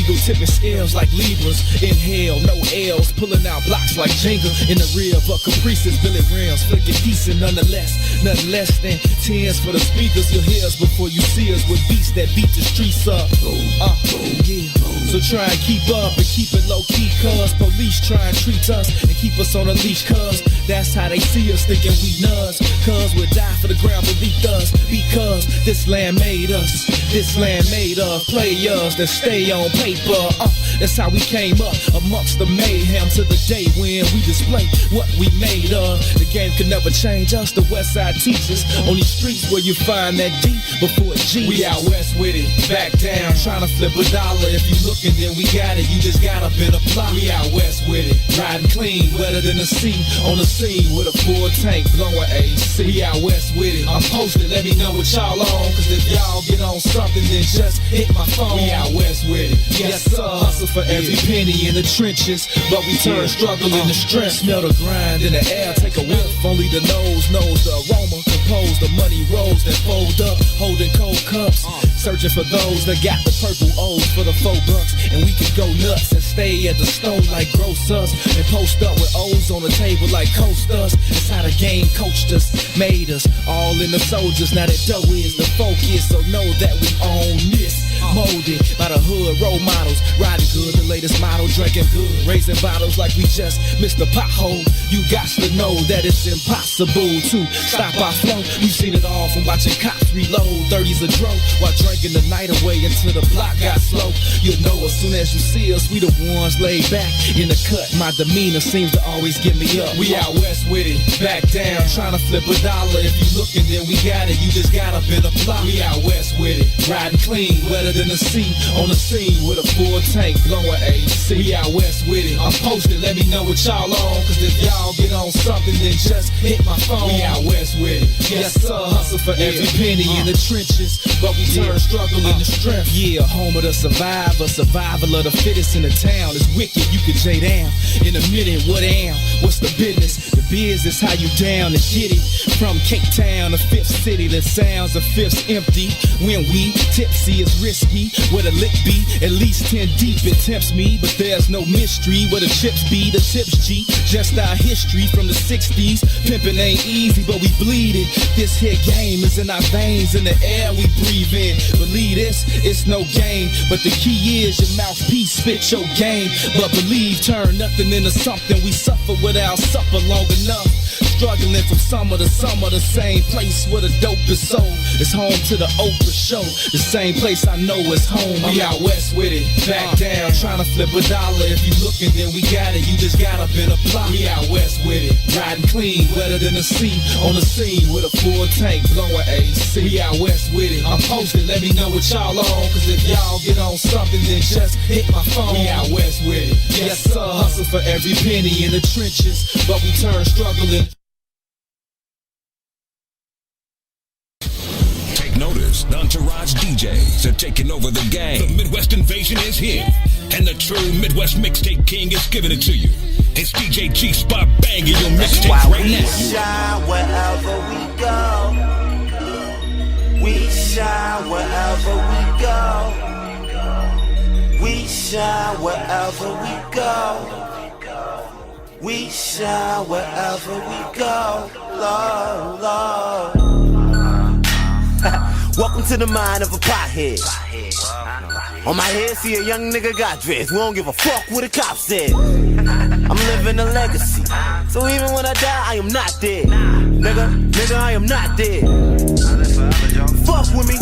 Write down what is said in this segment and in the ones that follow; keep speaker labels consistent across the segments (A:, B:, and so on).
A: ego tipping scales like Libras. Inhale, no L's, pulling out blocks like Jenga. In the rear of a Caprice's Billy Rims, flicking decent nonetheless. Nothing less than tens for the speakers. You'll hear us before you see us with beats that beat the streets up. Yeah. So try and keep up and keep it low key, cuz police try and treat us and keep us on a leash, cuz that's how they see us, thinking we nuts. Cuz we'll die for the ground beneath us, because this land made us. This land made of players that stay on paper. That's how we came up amongst the mayhem to the day when we display what we made of. The game could never change us, the West Side teaches. On these streets where you find that D before G. We out west with it, back down, trying to flip a dollar. If you looking, then we got it, you just gotta been a plot. We out west with it, riding clean, wetter than the sea. On the scene with a full tank, blowing AC. We out west with it, I'm posted, let me know what y'all on. Cause if y'all get on something, then just hit my phone. We out west with it, yes sir. Hustle for every penny in the trenches, but we turn struggle into strength. Smell the grind in the air, take a whiff. Only the nose knows the aroma. Compose the money rolls that fold up, holding cold cups. Searching for those that got the purple O's for the $4. And we can go nuts and stay at the stove like grocers. And post up with O's on the table like coasters. It's how the game coached us, made us. All in the soldiers, now that dough is the focus. So know that we own this. Molded by the hood role models, riding good, the latest model, drinking good, raising bottles like we just missed a pothole. You got to know that it's impossible to stop our flow. We've seen it all from watching cops reload 30s a dro while drinking the night away until the block got slow. You'll know as soon as you see us, we the ones laid back in the cut. My demeanor seems to always get me up. We out west with it, back down, trying to flip a dollar. If you looking, then we got it, you just gotta been a plot. We out west with it, riding clean, wetter than the sea. On the scene with a full tank, blowing AC. We out west with it, I'm posted, let me know what y'all on. Cause if y'all get on something, then just hit my phone. We out west with it, yes sir. Hustle for every penny in the trenches, but we turn struggle into strength. Yeah, home of the survivor, survival of the fittest in the town. It's wicked, you can J down in a minute. What am? What's the business? The biz is how you down and get it. From Cape Town to Fifth City, the sounds of Fifth's empty. When we tipsy, it's risky. Where the lick be, at least 10 deep. It tempts me, but there's no mystery. Where the chips be, the tips G. Just our history from the 60s. Pimping ain't easy, but we bleed it. This here game is in our veins, in the air we breathe in. Believe this, it's no game, but the key is your mouthpiece, spit your game. But believe, turn nothing into something. We suffer without supper long enough. Struggling from summer to summer, the same place where the dope is sold. It's home to the Oprah show, the same place I know is home. We out west with it, back down, trying to flip a dollar. If you looking, then we got it, you just gotta been a plot. We out west with it, riding clean, wetter than the sea. On the scene with a full tank, blowing AC. We out west with it, I'm posted, let me know what y'all on. Cause if y'all get on something, then just hit my phone. We out west with it, yes sir. Hustle for every penny in the trenches, but we turn struggling.
B: Notice, the Entourage DJs are taking over the game. The Midwest invasion is here, and the true Midwest mixtape king is giving it to you. It's DJ G Spot banging your mixtape right now.
C: We shine wherever we go. We shine wherever we go. We shine wherever we go. We shine wherever we go. Lord, Lord. Welcome to the mind of a pothead. On my head, see a young nigga got dressed. We don't give a fuck what the cop said. I'm living a legacy, so even when I die, I am not dead. Nigga, I am not dead. Fuck with me.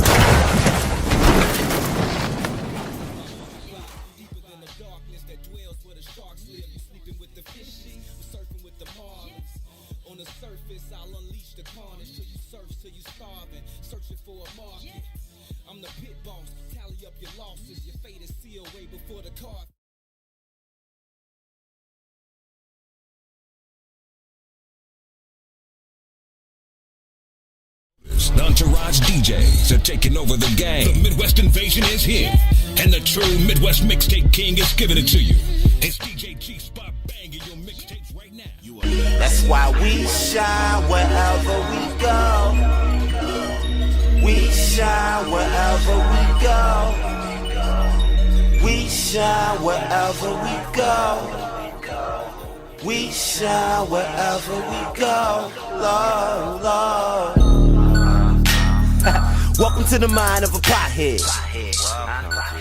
B: The Entourage DJs are taking over the game. The Midwest invasion is here, and the true Midwest mixtape king is giving it to you. It's DJ G Spot banging your mixtapes right now.
C: That's why we shine wherever we go. We shine wherever we go. We shine wherever we go. We shine wherever we go. Lord, Lord. Welcome to the mind of a pothead.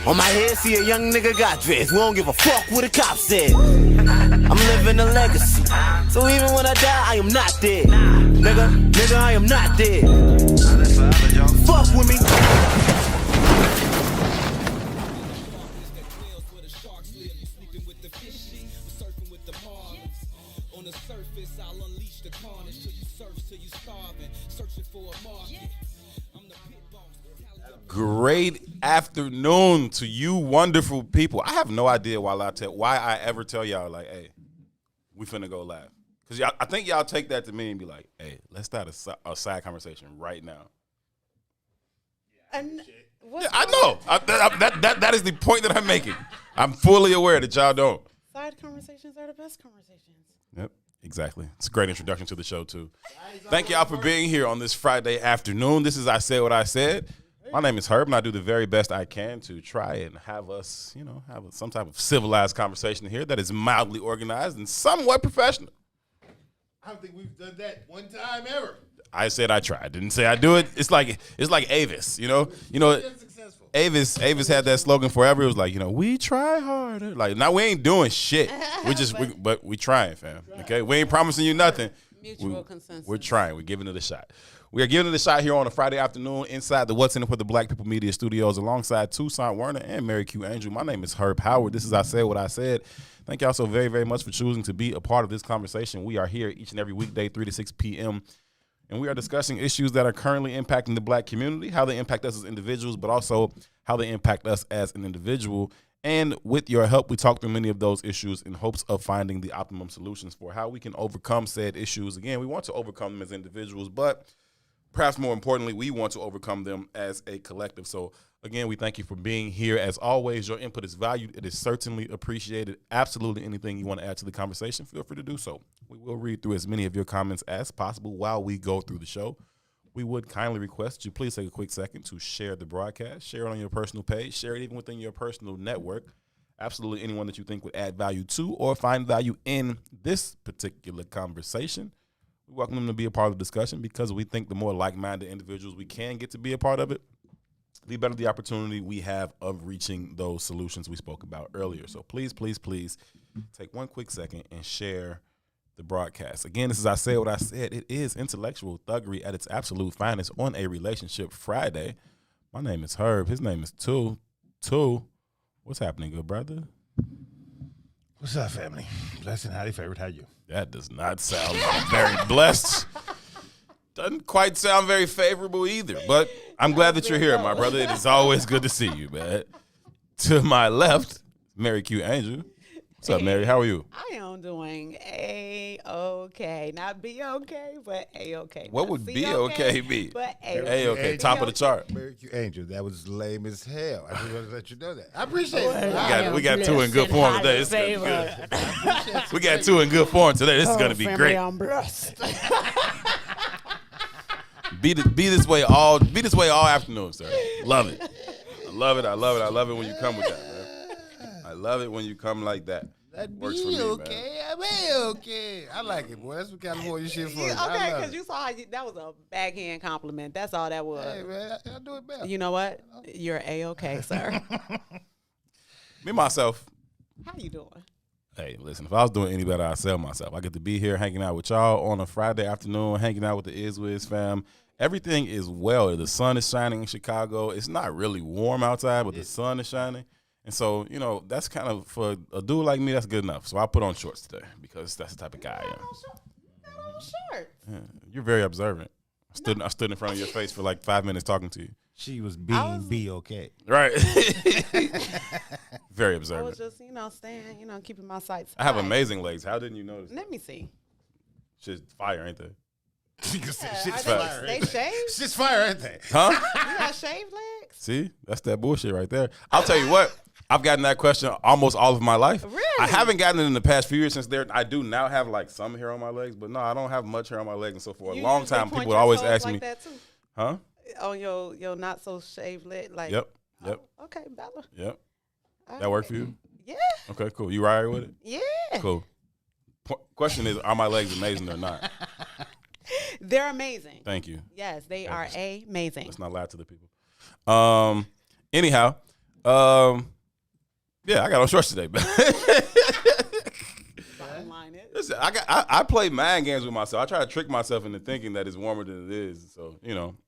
C: On my head, see a young nigga got dressed. We don't give a fuck what the cop said. I'm living a legacy. So even when I die, I am not dead. Nigga, I am not dead. Fuck with me.
D: Great afternoon to you wonderful people. I have no idea why I ever tell y'all, like, hey, we finna go live. Because I think y'all take that to me and be like, hey, let's start a side conversation right now.
E: And
D: Yeah, I know. That is the point that I'm making. I'm fully aware that y'all don't.
E: Side conversations are the best conversations.
D: Yep, exactly. It's a great introduction to the show, too. Thank y'all for being here on this Friday afternoon. This is I Said What I Said. My name is Herb, and I do the very best I can to try and have us, have some type of civilized conversation here that is mildly organized and somewhat professional.
F: I don't think we've done that one time ever.
D: I said I tried. Didn't say I do it. It's like Avis, Avis had that slogan forever. It was like, we try harder. Like, now we ain't doing shit. But we trying, fam. Okay, we ain't promising you nothing.
E: Mutual consensus.
D: We're trying. We're giving it a shot. We are giving it a shot here on a Friday afternoon inside the What's In It for the Black People Media Studios alongside Toussaint Werner and Mary Q. Angel. My name is Herb Howard. This is I Said What I Said. Thank y'all so very, very much for choosing to be a part of this conversation. We are here each and every weekday, 3 to 6 p.m., and we are discussing issues that are currently impacting the black community, how they impact us as individuals, but also how they impact us as an individual. And with your help, we talk through many of those issues in hopes of finding the optimum solutions for how we can overcome said issues. Again, we want to overcome them as individuals, but perhaps more importantly, we want to overcome them as a collective. So, again, we thank you for being here. As always, your input is valued. It is certainly appreciated. Absolutely anything you want to add to the conversation, feel free to do so. We will read through as many of your comments as possible while we go through the show. We would kindly request you please take a quick second to share the broadcast, share it on your personal page, share it even within your personal network. Absolutely anyone that you think would add value to or find value in this particular conversation. We welcome them to be a part of the discussion because we think the more like-minded individuals we can get to be a part of it, the better the opportunity we have of reaching those solutions we spoke about earlier. So please, please, please take one quick second and share the broadcast. Again, this is I Said What I Said. It is intellectual thuggery at its absolute finest on a Relationship Friday. My name is Herb. His name is Two. What's happening, good brother?
F: What's up, family? Blessing, howdy, favorite, how you?
D: That does not sound very blessed. Doesn't quite sound very favorable either, but I'm glad that you're here, my brother. It is always good to see you, man. To my left, Mary Q. Angel. What's up, Mary? How are you?
E: I am doing A-okay. Not B-okay, but A-okay.
D: What
E: Not
D: would
E: C-okay,
D: B-okay be?
E: But A-okay.
D: A-okay, top of the chart.
F: Mary Q. Angel, that was lame as hell. I just wanted to let you know that. I appreciate it.
D: We got two in good form today. This is gonna be good. We got two in good form today. This is going to be great.
E: I'm blessed.
D: Be this way all afternoon, sir. Love it. I love it. I love it when you come with that, man. I love it when you come like that.
F: That
D: works for
F: be
D: me,
F: okay.
D: man.
F: I be okay. I like it, boy. That's what California shit for.
E: Okay, because you saw that was a backhand compliment. That's all that was.
F: Hey, man, I do it better.
E: You know what? You're A-okay, sir.
D: Me, myself.
E: How you doing?
D: Hey, listen, if I was doing any better, I'd sell myself. I get to be here hanging out with y'all on a Friday afternoon, hanging out with the Izwiz fam. Everything is well. The sun is shining in Chicago. It's not really warm outside, but the sun is shining. And so, that's kind of, for a dude like me, that's good enough. So I put on shorts today because that's the type of guy I am.
E: You got on shorts.
D: Yeah, you're very observant. I stood in front of your face for like 5 minutes talking to you.
F: She was being B-okay.
D: Right. Very
E: I
D: observant.
E: was just, staying, keeping my sights
D: I have
E: high.
D: amazing legs. How didn't you notice?
E: Let me see.
D: Shit's fire, ain't they?
F: Shit's
E: Are
F: fire.
E: they shaved?
F: Shit's fire, ain't they?
D: Huh?
E: You got shaved legs?
D: See? That's that bullshit right there. I'll tell you what. I've gotten that question almost all of my life.
E: Really?
D: I haven't gotten it in the past few years since I do now have like some hair on my legs, but no, I don't have much hair on my legs. And so for a long time, people would always ask me,
E: that too?
D: huh?
E: On your not so shaved leg, like.
D: Yep.
E: Oh, okay, Bella.
D: Yep. That work for you?
E: Yeah.
D: Okay, cool. You right with it?
E: Yeah.
D: Cool. Question is, are my legs amazing or not?
E: They're amazing.
D: Thank you.
E: Yes, they are amazing.
D: Let's not lie to the people. Anyhow, yeah, I got on shorts today, man.
E: Bottom line is.
D: Listen, I play mind games with myself. I try to trick myself into thinking that it's warmer than it is. So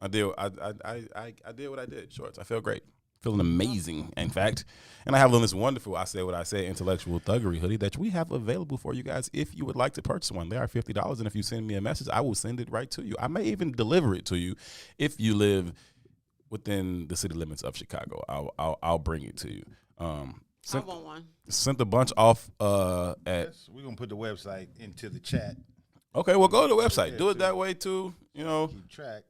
D: I did what I did. Shorts. I felt great, feeling amazing. In fact, and I have on this wonderful I Say What I Say Intellectual Thuggery hoodie that we have available for you guys if you would like to purchase one. They are $50, and if you send me a message, I will send it right to you. I may even deliver it to you if you live within the city limits of Chicago. I'll bring it to you.
E: I want one.
D: Sent a bunch off at.
F: Yes, we're gonna put the website into the chat.
D: Okay, well, go to the website. Do it that way too.
F: Keep track.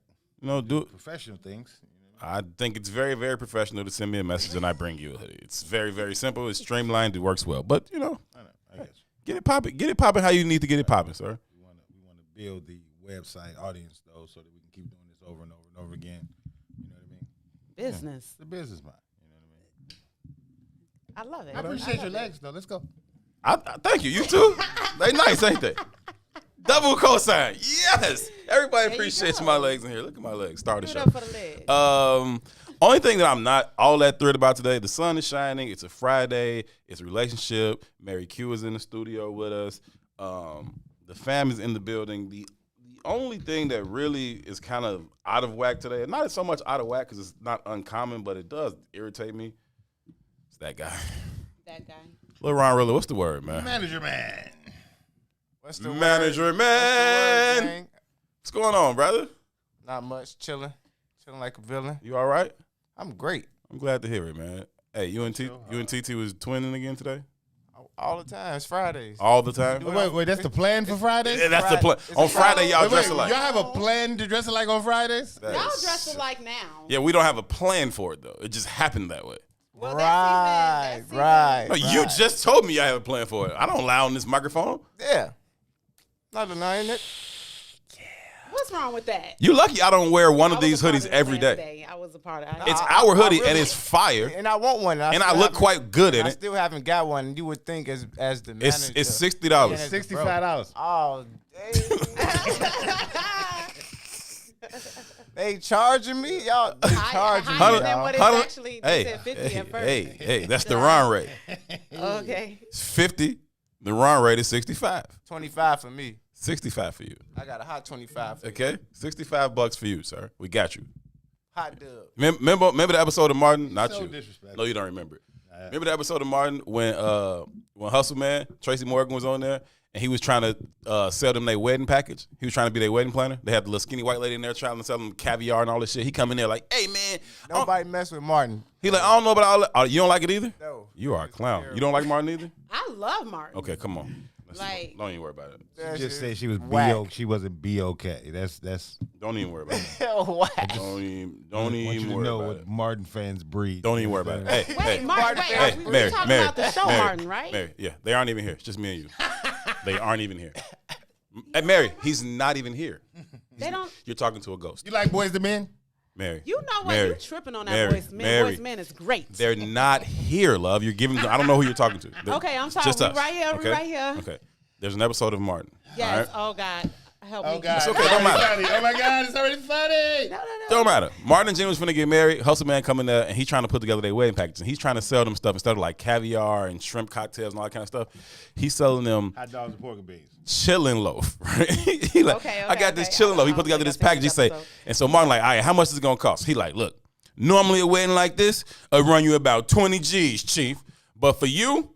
D: Do it.
F: Professional things.
D: I think it's very, very professional to send me a message and I bring you a hoodie. It's very, very simple. It's streamlined. It works well. But
F: I know. I guess
D: get it popping. Get it popping how you need to get it popping, sir.
F: we want to build the website audience though, so that we can keep doing this over and over and over again. You know what I mean?
E: Business.
F: The business mind. You know what I mean?
E: I love it.
F: I appreciate
E: love
F: your
E: it.
F: legs though. Let's go.
D: I thank you. You too. They nice, ain't they? Double cosign. Yes. Everybody
E: you
D: appreciates
E: go.
D: my legs in here. Look at my legs. Start the
E: Give
D: show.
E: it up for the leg.
D: Only thing that I'm not all that thrilled about today, the sun is shining. It's a Friday. It's a relationship. Mary Q is in the studio with us. The fam is in the building. The only thing that really is kind of out of whack today, and not so much out of whack because it's not uncommon, but it does irritate me, it's that guy.
E: That guy.
D: Lil Ron Rilla, what's the word, man?
F: Manager man.
G: What's the
D: Manager
G: word?
D: man.
G: What's the word, gang?
D: What's going on, brother?
G: Not much. Chilling like a villain.
D: You all right?
G: I'm great.
D: I'm glad to hear it, man. Hey, you and TT was twinning again today?
G: All the time. It's Fridays.
D: All the time?
F: Wait, that's the plan for Friday?
D: Yeah, that's the plan. On Friday, y'all dress
F: Y'all
D: alike.
F: have a plan to dress alike on Fridays?
E: Y'all dress alike now.
D: Yeah, we don't have a plan for it, though. It just happened that way.
E: Well,
G: Right.
D: No, you just told me I have a plan for it. I don't lie on this microphone.
G: Yeah. Not denying it.
E: What's wrong with that?
D: You lucky I don't wear one
E: I
D: of
E: was
D: these
E: a part
D: hoodies
E: of the
D: every
E: plan
D: day.
E: today. I was a part of it.
D: It's
G: I
D: our hoodie,
G: really-
D: and it's fire,
G: And I want one.
D: and I look quite good in
G: I
D: it.
G: still haven't got one. You would think as the manager.
D: It's $60.
G: Yeah,
F: $65.
G: Oh, they charging me? Y'all they charging me,
E: higher than
G: y'all.
E: what it's actually. They said 50 at first.
D: Hey, that's the Ron rate.
E: Okay.
D: It's 50. The Ron rate is 65.
G: 25 for me.
D: 65 for you.
G: I got a hot 25 for you.
D: Okay? $65 for you, sir. We got you.
G: Hot dub.
D: Remember the episode of Martin? Not
F: So
D: you.
F: disrespectful.
D: No, you don't remember it. Remember the episode of Martin when Hustle Man, Tracy Morgan was on there, and he was trying to sell them their wedding package. He was trying to be their wedding planner. They had the little skinny white lady in there trying to sell them caviar and all this shit. He come in there like, hey, man.
G: Nobody mess with Martin.
D: He like, I don't know about all that. Oh, you don't like it either?
G: No.
D: You are a clown. You don't like Martin either?
E: I love Martin.
D: Okay, come on.
E: Like-
D: don't even worry about it.
G: That
F: She just
G: shit
F: said she was
G: whack.
F: She wasn't B-O-K. That's
D: Don't even worry about it.
G: Whack.
D: Don't
F: I want
D: even
F: you to
D: worry
F: know
D: about
F: what
D: it.
F: Martin fans breed.
D: Don't even worry about it. Hey,
E: Wait,
D: hey,
E: Martin, wait.
D: hey,
E: we
D: Mary,
E: talking
D: Mary,
E: about the show
D: Mary,
E: Martin, right?
D: Mary, yeah, they aren't even here. It's just me and you. They aren't even here. Hey, Mary, he's not even here.
E: They don't.
D: You're talking to a ghost.
F: You like Boys to Men?
D: Mary.
E: You know what?
D: Mary,
E: You tripping on that
D: Mary,
E: voice.
D: Mary.
E: Voice man is great.
D: They're not here, love. You're giving. I don't know who you're talking to.
E: Okay, I'm sorry.
D: Just
E: We
D: us.
E: right here, we
D: Okay?
E: right here.
D: Okay. There's an episode of Martin.
E: Yes.
D: All right?
E: Oh God, help
F: Oh,
E: me.
F: God.
D: It's okay, don't matter.
F: Funny. Oh, my God. It's already funny.
E: No.
D: Don't matter. Martin and Jen was finna get married. Hustle Man coming there, and he's trying to put together their wedding package. And he's trying to sell them stuff instead of like caviar and shrimp cocktails and all that kind of stuff. He's selling them
F: Hot dogs and pork and beans.
D: chillin' loaf. Right? He like,
E: Okay,
D: I got this
E: okay.
D: chillin' loaf. He
E: I
D: put together
E: think
D: this
E: I've seen
D: package. He
E: this
D: say,
E: episode.
D: and so Martin like, all right, how much is it gonna cost? He like, look, normally a wedding like this, it'll run you about 20 G's, chief. But for you,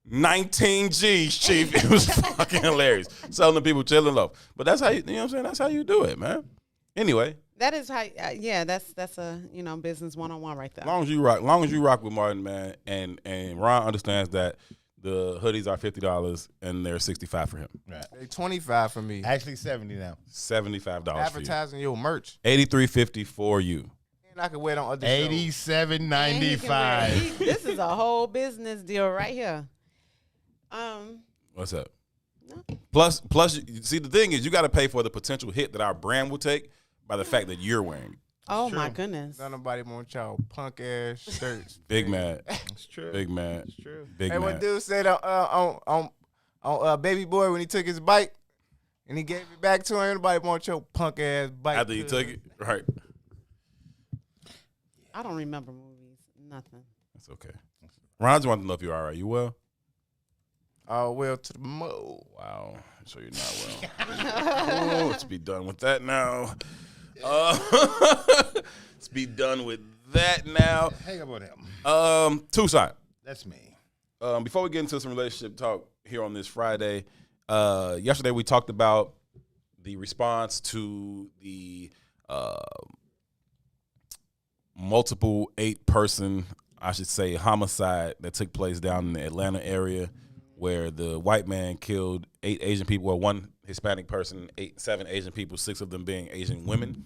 D: 19 G's, chief. It was fucking hilarious. Selling the people chillin' loaf. But that's how you know what I'm saying? That's how you do it, man. Anyway,
E: That is how. Yeah, that's a business 101 right there.
D: long as you rock with Martin, man, and Ron understands that the hoodies are $50 and they're $65 for him.
F: Right.
G: They 25 for me.
F: Actually, 70 now.
D: $75 for you.
G: Advertising your merch.
D: $83.50 for you.
G: And I can wear it on other shows.
E: And he can wear it.
F: $87.95.
E: This is a whole business deal right here.
D: What's up? Plus, see, the thing is, you got to pay for the potential hit that our brand will take by the fact that you're wearing it.
E: Oh my goodness.
G: Don't nobody want y'all punk ass shirts.
D: Big mad.
F: It's true.
D: Big mad.
F: It's true.
D: Big
G: Hey, what
D: mad.
G: dude said on Baby Boy when he took his bike and he gave it back to him? Nobody want your punk ass bike.
D: After he took it, right?
E: I don't remember movies. Nothing.
D: That's okay. Ron, just wanted to know if you're all right. You well?
G: Oh, well, to the mo.
D: Wow. So you're not well. Oh, let's be done with that now. Let's be done with that now.
F: Hang about him.
D: Toussaint.
F: That's me.
D: Before we get into some relationship talk here on this Friday, yesterday we talked about the response to the multiple 8-person, I should say, homicide that took place down in the Atlanta area, where the white man killed 8 Asian people, or 1 Hispanic person, 7 Asian people, 6 of them being Asian women.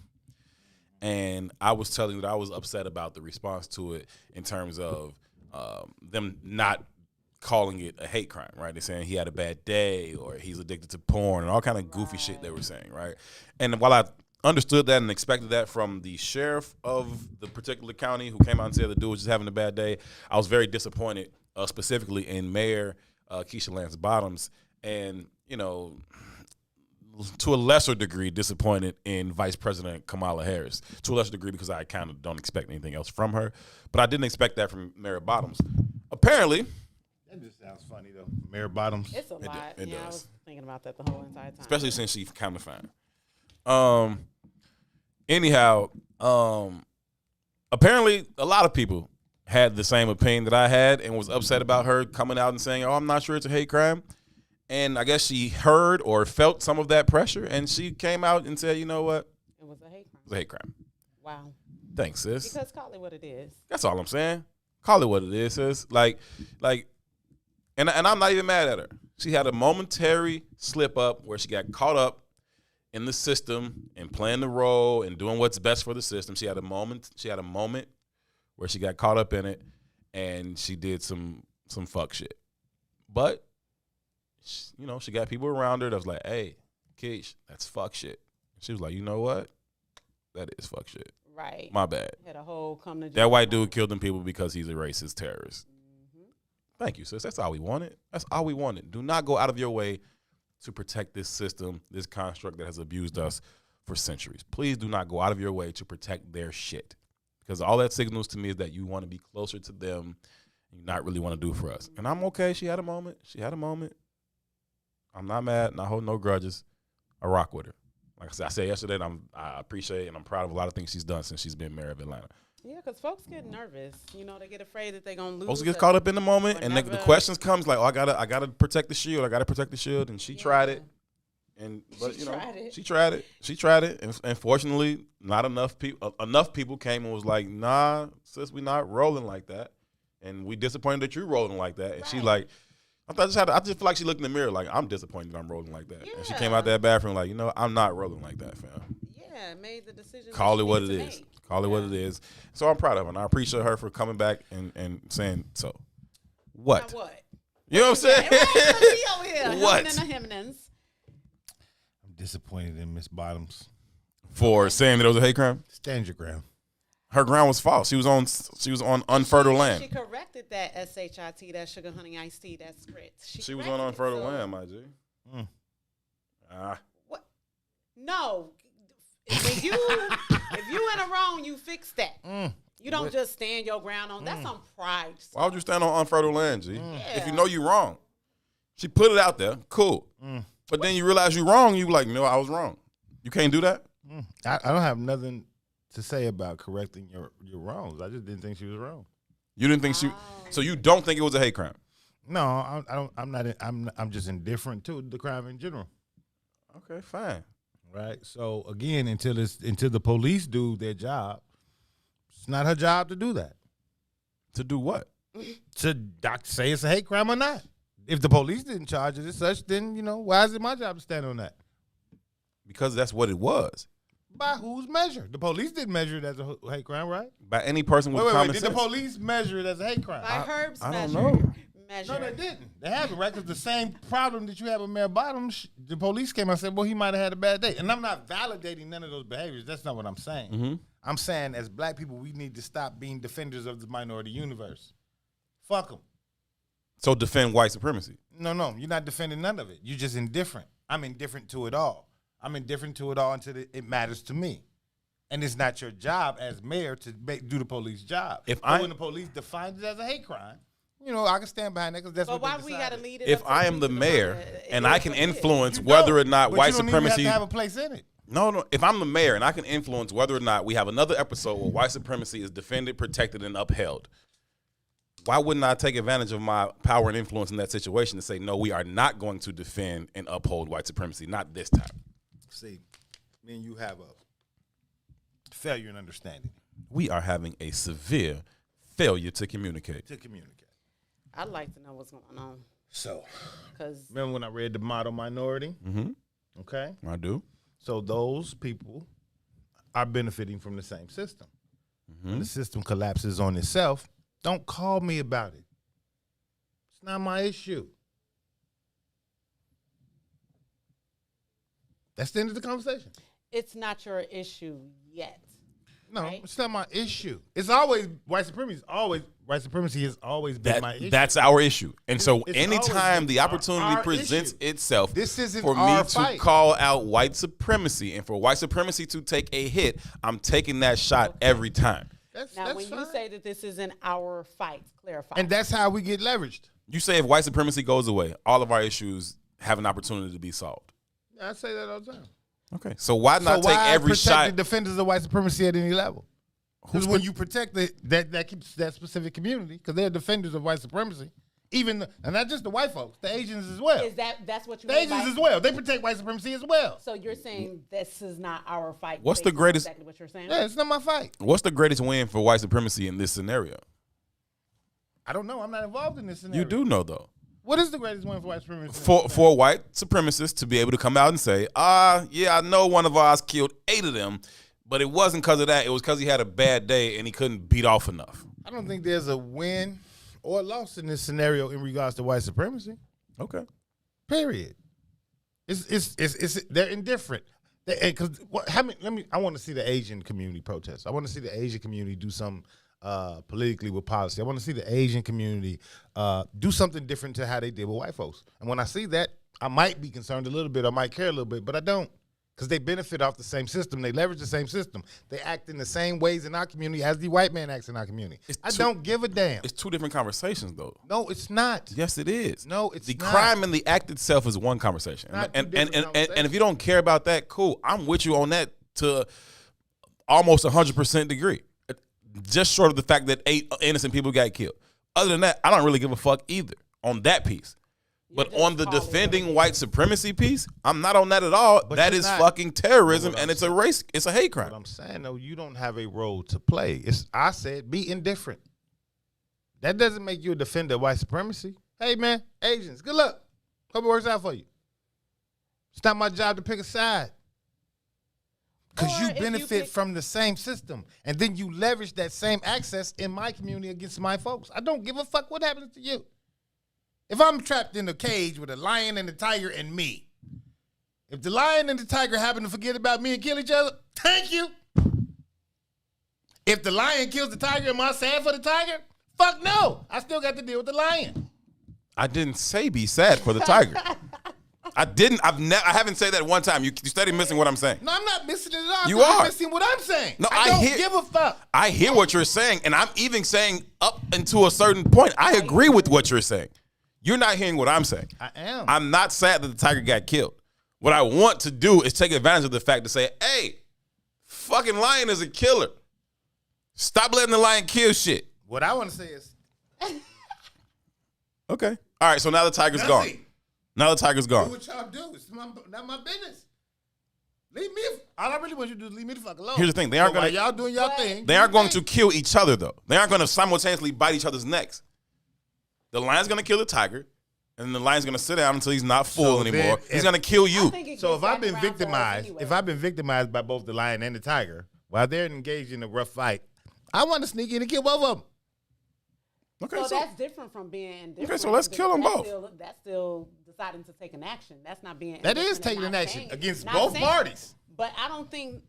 D: And I was telling you that I was upset about the response to it in terms of them not calling it a hate crime, right? They're saying he had a bad day or he's addicted to porn and all kind of goofy shit they were saying, right? And while I understood that and expected that from the sheriff of the particular county who came out and said the dude was just having a bad day, I was very disappointed, specifically in Mayor Keisha Lance Bottoms, and, you know, to a lesser degree, disappointed in Vice President Kamala Harris. To a lesser degree because I kind of don't expect anything else from her. But I didn't expect that from Mayor Bottoms. Apparently.
F: That just sounds funny, though. Mayor Bottoms.
E: It's a lot.
D: It
E: Yeah, I
D: does.
E: was thinking about that the whole entire time.
D: Especially since she's kind of fine. Anyhow, apparently a lot of people had the same opinion that I had and was upset about her coming out and saying, oh, I'm not sure it's a hate crime. And I guess she heard or felt some of that pressure, and she came out and said, you know what?
E: It was a hate crime.
D: It's a hate crime.
E: Wow.
D: Thanks, sis.
E: Because call it what it is.
D: That's all I'm saying. Call it what it is, sis. And I'm not even mad at her. She had a momentary slip up where she got caught up in the system and playing the role and doing what's best for the system. She had a moment where she got caught up in it, and she did some fuck shit. But you know, she got people around her that was like, hey, Keish, that's fuck shit. She was like, you know what? That is fuck shit.
E: Right.
D: My bad.
E: Had a whole come to
D: That white dude killed them people because he's a racist terrorist. Thank you, sis. That's all we wanted. That's all we wanted. Do not go out of your way to protect this system, this construct that has abused us for centuries. Please do not go out of your way to protect their shit. Because all that signals to me is that you want to be closer to them and you not really want to do for us. And I'm okay. She had a moment. I'm not mad, not holding no grudges. I rock with her. Like I said yesterday, and I appreciate and I'm proud of a lot of things she's done since she's been mayor of Atlanta.
E: Yeah, because folks get nervous. You know, they get afraid that they're going to lose.
D: Folks get caught up in the moment, and the
E: whenever-
D: questions comes like, oh, I gotta protect the shield. I gotta protect the shield, and she tried it. But
E: She
D: you know,
E: tried it.
D: she tried it, and fortunately, not enough people came and was like, nah, sis, we not rolling like that, and we disappointed that you're rolling like that. And she like, I just feel like she looked in the mirror like, I'm disappointed that I'm rolling like that. And she came out that bathroom like, you know, I'm not rolling like that, fam.
E: Yeah, made the decision.
D: Call it what
E: it
D: it is. Call it what it is. So I'm proud of her, and I appreciate her for coming back and saying so. What?
E: Now what?
D: You know what I'm saying? What?
E: What?
F: I'm disappointed in Miss Bottoms.
D: For saying that it was a hate crime?
F: Stand your ground.
D: Her ground was false. She was on unfertile land.
E: She corrected that SHIT, that sugar honey iced tea, that spritz.
D: She was on unfertile land, my G.
E: What? No. If you in a wrong, you fix that. You don't just stand your ground on. That's on pride.
D: Why would you stand on unfertile land, G? If you know you're wrong. She put it out there. Cool. But then you realize you're wrong. You like, no, I was wrong. You can't do that?
F: I don't have nothing to say about correcting your wrongs. I just didn't think she was wrong.
D: You didn't think she... So you don't think it was a hate crime?
F: No, I don't. I'm not. I'm just indifferent to the crime in general.
D: Okay, fine.
F: Right. So again, until the police do their job, it's not her job to do that.
D: To do what?
F: To say it's a hate crime or not. If the police didn't charge it as such, then why is it my job to stand on that?
D: Because that's what it was.
F: By whose measure? The police didn't measure it as a hate crime, right?
D: By any person with
F: Wait.
D: common
F: Did
D: sense.
F: the police measure it as a hate crime?
E: By Herb's
D: I don't
E: measure.
D: know.
F: No, they didn't. They haven't, right? Because the same problem that you have with Mayor Bottoms, the police came out and said, well, he might have had a bad day. And I'm not validating none of those behaviors. That's not what I'm saying. I'm saying as black people, we need to stop being defenders of the minority universe. Fuck them.
D: So defend white supremacy.
F: No, you're not defending none of it. You're just indifferent. I'm indifferent to it all. I'm indifferent to it all until it matters to me. And it's not your job as mayor to do the police job. When the police defines it as a hate crime, I can stand behind that because that's what they decided.
E: But why we got to lead it
D: If
E: up to
D: I am the mayor and I can influence
F: You
D: whether
F: don't,
D: or not
F: but
D: white
F: you don't
D: supremacy...
F: even have to have a place in it.
D: No. If I'm the mayor and I can influence whether or not we have another episode where white supremacy is defended, protected, and upheld, why wouldn't I take advantage of my power and influence in that situation to say, no, we are not going to defend and uphold white supremacy, not this time?
F: See, me and you have a failure in understanding.
D: We are having a severe failure to communicate.
E: I'd like to know what's going on.
F: So,
E: Because
F: remember when I read the motto minority?
D: Mm-hmm.
F: Okay.
D: I do.
F: So those people are benefiting from the same system. When the system collapses on itself, don't call me about it. It's not my issue. That's the end of the conversation.
E: it's not your issue yet.
F: No,
E: right?
F: it's not my issue. It's always white supremacy has always been my issue.
D: That's our issue. And so
F: It's
D: anytime
F: always
D: the opportunity
F: our
D: presents
F: issue.
D: itself
F: This isn't
D: for me
F: our
D: to
F: fight.
D: call out white supremacy and for white supremacy to take a hit, I'm taking that shot every time.
E: Now, when you say that this isn't our fight, clarify.
F: And that's how we get leveraged.
D: You say if white supremacy goes away, all of our issues have an opportunity to be solved.
F: I say that all the time.
D: Okay. So why not take every
F: protect
D: shot?
F: the defenders of white supremacy at any level? Because when you protect that keeps that specific community, because they're defenders of white supremacy, and not just the white folks, the Asians as well.
E: That's what you
F: The
E: mean
F: Asians
E: by,
F: as well. They protect white supremacy as well.
E: So you're saying this is not our fight.
D: What's the
E: based on
D: greatest-
E: Exactly what you're saying.
F: Yeah, it's not my fight.
D: What's the greatest win for white supremacy in this scenario?
F: I don't know. I'm not involved in this scenario.
D: You do know though.
F: What is the greatest win for white supremacy?
D: For white supremacists to be able to come out and say, yeah, I know one of ours killed 8 of them, but it wasn't because of that. It was because he had a bad day and he couldn't beat off enough.
F: I don't think there's a win or a loss in this scenario in regards to white supremacy.
D: Okay.
F: Period. It's they're indifferent. Because I want to see the Asian community protest. I want to see the Asian community do some politically with policy. I want to see the Asian community do something different to how they did with white folks. And when I see that, I might be concerned a little bit. I might care a little bit, but I don't. Because they benefit off the same system. They leverage the same system. They act in the same ways in our community as the white man acts in our community. I don't give a damn.
D: It's 2 different conversations, though.
F: No, it's not.
D: Yes, it is.
F: No, it's
D: the
F: not.
D: crime and the act itself is one conversation.
F: Not
D: And
F: two different
D: and if you don't care about that, cool. I'm with you on that to almost 100% degree. Just short of the fact that 8 innocent people got killed. Other than that, I don't really give a fuck either on that piece. But on the defending white supremacy piece, I'm not on that at all.
F: But
D: that
F: you're
D: is
F: not.
D: fucking terrorism, and it's a hate crime.
F: What I'm saying, though, you don't have a role to play. I said be indifferent. That doesn't make you a defender of white supremacy. Hey, man, Asians, good luck. Hope it works out for you. It's not my job to pick a side. Because
E: Or
F: you
E: if you
F: benefit
E: pick-
F: from the same system. And then you leverage that same access in my community against my folks. I don't give a fuck what happens to you. If I'm trapped in a cage with a lion and a tiger and me, if the lion and the tiger happen to forget about me and kill each other, thank you. If the lion kills the tiger, am I sad for the tiger? Fuck no. I still got to deal with the lion.
D: I didn't say be sad for the tiger. I didn't. I haven't said that one time. You study missing what I'm saying.
F: No, I'm not missing it at all.
D: You
F: I'm
D: are.
F: missing what I'm saying.
D: No,
F: I don't give a fuck.
D: I hear what you're saying, and I'm even saying up until a certain point. I agree with what you're saying. You're not hearing what I'm saying.
F: I am.
D: I'm not sad that the tiger got killed. What I want to do is take advantage of the fact to say, hey, fucking lion is a killer. Stop letting the lion kill shit.
F: What I want to say is,
D: Okay. All right, so now the tiger's
F: That's
D: gone.
F: it.
D: Now the tiger's
F: do
D: gone.
F: what y'all do. It's not my business. Leave me. All I really want you to do is leave me the fuck alone.
D: Here's the thing. They aren't
F: So while
D: gonna-
F: y'all doing y'all thing.
D: They aren't going to kill each other, though. They aren't going to simultaneously bite each other's necks. The lion's going to kill the tiger, and then the lion's going to sit down until he's not full
F: So then
D: anymore. He's
F: if-
D: going to kill you.
F: So if I've been victimized by both the lion and the tiger while they're engaged in a rough fight, I want to sneak in and kill both of them.
D: Okay,
E: So that's different from being indifferent.
D: Okay, so let's kill them both.
E: That's still deciding to take an action. That's not being.
F: That is
E: indifferent and
F: taking
E: not
F: an action
E: saying-
F: against
E: not
F: both
E: saying-
F: parties.
E: But I don't think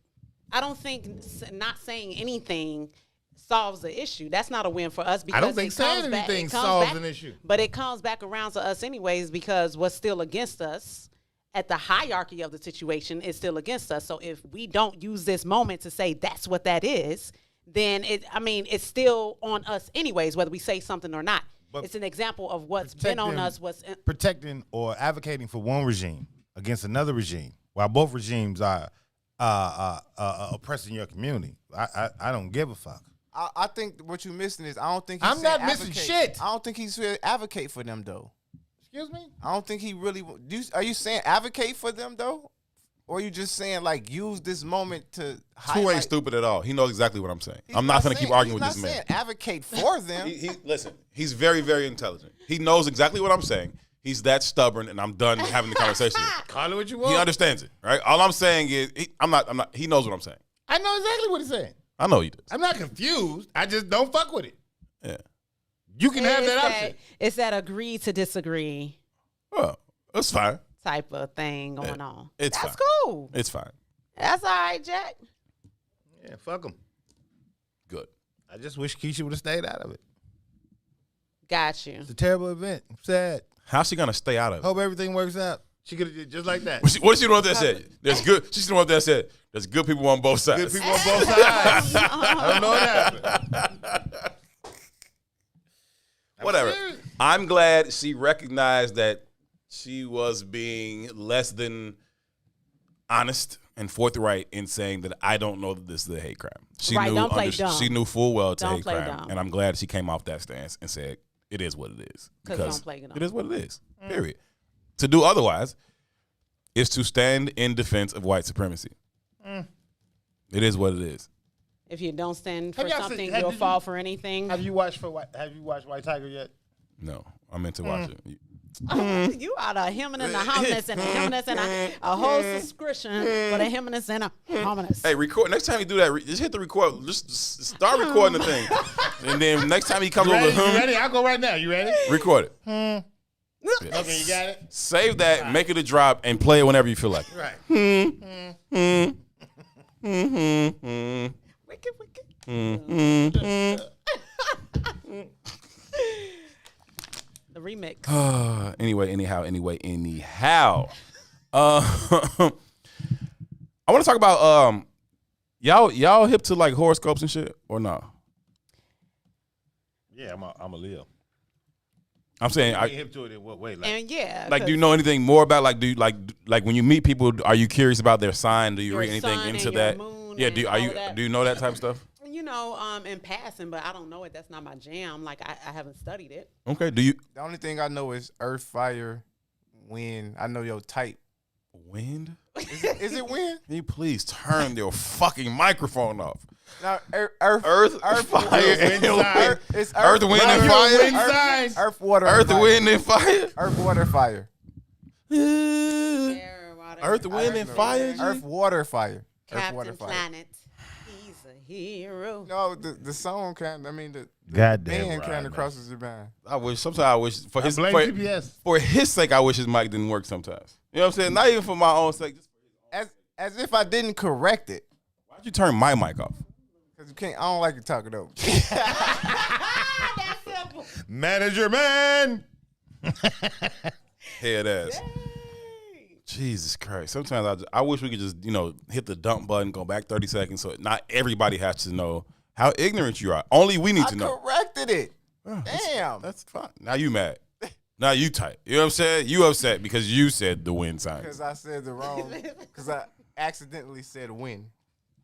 E: I don't think not saying anything solves the issue. That's not a win for us because
F: I don't think saying anything solves an issue.
E: But it comes back around to us anyways because what's still against us at the hierarchy of the situation is still against us. So if we don't use this moment to say that's what that is, then it's still on us anyways, whether we say something or not. But it's an example of what's been on us.
F: Protecting or advocating for one regime against another regime, while both regimes are oppressing your community. I don't give a fuck.
G: I think what you're missing is I don't think
F: I'm not missing shit.
G: I don't think he's really advocate for them though.
F: Excuse me?
G: I don't think he really. Are you saying advocate for them though, or are you just saying like use this moment to?
D: Two ain't stupid at all. He knows exactly what I'm saying. I'm not gonna keep arguing with this man.
G: Advocate for them.
D: Listen. He's very, very intelligent. He knows exactly what I'm saying. He's that stubborn, and I'm done having the conversation.
F: Call it what you want.
D: He understands it, right? All I'm saying is, I'm not. He knows what I'm saying.
F: I know exactly what he's saying.
D: I know he does.
F: I'm not confused. I just don't fuck with it.
D: Yeah.
F: You can have that option.
E: It's that agree to disagree.
D: Well, that's fine.
E: Type of thing going on.
D: That's
E: fine. Cool.
D: It's fine.
E: That's all right, Jack.
F: Yeah, fuck him.
D: Good.
F: I just wish Keisha would have stayed out of it.
E: Got you.
F: It's a terrible event. I'm sad.
D: How's she gonna stay out of it?
F: Hope everything works out. She could have did just like that.
D: What she doing that said? There's good. She's the one that said there's good people on both sides.
F: Good people on both sides. I don't know what happened.
D: Whatever. I'm glad she recognized that she was being less than honest and forthright in saying that I don't know that this is a hate crime. She
E: right,
D: knew
E: don't play dumb.
D: She knew full well it's a hate crime,
E: dumb.
D: and I'm glad she came off that stance and said it is what it is because
E: don't play dumb.
D: it is what it is. Period. To do otherwise is to stand in defense of white supremacy. It is what it is.
E: If you don't stand for something, you'll fall for anything.
F: Have you watched White Tiger yet?
D: No, I meant to watch it.
E: You are the hymnus and the hominus and the hymnus and a whole subscription for the hymnus and a hominus.
D: Hey, record. Next time you do that, just hit the record. Just start recording the thing. And then next time he comes over,
F: You ready? I'll go right now. You ready?
D: Record it.
F: Okay, you got it?
D: Save that, make it a drop, and play it whenever you feel like it.
F: Right.
E: Wicked, wicked. The remix.
D: Anyway. I want to talk about y'all hip to like horoscopes and shit or no?
F: Yeah, I'm a Leo.
D: I'm saying
F: I hip to it in what way?
E: And yeah.
D: Like, do you know anything more about like like when you meet people, are you curious about their sign? Do you read anything into that?
E: Yeah.
D: Do you know that type of stuff?
E: You know, in passing, but I don't know it. That's not my jam. Like I haven't studied it.
D: Okay. Do you?
G: The only thing I know is earth, fire, wind. I know your type.
D: Wind?
G: Is it wind?
D: Can you please turn your fucking microphone off?
G: No, earth,
D: fire,
G: it's
D: earth, wind, and fire.
G: Earth, water,
D: earth,
G: fire.
D: wind, and fire.
G: Earth, water, fire.
E: Air, water,
D: Earth, wind, and fire.
G: Earth, water, fire.
E: Captain
G: Earth, water, fire.
E: Planet. He's a hero.
G: No, the song kind. I mean the
F: Goddamn
G: band
F: right,
G: kind
F: man.
G: of crosses the band.
D: Sometimes I wish for his
F: GPS.
D: for his sake, I wish his mic didn't work sometimes. You know what I'm saying? Not even for my own sake. Just
G: As if I didn't correct it.
D: why'd you turn my mic off?
G: Cause you can't. I don't like to talk it over.
E: That's simple.
F: Manager man.
D: Head ass. Jesus Christ. Sometimes I wish we could just, hit the dump button, go back 30 seconds so not everybody has to know how ignorant you are. Only we need to know.
G: Corrected it.
D: Oh,
G: Damn.
D: That's fine. Now you mad. Now you tight. You know what I'm saying? You upset because you said the wind sign.
G: Because I said the wrong. Because I accidentally said wind.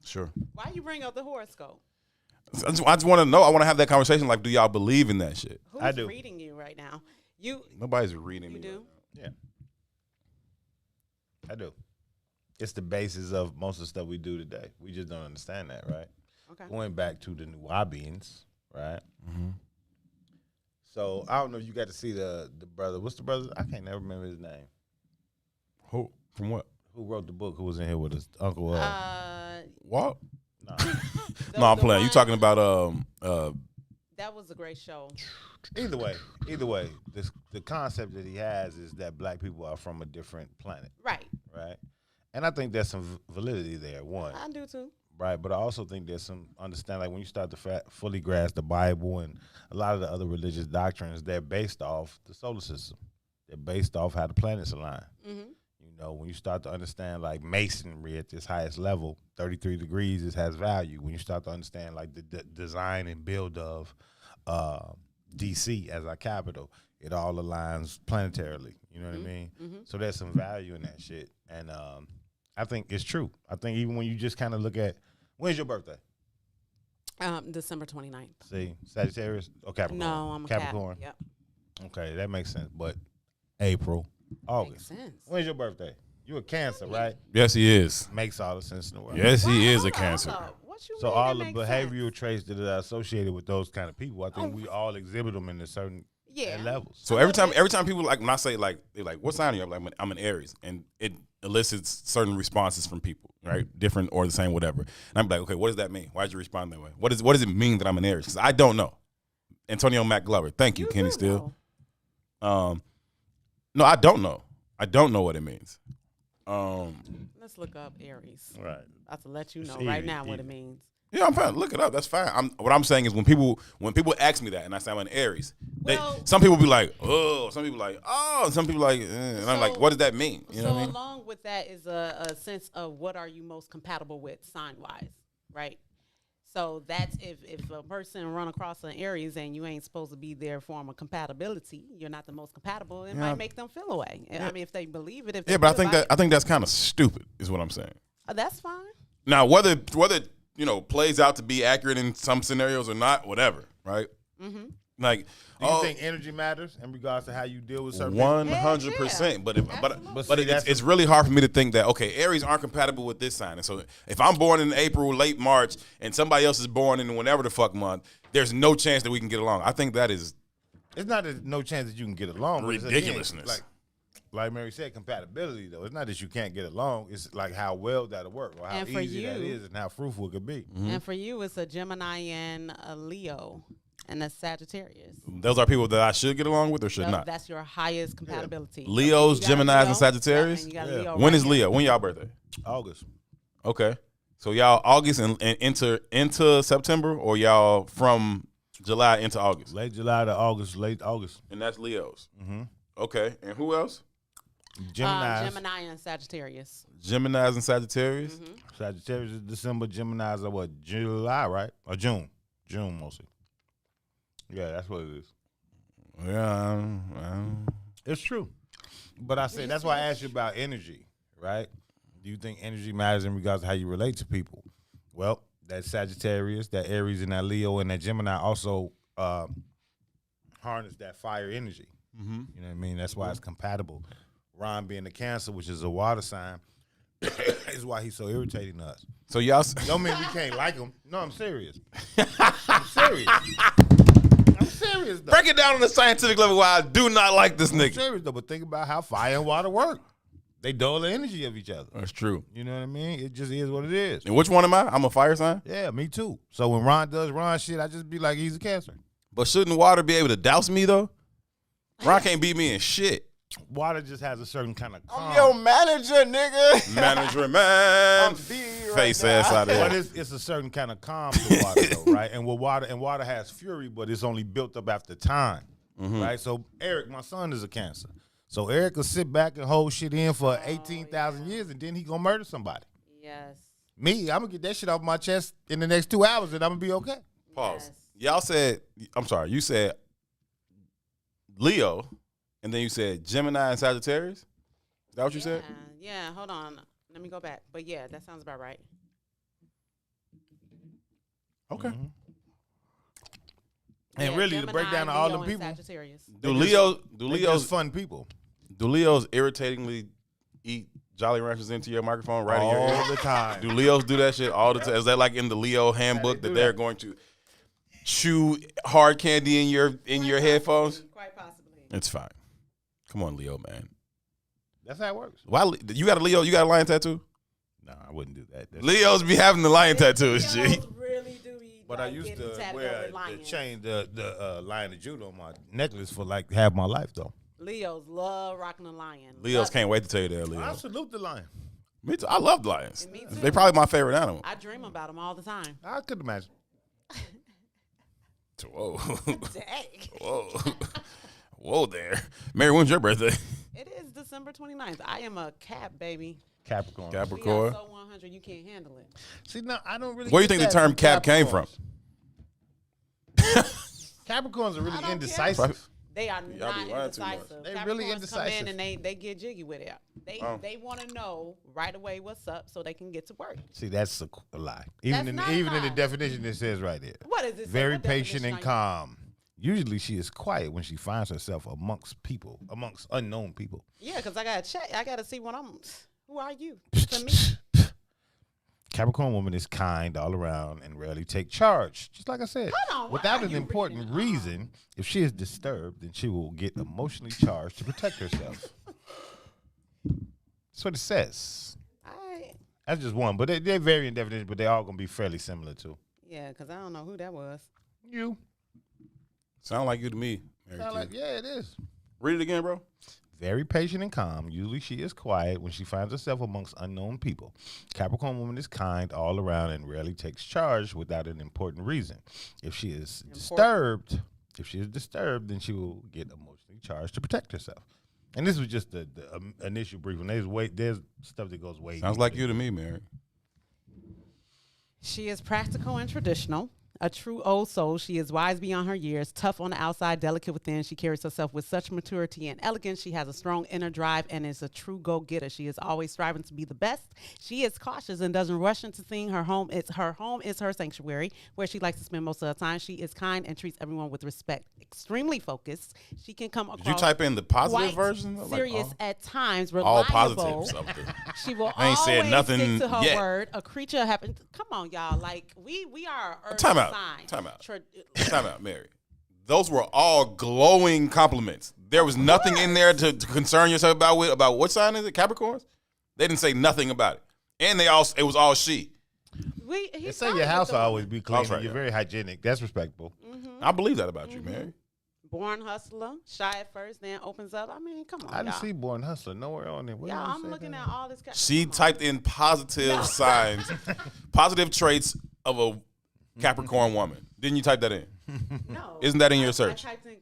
D: Sure.
E: Why you bring up the horoscope?
D: I just want to know. I want to have that conversation. Like, do y'all believe in that shit?
E: Who's
F: I do.
E: reading you right now?
D: Nobody's reading
E: You
D: me.
E: do?
F: Yeah. I do. It's the basis of most of the stuff we do today. We just don't understand that, right?
E: Okay.
F: Going back to the Nubians, right? Mm-hmm. So I don't know if you got to see the brother. What's the brother? I can't never remember his name.
D: Who? From what?
F: Who wrote the book? Who was in here with us? Uncle.
D: What?
F: Nah.
D: No, I'm playing. You talking about
E: That was a great show.
F: Either way, the concept that he has is that black people are from a different planet,
E: Right.
F: right? And I think there's some validity there. One,
E: I do too.
F: right? But I also think there's some understand, like when you start to fully grasp the Bible and a lot of the other religious doctrines, they're based off the solar system. They're based off how the planets align.
E: Mm-hmm.
F: You know, when you start to understand like masonry at this highest level, 33 degrees, it has value. When you start to understand like the design and build of DC as our capital, it all aligns planetarily. You know what I mean?
E: Mm-hmm.
F: So there's some value in that shit. And I think it's true. I think even when you just kind of look at, when's your birthday?
E: December 29th.
F: See, Sagittarius or Capricorn?
E: No, I'm a
F: Capricorn.
E: Yep.
F: Okay, that makes sense. But April, August.
E: Makes sense.
F: When's your birthday? You a Cancer, right?
D: Yes, he is.
F: Makes all the sense in the world.
D: Yes, he is a
E: Hold on,
D: Cancer.
E: hold on. What you
F: So
E: mean
F: all
E: it
F: the
E: makes
F: behavioral
E: sense?
F: traits that are associated with those kind of people, I think we all exhibit them in a certain
E: Yeah.
F: levels.
D: So every time people like when I say like they're like, what sign are you? I'm like, I'm an Aries, and it elicits certain responses from people, right? Different or the same, whatever. And I'm like, okay, what does that mean? Why did you respond that way? What does it mean that I'm an Aries? Because I don't know. Antonio Mac Glover, thank you, Kenny
E: do
D: Steele.
E: know.
D: No, I don't know. I don't know what it means.
E: Let's look up Aries.
F: Right.
E: I have to let you know
F: It's
E: right
F: eerie,
E: now what
F: eerie.
E: it means.
D: Yeah, I'm fine. Look it up. That's fine. What I'm saying is when people ask me that and I say I'm an Aries,
E: Well-
D: some people be like, oh, some people like, oh, and some people like, and I'm like,
E: So-
D: what does that mean? You know
E: So
D: what I mean?
E: along with that is a sense of what are you most compatible with sign-wise, right? So that's if a person run across an Aries and you ain't supposed to be their form of compatibility, you're not the most compatible, it might make them feel away. I mean, if they believe it, if they
D: Yeah, but I
E: feel
D: think
E: like
D: I think that's kind of stupid, is what I'm saying.
E: that's fine.
D: Now, whether it plays out to be accurate in some scenarios or not, whatever, right? Mm-hmm. Like,
F: Do you think energy matters in regards to how you deal with certain people?
D: 100%. But
F: see,
D: it's really hard for me to think that okay, Aries aren't compatible with this sign, and so if I'm born in April, late March, and somebody else is born in whenever the fuck month, there's no chance that we can get along. I think that is
F: It's not that no chance that you can get along. but it's, again,
D: ridiculousness.
F: Like Mary said, compatibility though. It's not that you can't get along. It's like how well that'll work or how
E: And for
F: easy that
E: you-
F: is and how fruitful it could be.
E: And for you, it's a Gemini and a Leo and a Sagittarius.
D: Those are people that I should get along with or should
E: So
D: not.
E: that's your highest compatibility.
D: Leos,
E: You got a
D: Geminis, and
E: Leo,
D: Sagittarius?
E: and you got a
F: Yeah.
E: Leo
D: When
E: right
D: is
E: here.
D: Leo? When y'all birthday?
F: August.
D: Okay, so y'all August and into September, or y'all from July into August?
F: Late July to August, late August.
D: And that's Leos. Mm-hmm. Okay, and who else?
F: Gemini.
E: Gemini and Sagittarius.
D: Geminis and Sagittarius.
F: Sagittarius is December. Geminis are what? July, right? Or June? June mostly. Yeah, that's what it is.
D: Yeah,
F: It's true. But I say that's why I asked you about energy, right? Do you think energy matters in regards to how you relate to people? Well, that Sagittarius, that Aries, and that Leo, and that Gemini also harness that fire energy. Mm-hmm. You know what I mean? That's why it's compatible. Ron being a Cancer, which is a water sign, is why he's so irritating to us.
D: so y'all.
F: Don't mean we can't like him. No, I'm serious. I'm serious. I'm serious though.
D: Break it down on the scientific level why I do not like this
F: I'm
D: nigga.
F: serious though, but think about how fire and water work. They dull the energy of each other.
D: That's true.
F: You know what I mean? It just is what it is.
D: And which one am I? I'm a fire sign.
F: Yeah, me too. So when Ron does Ron shit, I just be like, he's a Cancer.
D: But shouldn't water be able to douse me though? Ron can't beat me in shit.
F: Water just has a certain kind of calm.
G: I'm your manager, nigga.
D: Manager man,
G: I'm B right
D: face
G: now.
D: ass out of
F: But
D: here.
F: it's a certain kind of calm to water, though, right? And water has fury, but it's only built up after time, right? So Eric, my son, is a Cancer. So Eric will sit back and hold shit in for 18,000 years, and then he gonna murder somebody.
E: Yes.
F: Me, I'm gonna get that shit off my chest in the next 2 hours, and I'm gonna be okay.
D: Pause.
E: Yes.
D: Y'all said, I'm sorry, you said Leo, and then you said Gemini and Sagittarius? Is that what you said?
E: Yeah, hold on. Let me go back. But yeah, that sounds about right.
D: Okay.
F: And
E: Yeah,
F: really, to break
E: Gemini,
F: down all
E: Leo,
F: the
E: and
F: people,
E: Sagittarius.
D: Do
F: They
D: Leos
F: just fun people
D: do Leos irritatingly eat Jolly Ranchers into your microphone right in your ear?
F: all the time.
D: Do Leos do that shit all the time? Is that like in the Leo handbook
F: do
D: that they're
F: that.
D: going to chew hard candy in your headphones?
E: Quite possibly.
D: It's fine. Come on, Leo, man.
F: That's how it works.
D: Why you got a Leo? You got a lion tattoo?
F: No, I wouldn't do that. That's-
D: Leos be having the lion tattoos, G.
E: Leos really do be
F: But I used
E: getting
F: to
E: tatted
F: wear
E: over
F: the
E: lions.
F: chain, the Lion of Judah on my necklace for like half my life, though.
E: Leos love rocking a lion.
D: Leos
E: Love
D: can't wait to tell you that,
F: I
D: Leo.
F: salute the lion.
D: Me too. I love lions.
E: Me too.
D: They probably my favorite animal.
E: I dream about them all the time.
F: I could imagine.
D: Whoa.
E: Dang.
D: Whoa. Whoa there. Mary, when's your birthday?
E: It is December 29th. I am a Cap, baby.
F: Capricorn.
E: We are
D: Capricorn.
E: so 100, you can't handle it.
F: See, no, I don't really.
D: Where do you
F: get
D: think the
F: that
D: term
F: from
D: cap came from?
F: Capricorns are really
E: don't
F: indecisive.
E: They are
D: Y'all
E: not
D: be lying too much.
E: indecisive.
F: They really
E: Capricorns
F: indecisive.
E: come in and they get jiggy with it. They want to know right away what's up so they can get to work.
F: See, that's a lie. Even
E: That's not a
F: in the
E: lie.
F: definition it says right there.
E: What is it?
F: Very
E: What
F: patient
E: definition
F: and
E: are you-
F: calm. Usually she is quiet when she finds herself amongst unknown people.
E: Yeah, because I got to check. I got to see who are you to me?
F: Capricorn woman is kind all around and rarely take charge. Just like I said,
E: Hold on, what
F: without
E: are
F: an
E: you
F: important
E: reading?
F: reason, if she is disturbed, then she will get emotionally charged to protect herself. That's what it says. That's just one, but they're very in definition, but they all gonna be fairly similar too.
E: Yeah, because I don't know who that was.
F: You
D: Sound like you to me. Mary
F: sound
D: Q.
F: like it is.
D: Read it again, bro.
F: Very patient and calm. Usually she is quiet when she finds herself amongst unknown people. Capricorn woman is kind all around and rarely takes charge without an important reason. If she is disturbed, then she will get emotionally charged to protect herself. And this was just the initial briefing. There's stuff that goes way.
D: Sounds like you to me, Mary.
E: She is practical and traditional. A true old soul, she is wise beyond her years, tough on the outside, delicate within. She carries herself with such maturity and elegance. She has a strong inner drive and is a true go-getter. She is always striving to be the best. She is cautious and doesn't rush into things. Her home is her sanctuary, where she likes to spend most of her time. She is kind and treats everyone with respect. Extremely focused. She can come across.
D: Did you type in the positive
E: quite
D: version?
E: Serious at times,
D: all
E: reliable.
D: positive something.
E: She will
D: I ain't
E: always
D: said nothing
E: stick to her
D: yet.
E: word. A creature happened. Come on, y'all. Like we are earth
D: Time out.
E: sign.
D: Time out. Time out, Mary. Those were all glowing compliments. There was nothing in there to concern yourself about what sign is it? Capricorns? They didn't say nothing about it. And it was all she.
F: They say your house will always be clean.
D: Right,
F: You're
D: yeah.
F: very hygienic. That's respectable.
D: I believe that about you, Mary.
E: Born hustler, shy at first, then opens up. I mean, come on,
F: I didn't
E: y'all.
F: see Born Hustler nowhere on there. What
E: Y'all,
F: did you
E: I'm
F: say
E: looking
F: that?
E: at all this.
D: She
E: come on.
D: typed in positive signs, positive traits of a Capricorn woman. Didn't you type that in?
E: No.
D: Isn't that in your search?
E: I typed in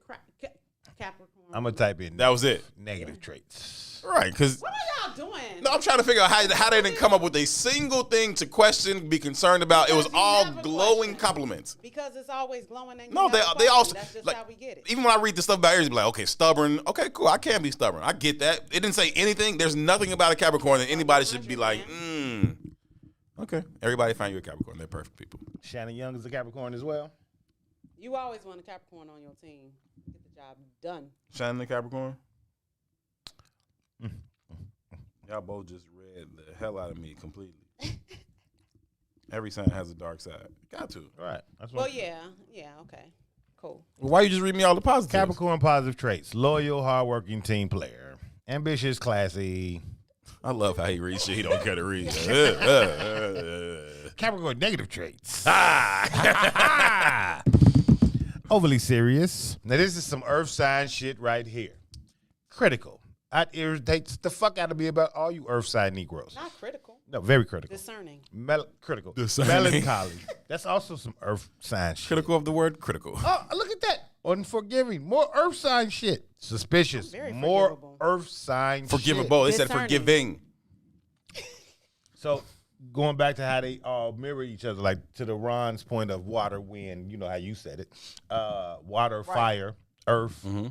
E: Capricorn.
F: I'm gonna type in
D: That was it.
F: negative traits.
D: Right, because
E: What are y'all doing?
D: no, I'm trying to figure out how they didn't come up with a single thing to question, be concerned about. It was
E: Because you
D: all
E: never
D: glowing
E: question.
D: compliments.
E: Because it's always glowing and
D: No,
E: you never
D: they
E: question.
D: also
E: That's just
D: like
E: how we get it.
D: even when I read the stuff about Aries, be like, okay, stubborn. Okay, cool. I can be stubborn. I get that. It didn't say anything. There's nothing about a Capricorn that anybody should be like, Okay, everybody find you a Capricorn. They're perfect people.
F: Shannon Young is a Capricorn as well.
E: You always want a Capricorn on your team. Get the job done.
D: Shannon the Capricorn. Y'all both just read the hell out of me completely. Every sign has a dark side. Got to.
F: Right. That's
E: Well, yeah, okay, cool.
D: Well, why you just read me all the positives?
F: Capricorn positive traits: loyal, hardworking team player, ambitious, classy.
D: I love how he reads shit he don't care to read.
F: Capricorn negative traits: overly serious. Now this is some earth sign shit right here. Critical. That irritates the fuck out of me about all you earth sign Negroes.
E: Not critical.
F: No, very critical.
E: Discerning.
F: Critical.
D: Discerning.
F: Melancholy. That's also some earth sign shit.
D: Critical of the word critical.
F: Oh, look at that. Unforgiving. More earth sign shit. Suspicious.
E: Very
F: More
E: forgivable.
F: earth sign
D: Forgivable. They
F: shit.
D: said
E: Discerning.
D: forgiving.
F: So going back to how they all mirror each other, like to the Ron's point of water, wind, you know how you said it. Water, fire, earth.
D: Mm-hmm.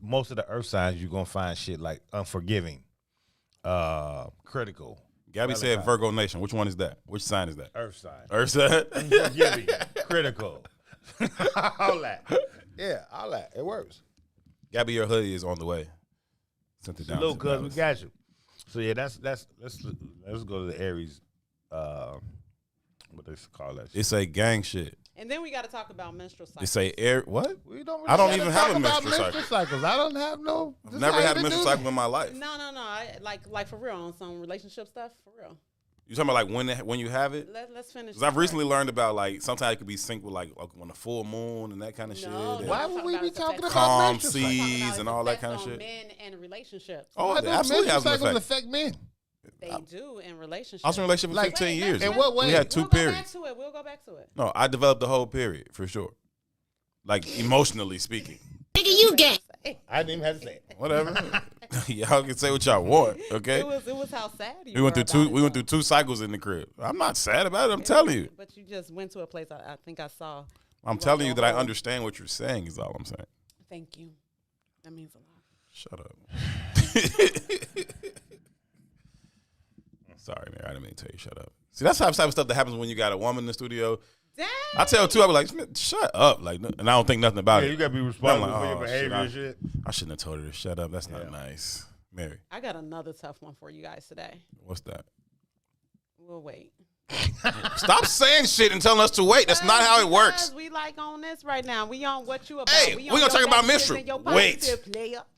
F: Most of the earth signs you're gonna find shit like unforgiving, critical.
D: Gabby said Virgo Nation. Which one is that? Which sign is that?
F: Earth sign.
D: Earth sign.
F: Unforgiving, critical. All that. Yeah, all that. It works.
D: Gabby, your hoodie is on the way. Sent it down.
F: Little
D: to
F: cuz we
D: Dallas.
F: got you. So yeah, let's go to the Aries. What they call that shit.
D: It's a gang shit.
E: And then we got to talk about menstrual cycles.
D: They say air. What?
F: We don't
D: I don't
F: gotta
D: even
F: talk
D: have a
F: about
D: menstrual cycle.
F: cycles. I don't have no.
D: I've never had a menstrual cycle in my life.
E: No. Like for real on some relationship stuff. For real.
D: You talking about like when you have it?
E: Let's finish.
D: Because I've recently learned about like sometimes it could be synced with like on a full moon and that kind of shit.
E: No,
D: and
F: Why would we be talking about
D: calm
F: menstrual cycles?
D: seas and all that kind of shit.
E: Men and relationships.
D: Oh,
F: Why do
D: absolutely
F: menstrual
D: has an
F: cycles
D: effect.
F: affect men?
E: They do in relationships.
D: I was in a relationship for 15 years.
F: In what way?
D: We had 2 periods.
E: We'll go back to it.
D: No, I developed the whole period for sure. Like emotionally speaking.
E: Nigga, you gay.
F: I didn't even have to say it.
D: Whatever. Y'all can say what y'all want, okay?
E: It was how sad you
D: We went
E: were
D: through
E: about it,
D: went through 2 cycles in the crib. I'm not sad about it. I'm telling you.
E: But you just went to a place I think I saw.
D: I'm telling you that I understand what you're saying is all I'm saying.
E: Thank you. That means a lot.
D: Shut up. Sorry, man. I didn't mean to tell you shut up. See, that's the type of stuff that happens when you got a woman in the studio.
E: Damn.
D: I tell her too, I be like, shut up. Like, and I don't think nothing about it.
F: You gotta be responsible
D: I'm like,
F: for your
D: oh,
F: behavior and
D: shit.
F: shit.
D: I shouldn't have told her to shut up. That's not nice. Mary.
E: I got another tough one for you guys today.
D: What's that?
E: We'll wait.
D: Stop saying shit and telling us to wait. That's not how it works.
E: Because we like on this right now. We on what you about.
D: Hey,
E: we
D: gonna talk about
E: minstrel.
D: minstrel. Wait.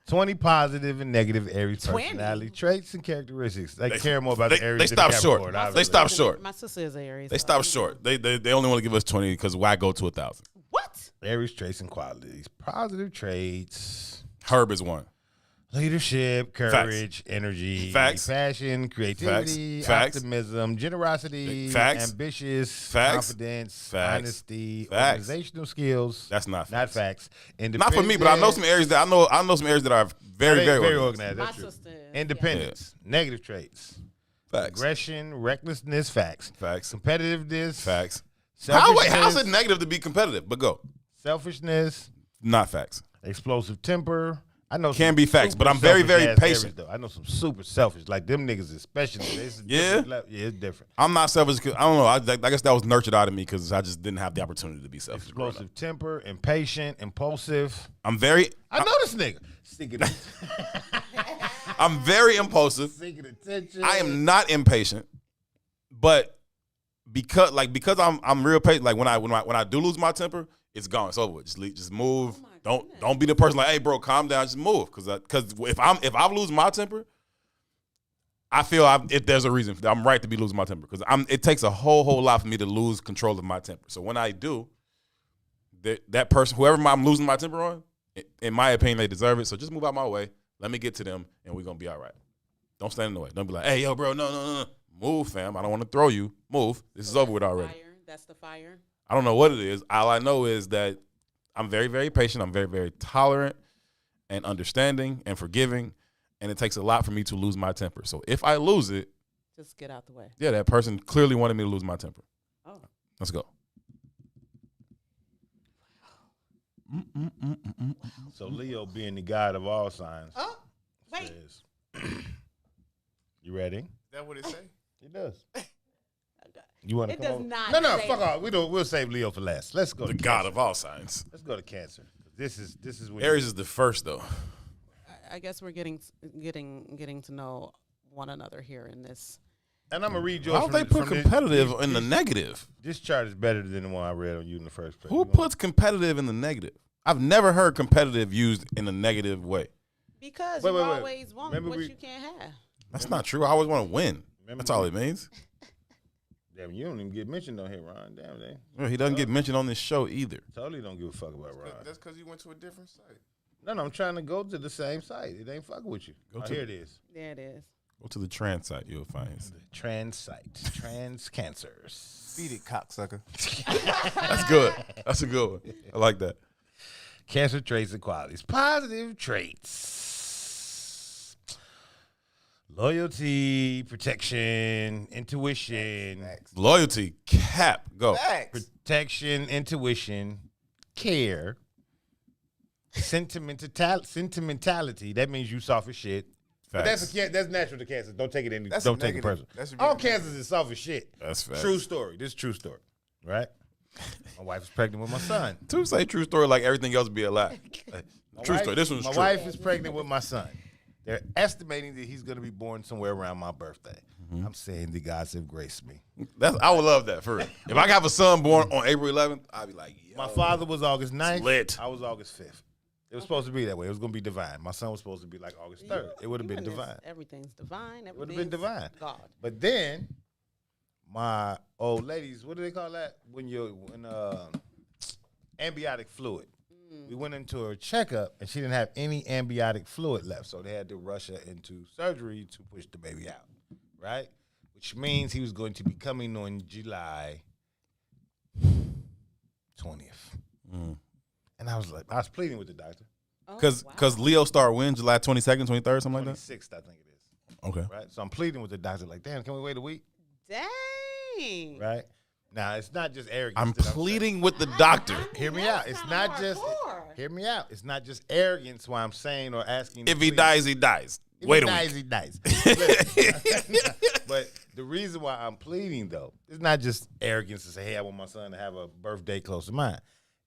F: 20 positive and negative Aries
E: 20?
F: personality traits and characteristics. They care more about the Aries
D: They
F: than
D: stop
F: the
D: short.
F: Capricorn,
D: They stop short.
E: My sister is Aries.
D: They
E: so
D: stop
E: I-
D: short. They only want to give us 20 because why go to 1,000?
E: What?
F: Aries traits and qualities. Positive traits.
D: Herb is one.
F: Leadership, courage, energy,
D: Facts.
F: passion, creativity,
D: Facts.
F: optimism, generosity,
D: Facts.
F: ambitious,
D: Facts.
F: confidence,
D: Facts.
F: honesty,
D: Facts.
F: organizational skills.
D: That's not
F: Not
D: facts.
F: facts.
D: Not for me, but I know some areas that I know some areas that are very, very organized.
E: My
F: That's true.
E: sister is.
F: Independence, negative traits,
D: Facts.
F: aggression, recklessness, facts,
D: Facts.
F: competitiveness,
D: Facts.
F: selfishness,
D: How's it negative to be competitive? But go.
F: selfishness,
D: Not facts.
F: explosive temper. I know
D: Can
F: some
D: be facts, but
F: super
D: I'm very, very
F: selfish-ass
D: patient.
F: Aries, though. I know some super selfish, like them niggas especially.
D: Yeah?
F: Yeah, it's different.
D: I'm not selfish. 'Cause I don't know. I guess that was nurtured out of me because I just didn't have the opportunity to be selfish. growing up.
F: Explosive temper, impatient, impulsive.
D: I'm very
F: I know this nigga. Seeking,
D: I'm very impulsive.
F: seeking attention.
D: I am not impatient, but because I'm real patient. Like when I do lose my temper, it's gone. It's over with. Just move. Don't be the person like, hey, bro, calm down. Just move. Because if I lose my temper, I feel if there's a reason, I'm right to be losing my temper. Because it takes a whole lot for me to lose control of my temper. So when I do, that person, whoever I'm losing my temper on, in my opinion, they deserve it. So just move out my way. Let me get to them, and we're gonna be all right. Don't stand in the way. Don't be like, hey, yo, bro, no. Move, fam. I don't want to throw you. Move. This is over with already.
E: Fire. That's the fire.
D: I don't know what it is. All I know is that I'm very, very patient. I'm very, very tolerant and understanding and forgiving, and it takes a lot for me to lose my temper. So if I lose it,
E: Just get out the way.
D: yeah, that person clearly wanted me to lose my temper.
E: Oh.
D: Let's go.
F: So Leo, being the god of all signs,
E: Oh, wait.
F: says, "You ready?"
G: Is that what it say?
F: It does. You want to
E: It
F: come
E: does
F: over?
E: not.
F: No,
E: say
F: fuck
E: that.
F: off. We'll save Leo for last. Let's go.
D: The
F: to
D: god
F: Cancer.
D: of all signs.
F: Let's go to Cancer. This is when
D: Aries is the first, though.
E: I guess we're getting to know one another here in this.
F: And I'm gonna read yours.
D: Why don't they put competitive in the negative?
F: This chart is better than the one I read on you in the first place.
D: Who puts competitive in the negative? I've never heard competitive used in a negative way.
E: Because
F: Wait,
E: you
F: wait, wait.
E: always want
F: Remember
E: what
F: we-
E: you can't have.
D: That's not true. I always want to win.
F: Remember
D: That's all it means.
F: Damn, you don't even get mentioned on here, Ron. Damn, they
D: Well, he doesn't get mentioned on this show either.
F: totally don't give a fuck about Ron.
G: That's because you went to a different site.
F: No, I'm trying to go to the same site. It ain't fucking with you. Here it is.
E: There it is.
D: Go to the trans site. You'll find it.
F: The trans site. Trans cancers.
G: Beat it, cocksucker.
D: That's good. That's a good one. I like that.
F: Cancer traits and qualities. Positive traits. Loyalty, protection, intuition.
D: Loyalty, cap, go.
G: Facts.
F: Protection, intuition, care, sentimentality. That means you soft as shit. But
D: Facts.
F: that's natural to Cancer. Don't take it any.
G: That's
F: don't
G: a
F: take it
G: negative.
F: personal.
G: That should be
F: All
G: a negative.
F: Cancers is soft as shit.
D: That's facts.
F: True story. This is true story, right? My wife is pregnant with my son.
D: To say true story like everything else be a lie. True story. This one's
F: My
D: true.
F: wife is pregnant with my son. They're estimating that he's going to be born somewhere around my birthday.
D: Mm-hmm.
F: I'm saying the gods have graced me.
D: I would love that for real. If I could have a son born on April 11th, I'd be like, yo.
F: My father was August 9th.
D: lit.
F: I was August 5th. It was supposed to be that way. It was going to be divine. My son was supposed to be like August 3rd. It would have been
E: Goodness,
F: divine.
E: Everything's divine.
F: It would have been divine.
E: God.
F: But then, my old ladies, what do they call that? When amniotic fluid. We went into her checkup, and she didn't have any amniotic fluid left. So they had to rush her into surgery to push the baby out. right? Which means he was going to be coming on July 20th. And I was pleading with the doctor.
D: Because Leo start when? July 22nd, 23rd, something like that?
F: 26th, I think it is.
D: Okay.
F: Right? So I'm pleading with the doctor, like, damn, can we wait a week?
E: Dang.
F: Right? Now, it's not just arrogance.
D: I'm
F: that
D: pleading with the doctor.
F: Hear me out. It's not just. Hear me out. It's not just arrogance why I'm saying or asking.
D: If he dies, he dies.
F: If
D: Wait
F: he
D: a
F: dies,
D: week.
F: he dies. But the reason why I'm pleading, though, it's not just arrogance to say, hey, I want my son to have a birthday close to mine.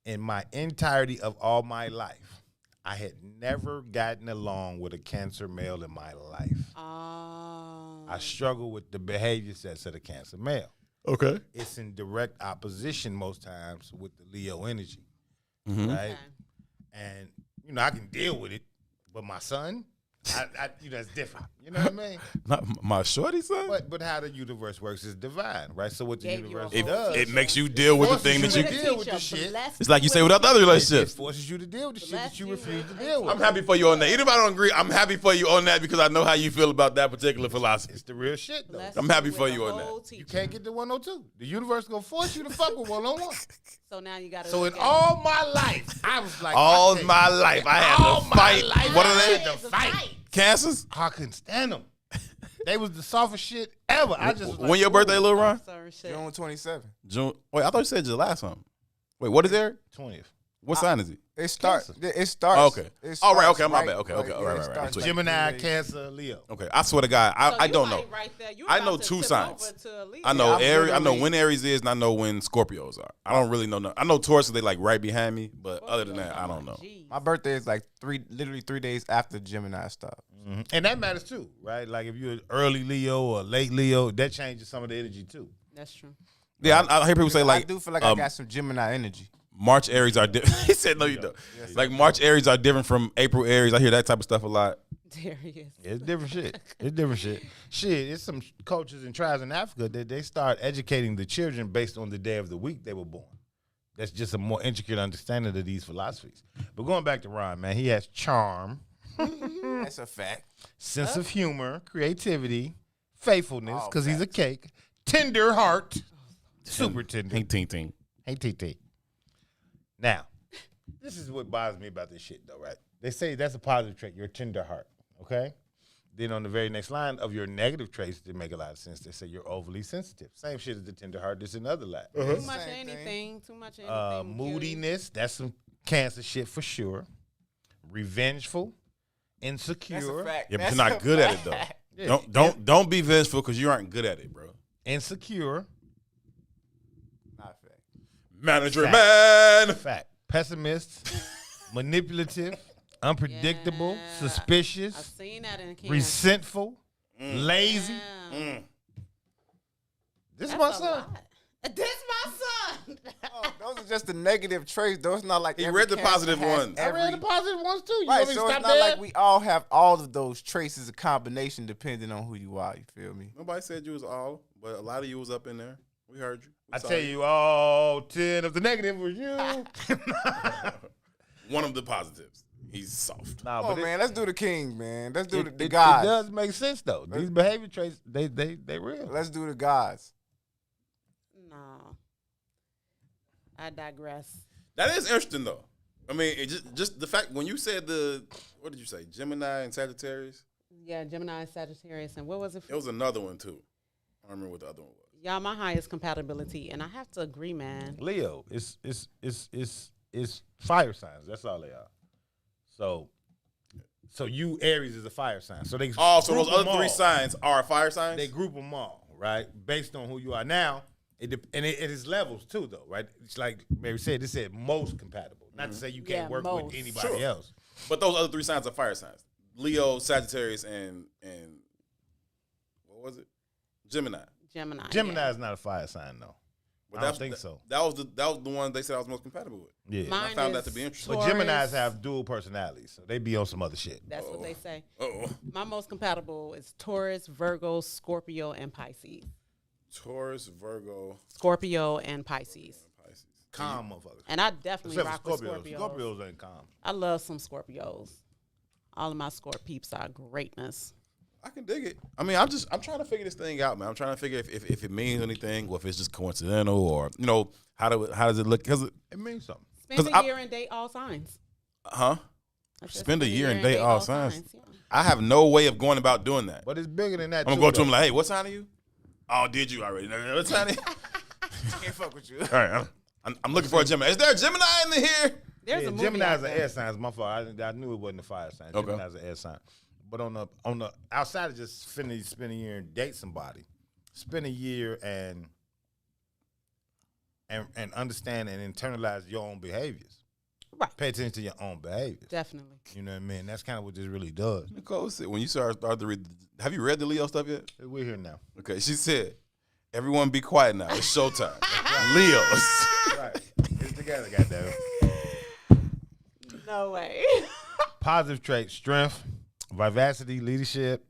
F: In my entirety of all my life, I had never gotten along with a cancer male in my life. I struggle with the behavior sets of the cancer male.
D: Okay.
F: It's in direct opposition most times with the Leo energy, right?
E: Okay.
F: And, I can deal with it, but my son, that's different. You know what I mean?
D: Not my shorty son?
F: But how the universe works is divine, right? So what the
E: Gave you
F: universe
E: a whole
F: does,
D: It makes you deal with the
F: forces
D: thing
F: you
D: that you...
F: to deal with the shit.
D: It's like you say with other
F: It
D: relationships.
F: forces you to deal with the shit that you
E: Bless you
F: refuse to
E: with
F: deal with.
D: I'm happy for you on that. Even if I don't agree, I'm happy for you on that because I know how you feel about that particular philosophy.
F: It's the real shit, though.
D: I'm happy for you on that.
F: You can't get to 102. The universe gonna force you to fuck with 101.
E: So now you got to.
F: So in all my life, I was like,
D: All
F: okay,
D: my life, I had
F: all
D: to
F: my
D: fight.
F: life,
D: What
F: I
D: are they?
F: had to fight.
D: Cancers?
F: I couldn't stand them. They was the softest shit ever. I just was like,
D: When your birthday, Lil Ron?
G: June 27th.
D: June. Wait, I thought you said July something. Wait, what is Eric?
F: 20th.
D: What sign is he?
G: It starts.
D: Oh, okay.
G: It
D: All right,
G: starts
D: okay, my bad. Okay,
G: like,
D: all
G: yeah,
D: right,
G: it
D: right.
G: starts
D: I'm tweaking.
F: Gemini,
G: 3 days.
F: Cancer, Leo.
D: Okay, I swear to God, I don't know. I know two signs. I know
G: I'm
D: Aries. I know
G: literally-
D: when Aries is, and I know when Scorpios are. I don't really know. I know Taurus, they like right behind me, but other than that, I don't know.
G: My birthday is like literally 3 days after Gemini stuff.
F: And that matters too, right? Like if you're an early Leo or late Leo, that changes some of the energy too.
E: That's true.
D: Yeah, I hear people say like
G: I do feel like I got some Gemini energy.
D: March Aries are different. He said no, you don't. Like March Aries are different from April Aries. I hear that type of stuff a lot.
E: There he is.
F: It's different shit. It's different shit. Shit, it's some cultures and tribes in Africa that they start educating the children based on the day of the week they were born. That's just a more intricate understanding of these philosophies. But going back to Ron, man, he has charm,
G: That's a fact.
F: sense of humor, creativity, faithfulness,
G: All
F: because he's a
G: facts.
F: cake, tender heart, super tender.
D: Hey, ting ting.
F: Hey, TT. Now, this is what bothers me about this shit, though, right? They say that's a positive trait. You're a tender heart, okay? Then on the very next line of your negative traits, they make a lot of sense. They say you're overly sensitive. Same shit as the tender heart. This another line.
E: Too much of
G: Same thing.
E: anything. Too much of anything.
F: Moodiness. That's some Cancer shit for sure. Revengeful. Insecure.
G: That's a fact.
D: Yeah, but
G: That's
D: you're
G: a
D: not good at it
G: fact.
D: though. Don't be vengeful because you aren't good at it, bro.
F: Insecure.
G: Not a fact.
D: Manager
F: Fact.
D: man.
F: Fact. Pessimist. Manipulative. Unpredictable.
E: Yeah. I've
F: Suspicious.
E: seen that in Cancer.
F: Resentful. Lazy.
E: Yeah.
F: This is
E: That's
F: my
E: a
F: son.
E: lot. This my son.
G: Oh, those are just the negative traits. Though it's not like
D: He
G: every
D: read the
G: Cancer
D: positive
G: has
D: ones.
F: I read
G: every-
F: the positive ones too. You
G: Right,
F: want me to
G: so
F: stop
G: it's not
F: there?
G: like we all have all of those traits as a combination depending on who you are. You feel me?
D: Nobody said you was all, but a lot of you was up in there. We heard you. We
F: I
D: saw
F: tell you, all 10 of the negative was you.
D: one of the positives. He's soft.
F: Nah,
G: Come on, man. Let's do the king, man. Let's do the
F: it
G: gods.
F: does make sense though. These behavior traits, they real.
G: Let's do the gods.
E: No. I digress.
D: That is interesting though. I mean, it just the fact when you said what did you say, Gemini and Sagittarius?
E: Yeah, Gemini, Sagittarius, and what was it?
D: It was another one too. I don't remember what the other one was.
E: Y'all, my highest compatibility, and I have to agree, man.
F: Leo, it's fire signs. That's all they are. So you Aries is a fire sign. So they
D: Oh, so
F: group
D: those other
F: them
D: three
F: all.
D: signs are fire signs?
F: They group them all, right? Based on who you are. Now, it is levels too, though, right? It's like Mary said, this said most compatible. Not to say you can't
E: Yeah,
F: work
E: most.
F: with anybody
D: Sure.
F: else.
D: But those other three signs are fire signs. Leo, Sagittarius, and what was it? Gemini.
E: Gemini.
F: Gemini
E: yeah.
F: is not a fire sign, though.
D: But
F: I don't think so.
D: That was the one they said I was most compatible with.
F: Yeah.
D: And I
E: Mine
D: found that
E: is
D: to be interesting.
F: But
E: Taurus.
F: Geminis have dual personalities, so they be on some other shit.
E: That's what they say.
D: Uh-oh.
E: My most compatible is Taurus, Virgo, Scorpio, and Pisces.
D: Taurus, Virgo,
E: Scorpio and Pisces.
D: Pisces.
F: Calm motherfuckers.
E: And I definitely
F: Except
E: rock
F: for
E: with
F: Scorpios.
E: Scorpios.
F: Scorpios ain't calm.
E: I love some Scorpios. All of my Scorp peeps are greatness.
D: I can dig it. I mean, I'm trying to figure this thing out, man. I'm trying to figure if it means anything or if it's just coincidental or, you know, how does it look? Because
F: It means something.
E: Spend a year and date all signs.
D: Huh?
E: I said
D: Spend a year and date all signs.
E: yeah.
D: I have no way of going about doing that.
F: But it's bigger than that.
D: I'm going to go to him like, hey, what sign are you? Oh, did you already? What sign are you?
G: Can't fuck with you.
D: All right, I'm looking for a Gemini. Is there a Gemini in here?
E: There's a movie
F: Gemini's
E: out
F: an
E: there.
F: air sign. It's my fault. I knew it wasn't a fire sign.
D: Okay.
F: Gemini's an air sign. But on the outside of just spend a year and date somebody, spend a year and understand and internalize your own behaviors.
E: Right.
F: Pay attention to your own behaviors.
E: Definitely.
F: You know what I mean? That's kind of what this really does.
D: Nicole said, when you start to read, have you read the Leo stuff yet?
F: We're here now.
D: Okay, she said, everyone be quiet now. It's showtime. Leos.
F: Right. It's together, goddamn.
E: No way.
F: Positive traits: strength, vivacity, leadership,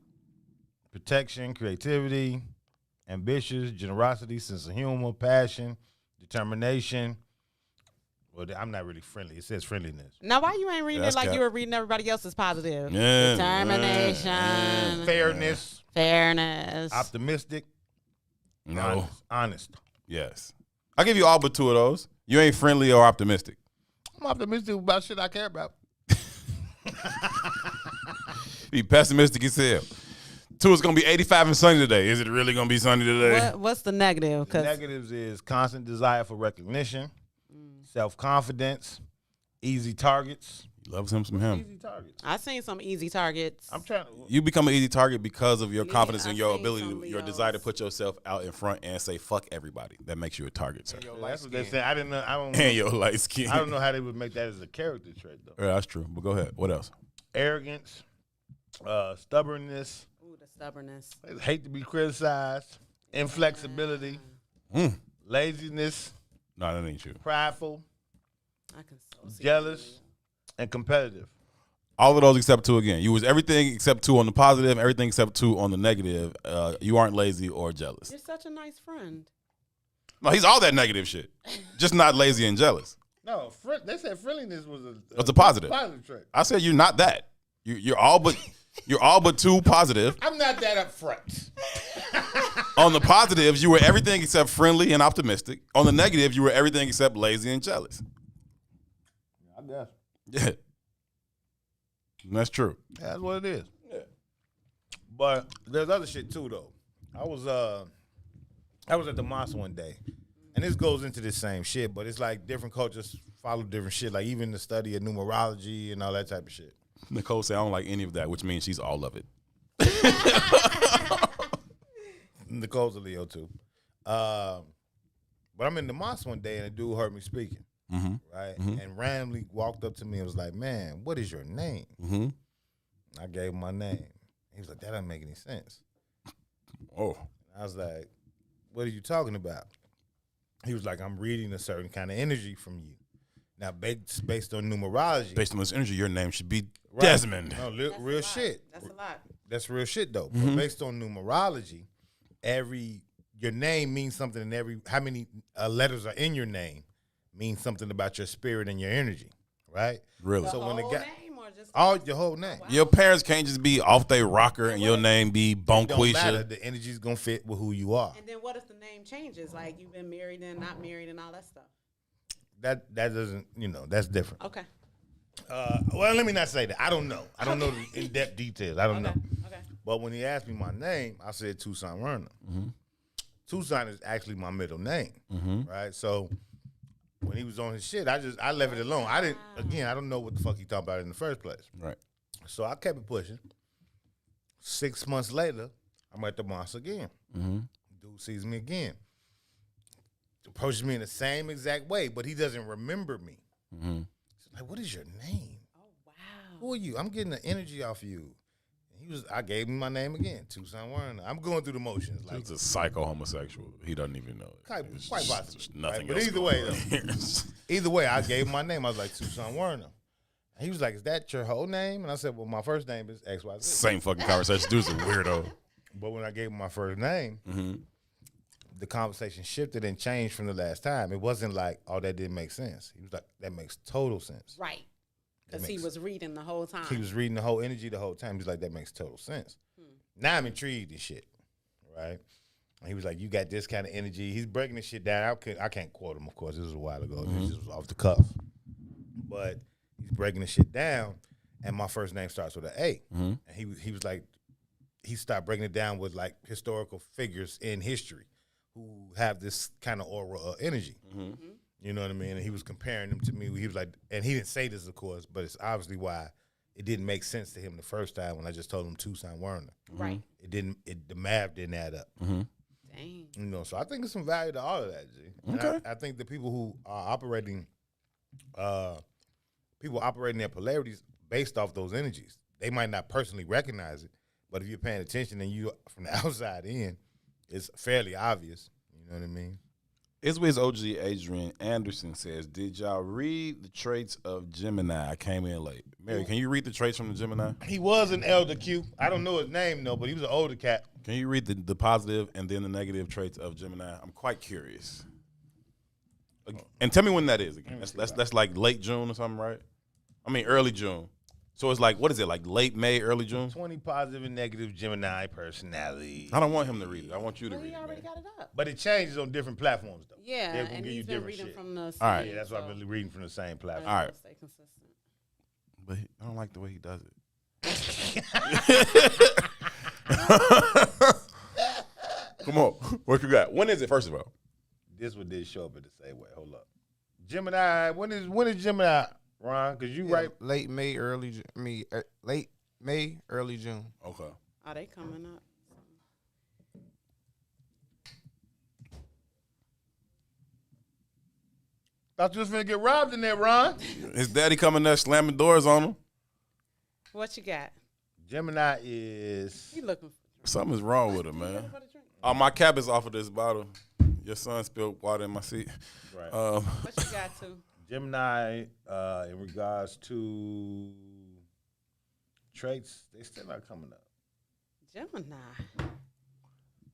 F: protection, creativity, ambitious, generosity, sense of humor, passion, determination. Well, I'm not really friendly. It says friendliness.
E: Now, why you ain't reading
D: That's
E: it like
D: cap.
E: you were reading everybody else's positive?
D: Yeah,
E: Determination.
F: Fairness,
E: Fairness.
F: optimistic,
D: No.
F: honest.
D: Yes. I'll give you all but two of those. You ain't friendly or optimistic.
F: I'm optimistic about shit I care about.
D: Be pessimistic as hell. Two, it's going to be 85 and sunny today. Is it really going to be sunny today?
E: What's the negative?
F: The
E: 'Cause
F: negatives is constant desire for recognition, self-confidence, easy targets.
D: Loves him some him.
F: Easy targets.
E: I seen some easy targets.
F: I'm trying to.
D: You become an easy target because of your
E: Yeah,
D: confidence and
E: I've
D: your
E: seen
D: ability,
E: some
D: your
E: Leos.
D: desire to put yourself out in front and say fuck everybody. That makes you a target, sir.
F: That's what they say. I didn't know. I don't.
D: And your light skin.
F: I don't know how they would make that as a character trait though.
D: Yeah, that's true. But go ahead. What else?
F: Arrogance, stubbornness,
E: Ooh, the stubbornness.
F: hate to be criticized, inflexibility, laziness,
D: No, that ain't true.
F: prideful,
E: I can so see
F: jealous, and competitive.
D: All of those except two again. You was everything except two on the positive, everything except two on the negative. You aren't lazy or jealous.
E: You're such a nice friend.
D: No, he's all that negative shit. Just not lazy and jealous.
F: No, they said friendliness was
D: It's a positive.
F: positive trait.
D: I said you're not that. You're all but two positive.
F: I'm not that upfront.
D: On the positives, you were everything except friendly and optimistic. On the negative, you were everything except lazy and jealous.
F: I guess
D: Yeah. And that's true.
F: that's what it is.
D: Yeah.
F: But there's other shit too, though. I was at the mosque one day, and this goes into the same shit, but it's like different cultures follow different shit, like even the study of numerology and all that type of shit.
D: Nicole said, I don't like any of that, which means she's all of it.
F: Nicole's a Leo too. But I'm in the mosque one day, and a dude heard me speaking, right? And randomly walked up to me and was like, "Man, what is your name?"
D: Mm-hmm.
F: I gave him my name. He was like, "That doesn't make any sense."
D: Oh.
F: I was like, "What are you talking about?" He was like, "I'm reading a certain kind of energy from you." Now, based on numerology.
D: Based on this energy, your name should be
F: Right.
D: Desmond.
F: No, real shit.
E: That's a lot.
F: That's real shit, though. But based on numerology, your name means something, and how many letters are in your name means something about your spirit and your energy, right?
D: Really?
F: So when the
E: Whole
F: guy,
E: name or just
F: your whole name,
D: Your parents can't just be off they rocker and your name be
F: don't matter.
D: Bonquisha.
F: The energy's gonna fit with who you are.
E: And then what if the name changes? Like you've been married and not married and all that stuff.
F: That doesn't, that's different.
E: Okay.
F: Well, let me not say that. I don't know. I don't know the in-depth details. I don't know.
E: Okay.
F: But when he asked me my name, I said Toussaint Werner. Toussaint is actually my middle name, right? So when he was on his shit, I left it alone. I don't know what the fuck he talking about in the first place.
D: Right.
F: So I kept it pushing. 6 months later, I'm at the mosque again. Dude sees me again. Approaches me in the same exact way, but he doesn't remember me. He's like, "What is your name?
E: Oh wow.
F: Who are you? I'm getting the energy off you." I gave him my name again, Toussaint Werner. I'm going through the motions. Like,
D: He's a psycho homosexual. He doesn't even know it.
F: Quite
D: It's
F: possible,
D: just nothing
F: right? But
D: else
F: either
D: going
F: way,
D: on here.
F: either way, I gave him my name. I was like, Toussaint Werner. And he was like, "Is that your whole name?" And I said, "Well, my first name is XYZ."
D: Same fucking conversation. Dude's a weirdo.
F: But when I gave him my first name, the conversation shifted and changed from the last time. It wasn't like, "Oh, that didn't make sense." He was like, "That makes total sense."
E: Right. Because he was reading the whole time.
F: He was reading the whole energy the whole time. He's like, "That makes total sense." Now I'm intrigued and shit, right? And he was like, you got this kind of energy. He's breaking this shit down. I can't quote him, of course. This was a while ago. This just was off the cuff. But he's breaking the shit down, and my first name starts with an A. And he was like, he started breaking it down with like historical figures in history who have this kind of aura of energy. You know what I mean? And he was comparing them to me. He was like, and he didn't say this, of course, but it's obviously why it didn't make sense to him the first time when I just told him Toussaint Werner.
E: Right.
F: The math didn't add up.
E: Dang.
F: You know, so I think there's some value to all of that, G. And
D: Okay.
F: I think the people who are operating, their polarities based off those energies. They might not personally recognize it, but if you're paying attention and you from the outside in, it's fairly obvious. You know what I mean?
D: Iswiz OG Adrian Anderson says, did y'all read the traits of Gemini? I came in late. Mary, can you read the traits from the Gemini?
F: He was an elder Q. I don't know his name though, but he was an older cat.
D: Can you read the positive and then the negative traits of Gemini? I'm quite curious. And tell me when that is again. That's like late June or something, right? I mean early June. So it's like, what is it, like late May, early June?
F: 20 positive and negative Gemini personality.
D: I don't want him to read it. I want you to
E: Well,
D: read
E: he
D: it.
E: already
D: man.
E: got it up.
F: But it changes on different platforms though.
E: Yeah,
F: They're gonna
E: and
F: give you
E: he's been
F: different
E: reading
F: shit.
E: from the
D: All right.
F: Yeah, that's why I've been reading from the same platform.
D: All right.
E: Stay consistent.
D: But I don't like the way he does it. Come on. What you got? When is it, first of all?
F: This one did show up in the same way. Hold up. Gemini, when is Gemini, Ron? Because you right.
G: Late May, late May, early June.
D: Okay.
E: Are they coming up?
F: Thought you was finna get robbed in there, Ron.
D: His daddy coming there slamming doors on him.
E: What you got?
F: Gemini is
E: He looking for
D: Something's wrong with him, man. Oh, my cap is off of this bottle. Your son spilled water in my seat.
F: right.
E: What you got to?
F: Gemini, in regards to traits, they still not coming up.
E: Gemini.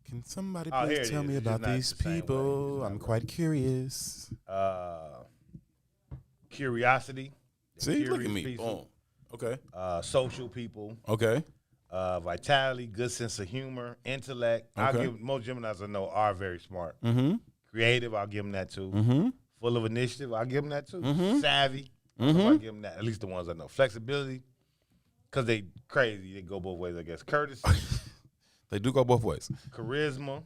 D: Can somebody
F: Oh, here
D: please
F: it
D: tell
F: is.
D: me
F: It's
D: about
F: just not
D: these
F: the same way.
D: people?
F: It's
D: I'm
F: not
D: quite curious.
F: Curiosity.
D: See, look at
F: Curious
D: me.
F: people.
D: Boom. Okay.
F: Social people.
D: Okay.
F: Vitality, good sense of humor, intellect. I'll
D: Okay.
F: give most Geminis I know are very smart.
D: Mm-hmm.
F: Creative, I'll give them that too.
D: Mm-hmm.
F: Full of initiative, I'll give them that too.
D: Mhm.
F: Savvy, I'll give them that. At least the ones I know. Flexibility, because they crazy. They go both ways, I guess. Courtesy,
D: They do go both ways.
F: charisma,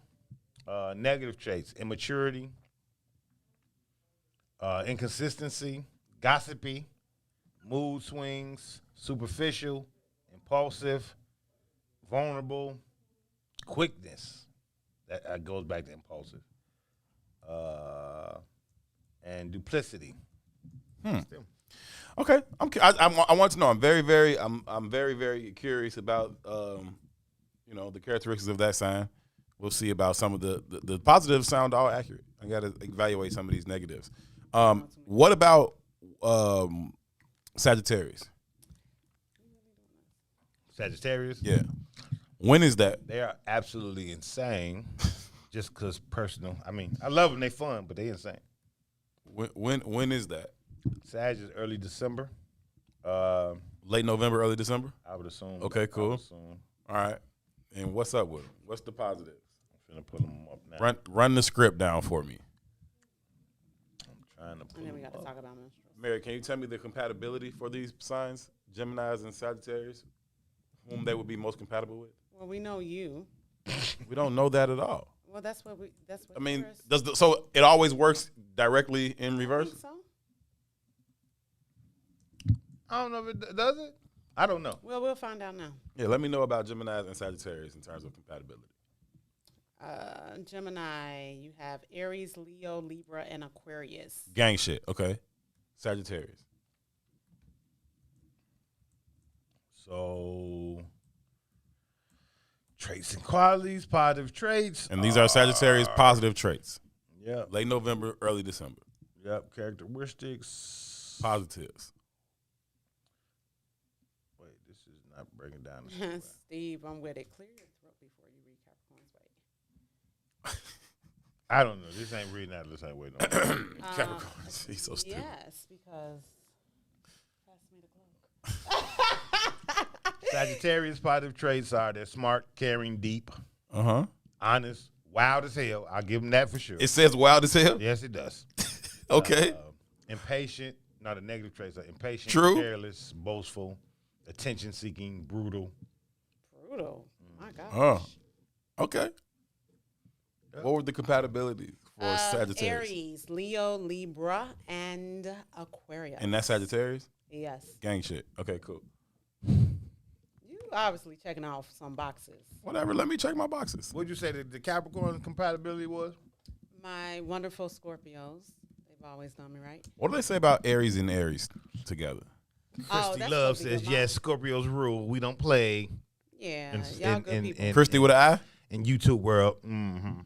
F: negative traits, immaturity, inconsistency, gossipy, mood swings, superficial, impulsive, vulnerable, quickness. That goes back to impulsive. And duplicity.
D: Okay. I want to know. I'm very, very curious about the characteristics of that sign. We'll see about some of the positives sound all accurate. I got to evaluate some of these negatives. What about Sagittarius?
F: Sagittarius.
D: Yeah. When is that?
F: They are absolutely insane. Just because personal. I mean, I love them. They fun, but they insane.
D: When is that?
F: Sag is early December.
D: Late November, early December?
F: I would assume.
D: Okay, cool.
F: I would assume.
D: All right. And what's up with them? What's the positives?
F: I'm finna pull them up now.
D: Run the script down for me.
F: I'm trying to pull
E: And then we
F: them
E: got to
F: up.
E: talk about menstrual.
D: Mary, can you tell me the compatibility for these signs, Geminis and Sagittarius, whom they would be most compatible with?
E: Well, we know you.
D: We don't know that at all.
E: Well, that's what
D: I mean,
E: yours-
D: so it always works directly in
E: I
D: reverse?
E: think so.
F: I don't know if it does it. I don't know.
E: Well, we'll find out now.
D: Yeah, let me know about Geminis and Sagittarius in terms of compatibility.
E: Gemini, you have Aries, Leo, Libra, and Aquarius.
D: Gang shit, okay. Sagittarius.
F: So, traits and qualities, positive traits.
D: And these are Sagittarius positive traits.
F: Yep.
D: Late November, early December.
F: Yep. Characteristics.
D: Positives.
F: Wait, this is not breaking down. the same way.
E: Steve, I'm with it. Clear your throat before you read Capricorn's. Wait.
F: I don't know. This ain't reading out the same way. No.
D: Capricorn. He's so stupid.
E: Yes, because pass me the cloak.
F: Sagittarius positive traits are they're smart, caring, deep, honest, wild as hell. I'll give them that for sure.
D: It says wild as hell?
F: Yes, it does.
D: Okay.
F: Impatient, not the negative traits are impatient,
D: True.
F: careless, boastful, attention-seeking, brutal.
E: Brutal. My God.
D: Oh. Okay. What were the compatibilities for Sagittarius?
E: Aries, Leo, Libra, and Aquarius.
D: And that's Sagittarius?
E: Yes.
D: Gang shit. Okay, cool.
E: You obviously checking off some boxes.
D: Whatever. Let me check my boxes.
F: What'd you say the Capricorn compatibility was?
E: My wonderful Scorpios. They've always done me right.
D: What do they say about Aries and Aries together?
F: Christy
E: that's
F: Love
E: supposed to be
F: says,
E: good
F: yes, Scorpios rule. We don't play
E: Yeah, y'all good people.
D: Christy with an eye?
F: in YouTube world. Mm-hmm.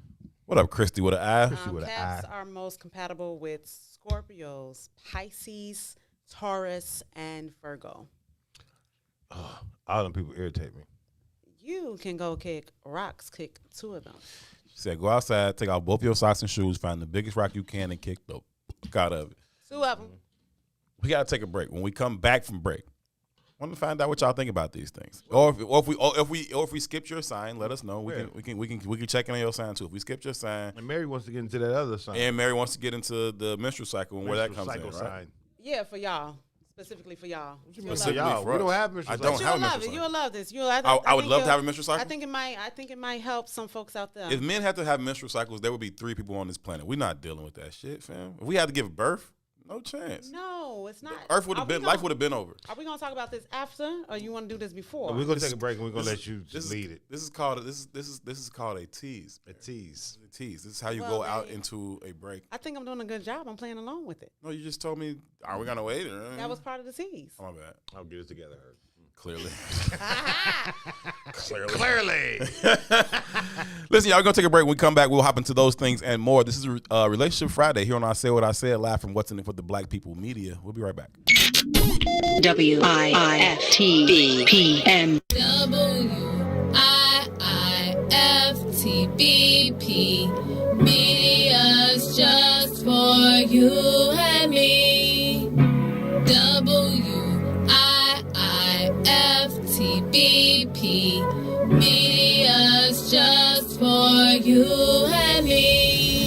D: What up, Christy with an eye?
F: with an
E: Caps
F: eye.
E: are most compatible with Scorpios, Pisces, Taurus, and Virgo.
F: All them people irritate me.
E: You can go kick rocks, kick 2 of them.
D: She said, go outside, take out both your socks and shoes, find the biggest rock you can, and kick the fuck out of it.
E: 2 of them.
D: We got to take a break. When we come back from break, I want to find out what y'all think about these things. Or if we skipped your sign, let us know. We can check in on your sign too. If we skipped your sign,
F: And Mary wants to get into that other sign.
D: and Mary wants to get into the menstrual cycle and where that comes in, right?
F: sign.
E: Yeah, for y'all. Specifically for y'all. You'll love
D: Specifically
E: it.
F: y'all,
D: for
F: we don't
D: us.
F: have menstrual
D: I don't
F: cycle.
D: have a
E: You'll love
D: menstrual
E: it.
D: cycle.
E: You'll love this.
D: I would
E: think
D: love to
E: you'll-
D: have a menstrual cycle.
E: I think it might help some folks out there.
D: If men had to have menstrual cycles, there would be 3 people on this planet. We're not dealing with that shit, fam. If we had to give birth, no chance.
E: No, it's not.
D: Earth would have
E: Are we
D: been,
E: gonna-
D: life would have been over.
E: Are we gonna talk about this after, or you want to do this before?
F: We're gonna take a break and we're gonna let you
D: This
F: lead it.
D: This is called a tease.
F: A tease.
D: A tease. This is how you
E: Well,
D: go out
E: babe.
D: into a break.
E: I think I'm doing a good job. I'm playing along with it.
D: No, you just told me. Are we gonna wait? Or,
E: That was part of the tease.
D: Oh, my bad.
F: I'll get it together.
D: Clearly.
F: Clearly.
D: Listen, y'all, we're going to take a break. When we come back, we'll hop into those things and more. This is Relationship Friday here on I Say What I Said, live from What's in It for the Black People Media. We'll be right back.
H: WIIFTBPM.
I: WIIFTBP. Media's just for you and me. WIIFTBP. Media's just for you and me.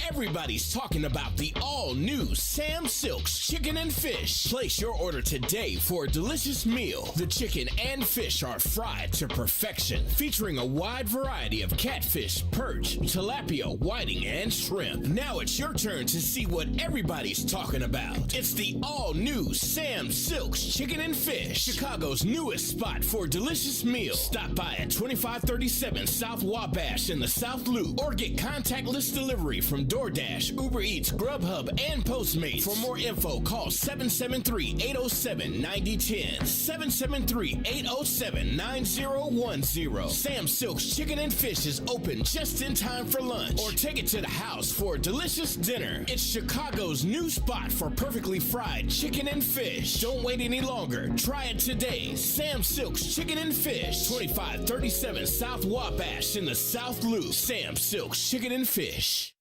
B: Everybody's talking about the all-new Sam Silk's Chicken and Fish. Place your order today for a delicious meal. The chicken and fish are fried to perfection, featuring a wide variety of catfish, perch, tilapia, whiting, and shrimp. Now it's your turn to see what everybody's talking about. It's the all-new Sam Silk's Chicken and Fish, Chicago's newest spot for delicious meals. Stop by at 2537 South Wabash in the South Loop, or get contactless delivery from DoorDash, Uber Eats, Grubhub, and Postmates. For more info, call 773-807-9010. 773-807-9010. Sam Silk's Chicken and Fish is open just in time for lunch. Or take it to the house for a delicious dinner. It's Chicago's new spot for perfectly fried chicken and fish. Don't wait any longer. Try it today. Sam Silk's Chicken and Fish. 2537 South Wabash in the South Loop. Sam Silk's Chicken and Fish.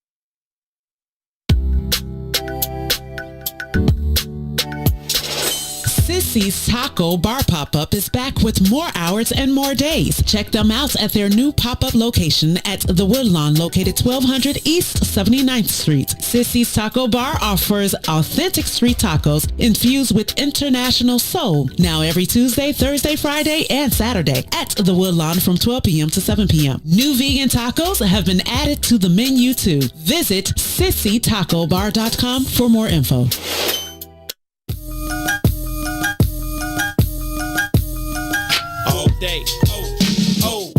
J: Sissy's Taco Bar Pop-Up is back with more hours and more days. Check them out at their new pop-up location at The Woodlawn, located 1200 East 79th Street. Sissy's Taco Bar offers authentic street tacos infused with international soul. Now every Tuesday, Thursday, Friday, and Saturday at The Woodlawn from 12 p.m. to 7 p.m. New vegan tacos have been added to the menu too. Visit sissytacobar.com for more info.
B: Day. Oh,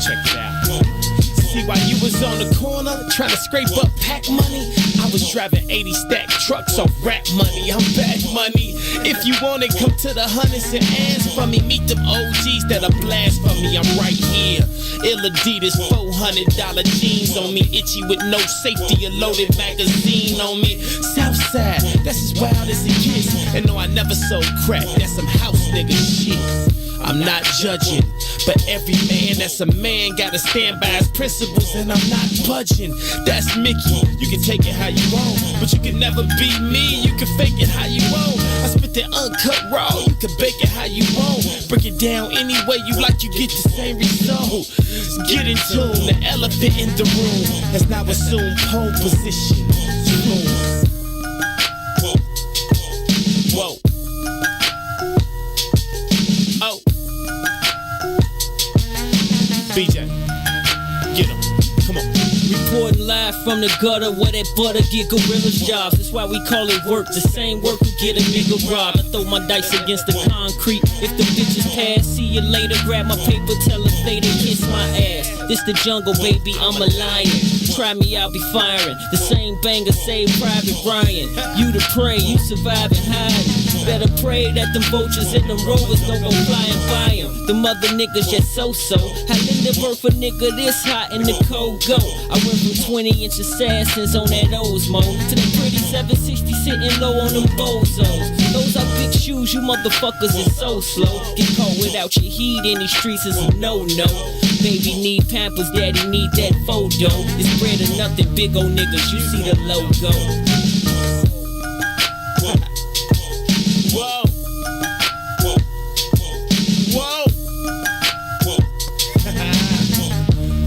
B: check it out. See, while you was on the corner trying to scrape up pack money, I
K: was driving 80 stack trucks off rap money. I'm back money. If you want it, come to the hundreds and ask for me. Meet them OGs that'll blast for me. I'm right here. Ill Adidas, $400 jeans on me. Itchy with no safety, a loaded magazine on me. Southside, that's as wild as it gets. And no, I never sold crack. That's some house nigga shit. I'm not judging, but every man that's a man gotta stand by his principles, and I'm not budging. That's Mickey. You can take it how you want, but you can never be me. You can fake it how you want. I spit that uncut raw. You can bake it how you want. Break it down any way you like. You get the same result. Get in tune. The elephant in the room has now assumed pole position. Whoa. Oh. BJ, get him. Come on.
L: Reporting live from the gutter where that butter get gorillas jobs. That's why we call it work. The same work who get a nigga robbed. I throw my dice against the concrete. If the bitches pass, see you later. Grab my paper, tell her they to kiss my ass. This the jungle, baby, I'm a lion. Try me, I'll be firing. The same banger saved Private Ryan. You the prey, you survive and hide. Better pray that them vultures and them rovers don't go flying by them. Them other niggas just so-so. How in the birth a nigga this hot in the cold go? I went from 20-inch assassins on that Osmo to the pretty 760 sitting low on them bozos. Those are big shoes, you motherfuckers is so slow. Get caught without your heat in these streets is a no-no. Baby need Pampers, daddy need that photo. It's bread or nothing, big old niggas, you see the logo.
K: Whoa. Whoa.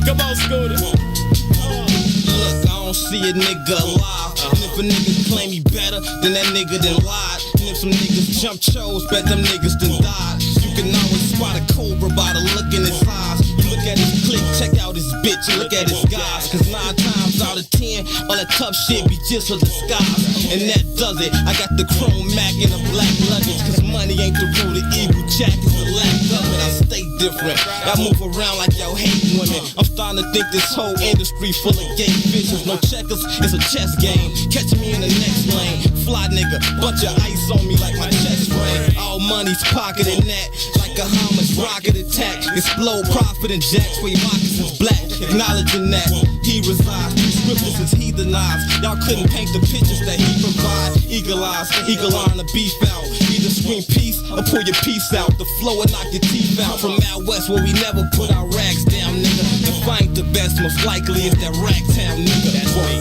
K: Come on, Scooter. Look, I don't see a nigga alive. And if a nigga claim he better, then that nigga done lied. And if some niggas jump chose, bet them niggas done died. You can always spot a cobra by the look in his eyes. You look at his clique, check out his bitch, and look at his guys. Cause 9 times out of 10, all that tough shit be just a disguise. And that does it. I got the chrome Mac in a black luggage. Cause money ain't the root of evil, Jack is the lack of it. I stay different. I move around like y'all hate women. I'm starting to think this whole industry full of gay bitches. No checkers, it's a chess game. Catch me in the next lane. Fly nigga, bunch of ice on me like my chest ring. All money's pocketing that. Like a Hamas rocket attack. Explode profit and jacks where moccasins black. Acknowledging that he resides. These scriptures is heathenized. Y'all couldn't paint the pictures that he provide. Eagle eyes, eagle eye on the beef out. Either scream peace or pull your piece out. The flow will knock your teeth out. From out west where we never put our rags down, nigga. If I ain't the best, most likely it's that rag town, nigga. That's me.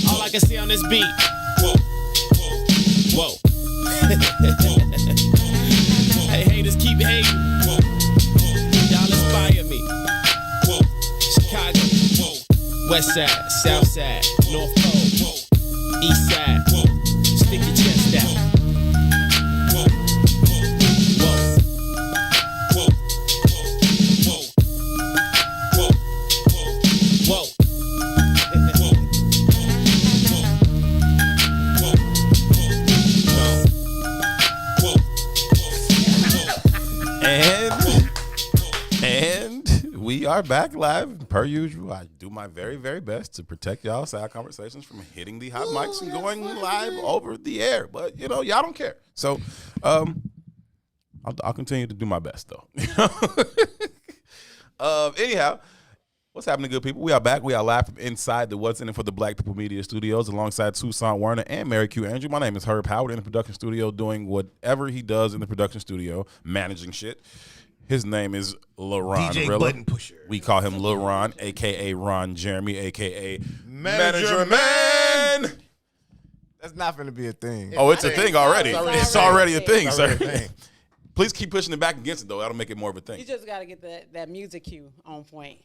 K: All I can see on this beat. Whoa. Hey, haters, keep hating. Y'all inspire me. Chicago, West Side, South Side, North Pole, East Side. Stick your chest out. Whoa.
D: And we are back live per usual. I do my very, very best to protect y'all side conversations from hitting the hot mics and going live over the air. But you know, y'all don't care. So I'll continue to do my best though. Anyhow, what's happening, good people? We are back. We are live from inside the What's In It for the Black People Media Studios alongside Toussaint Werner and Mary Q. Andrew. My name is Herb Howard in the production studio doing whatever he does in the production studio, managing shit. His name is LaRon
F: DJ
D: Rilla.
F: Button Pusher.
D: We call him LaRon, a.k.a. Ron Jeremy, a.k.a. Manager Man.
G: That's not going to be a thing.
D: Oh, it's a thing already. It's already a thing, sir.
F: thing.
D: Please keep pushing it back against it, though. That'll make it more of a thing.
E: You just got to get that music cue on point.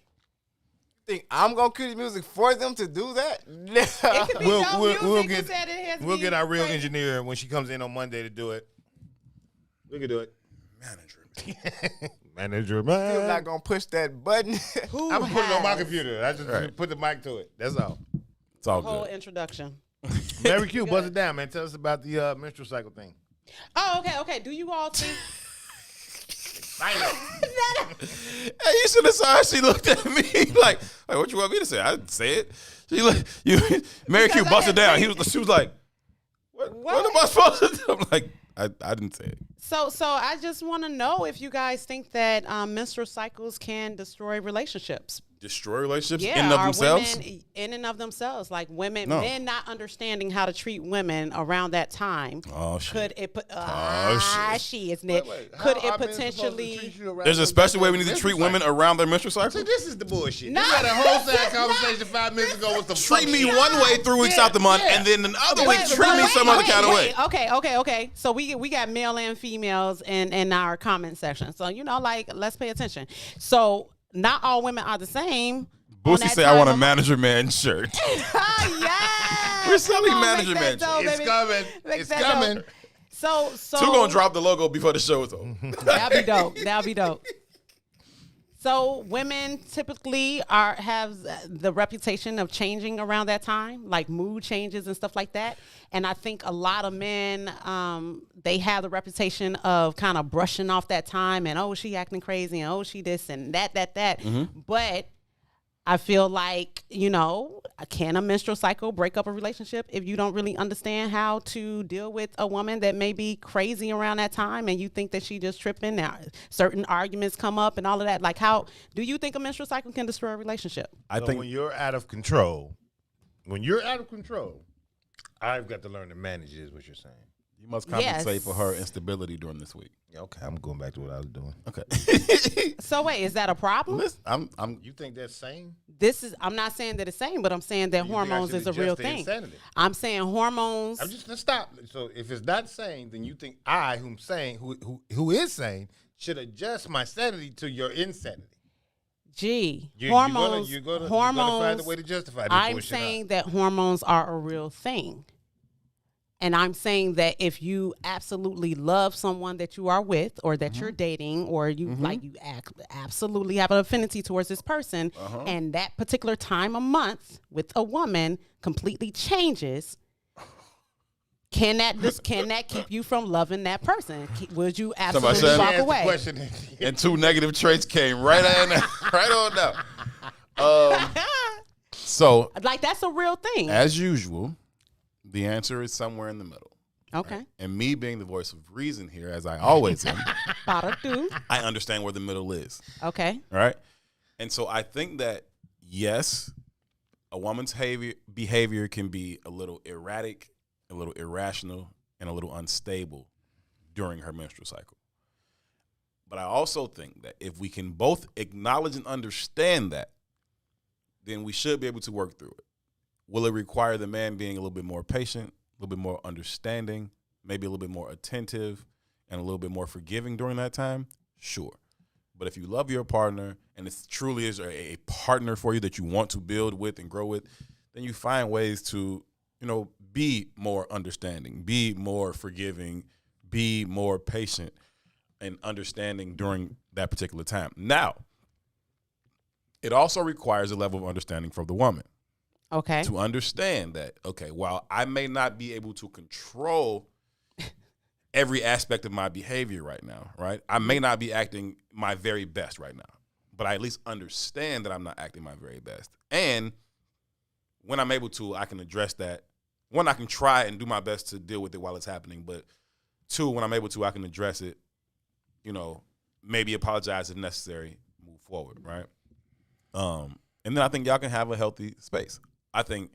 G: Think I'm going to create music for them to do that?
E: It could be no music,
F: We'll get our real engineer when she comes in on Monday to do it. We can do it. Manager Man.
G: I'm not going to push that button.
F: I'm going to put it on my computer. I just put the mic to it. That's all.
D: It's all
E: Whole
D: good.
E: Introduction.
F: Mary Q, buzz it down, man. Tell us about the menstrual cycle thing.
E: Oh, okay. Do you all think
D: Hey, you should have saw how she looked at me like, what you want me to say? I didn't say it. She like, Mary Q busted down. She was like, what am I supposed to do? I'm like, I didn't say it.
E: So I just want to know if you guys think that menstrual cycles can destroy relationships.
D: Destroy relationships
E: Yeah,
D: in and of
E: are
D: themselves?
E: women in and of themselves, like women,
D: No.
E: men not understanding how to treat women around that time.
D: Oh, shit.
E: Could it put?
D: Shit.
E: Isn't it? Could it potentially?
D: There's a special way we need to treat women around their menstrual cycle?
F: See, this is the bullshit.
E: No.
F: You had a whole side conversation 5 minutes ago with the
D: Treat me one way 3 weeks out the month, and then the other week treat me some other kind of way.
E: Okay. So we got male and females in our comment section. So like, let's pay attention. So not all women are the same.
D: Boosie say, I want a manager man shirt.
E: Yeah.
D: We're selling manager man shirts.
F: It's coming. It's coming.
E: So
D: Two gonna drop the logo before the show is over.
E: That'll be dope. So women typically have the reputation of changing around that time, like mood changes and stuff like that. And I think a lot of men, they have the reputation of kind of brushing off that time and, oh, she acting crazy and, oh, she this and that.
D: Mm-hmm.
E: But I feel like, can a menstrual cycle break up a relationship if you don't really understand how to deal with a woman that may be crazy around that time and you think that she just tripping? Now, certain arguments come up and all of that. Like, how do you think a menstrual cycle can destroy a relationship?
F: I think when you're out of control, I've got to learn to manage it, is what you're saying.
D: You must compensate for her instability during this week.
F: Okay, I'm going back to what I was doing.
D: Okay.
E: So wait, is that a problem?
D: Listen,
F: You think that's sane?
E: I'm not saying that it's sane, but I'm saying that hormones is a real thing.
F: Insanity?
E: I'm saying hormones.
F: Let's stop. So if it's not sane, then you think I, who's sane, who is sane, should adjust my sanity to your insanity.
E: Hormones.
F: You're gonna
E: hormones.
F: find a way to justify this
E: I'm
F: bullshit
E: saying that hormones are a real thing. And I'm saying that if you absolutely love someone that you are with or that you're dating or you absolutely have an affinity towards this person and that particular time of month with a woman completely changes, can that keep you from loving that person? Would you absolutely walk away?
D: And 2 negative traits came right on down. So
E: like, that's a real thing.
D: As usual, the answer is somewhere in the middle.
E: Okay.
D: Right? And me being the voice of reason here, as I always am,
E: I
D: understand where the middle is.
E: Okay.
D: All right. And so I think that, yes, a woman's behavior can be a little erratic, a little irrational, and a little unstable during her menstrual cycle. But I also think that if we can both acknowledge and understand that, then we should be able to work through it. Will it require the man being a little bit more patient, a little bit more understanding, maybe a little bit more attentive, and a little bit more forgiving during that time? Sure. But if you love your partner and it truly is a partner for you that you want to build with and grow with, then you find ways to, be more understanding, be more forgiving, be more patient and understanding during that particular time. Now, it also requires a level of understanding from the woman.
E: Okay.
D: To understand that, while I may not be able to control every aspect of my behavior right now, right? I may not be acting my very best right now, but I at least understand that I'm not acting my very best. And when I'm able to, I can address that. One, I can try and do my best to deal with it while it's happening. But 2, when I'm able to, I can address it, maybe apologize if necessary, move forward, right? And then I think y'all can have a healthy space. I think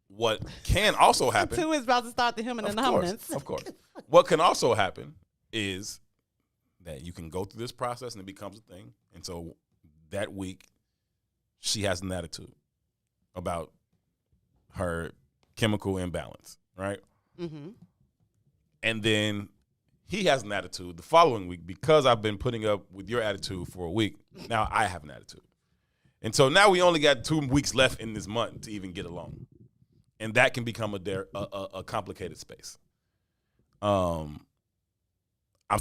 D: what can also happen.
E: 2 is about to start the humming and the humnance.
D: Of course. What can also happen is that you can go through this process and it becomes a thing. And so that week, she has an attitude about her chemical imbalance, right?
E: Mm-hmm.
D: And then he has an attitude the following week because I've been putting up with your attitude for a week. Now I have an attitude. And so now we only got 2 weeks left in this month to even get along. And that can become a complicated space. I'm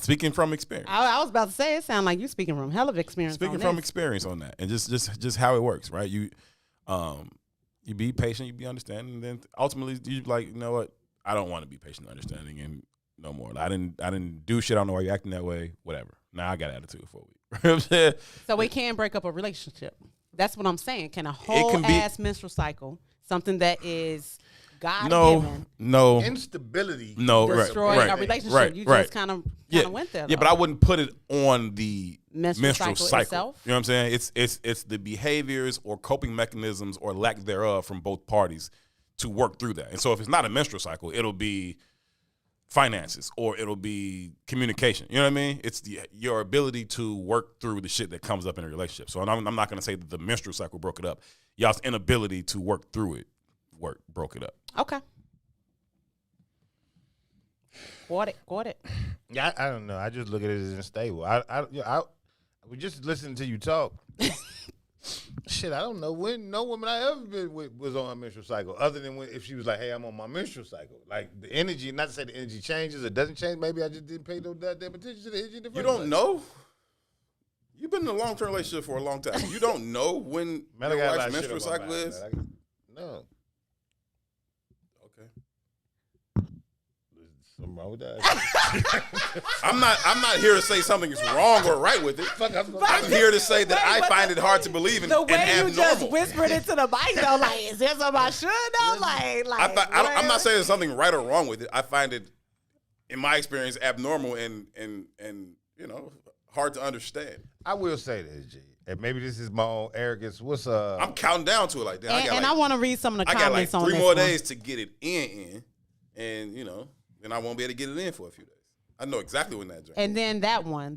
D: speaking from experience.
E: I was about to say, it sounds like you speaking from hell of experience.
D: Speaking from experience on that. And just how it works, right? You be patient, you be understanding, and then ultimately you like, you know what? I don't want to be patient and understanding and no more. I didn't do shit, I don't know why you're acting that way, whatever. Now I got attitude for a week. You know what I'm saying?
E: So it can break up a relationship. That's what I'm saying. Can a whole ass menstrual cycle, something that is God given,
D: no
F: instability,
E: destroy a relationship? You just kind of went there.
D: Yeah, but I wouldn't put it on the menstrual cycle
E: itself.
D: You know what I'm saying? It's the behaviors or coping mechanisms or lack thereof from both parties to work through that. And so if it's not a menstrual cycle, it'll be finances or it'll be communication. You know what I mean? It's your ability to work through the shit that comes up in a relationship. So I'm not going to say that the menstrual cycle broke it up. Y'all's inability to work through it broke it up.
E: Okay. Got it.
F: Yeah, I don't know. I just look at it as unstable. I was just listening to you talk. Shit, I don't know when no woman I ever been with was on a menstrual cycle, other than if she was like, "Hey, I'm on my menstrual cycle." Like the energy, not to say the energy changes or doesn't change. Maybe I just didn't pay no goddamn attention to the energy.
D: You don't know. You've been in a long-term relationship for a long time. You don't know when your wife's menstrual cycle is.
F: No.
D: Okay.
F: Something wrong with that.
D: I'm not here to say something is wrong or right with it. I'm here to say that I find it hard to believe in.
E: The way
D: and
E: you just whispered into the mic, though, like, is there something I should know?
D: I'm not saying there's something right or wrong with it. I find it, in my experience, abnormal and hard to understand.
F: I will say this, G. And maybe this is my own arrogance.
D: I'm counting down to it like that.
E: I want to read some of the comments on
D: I got like 3
E: this
D: more
E: one.
D: days to get it in, and then I won't be able to get it in for a few days. I know exactly when that joint.
E: And then that one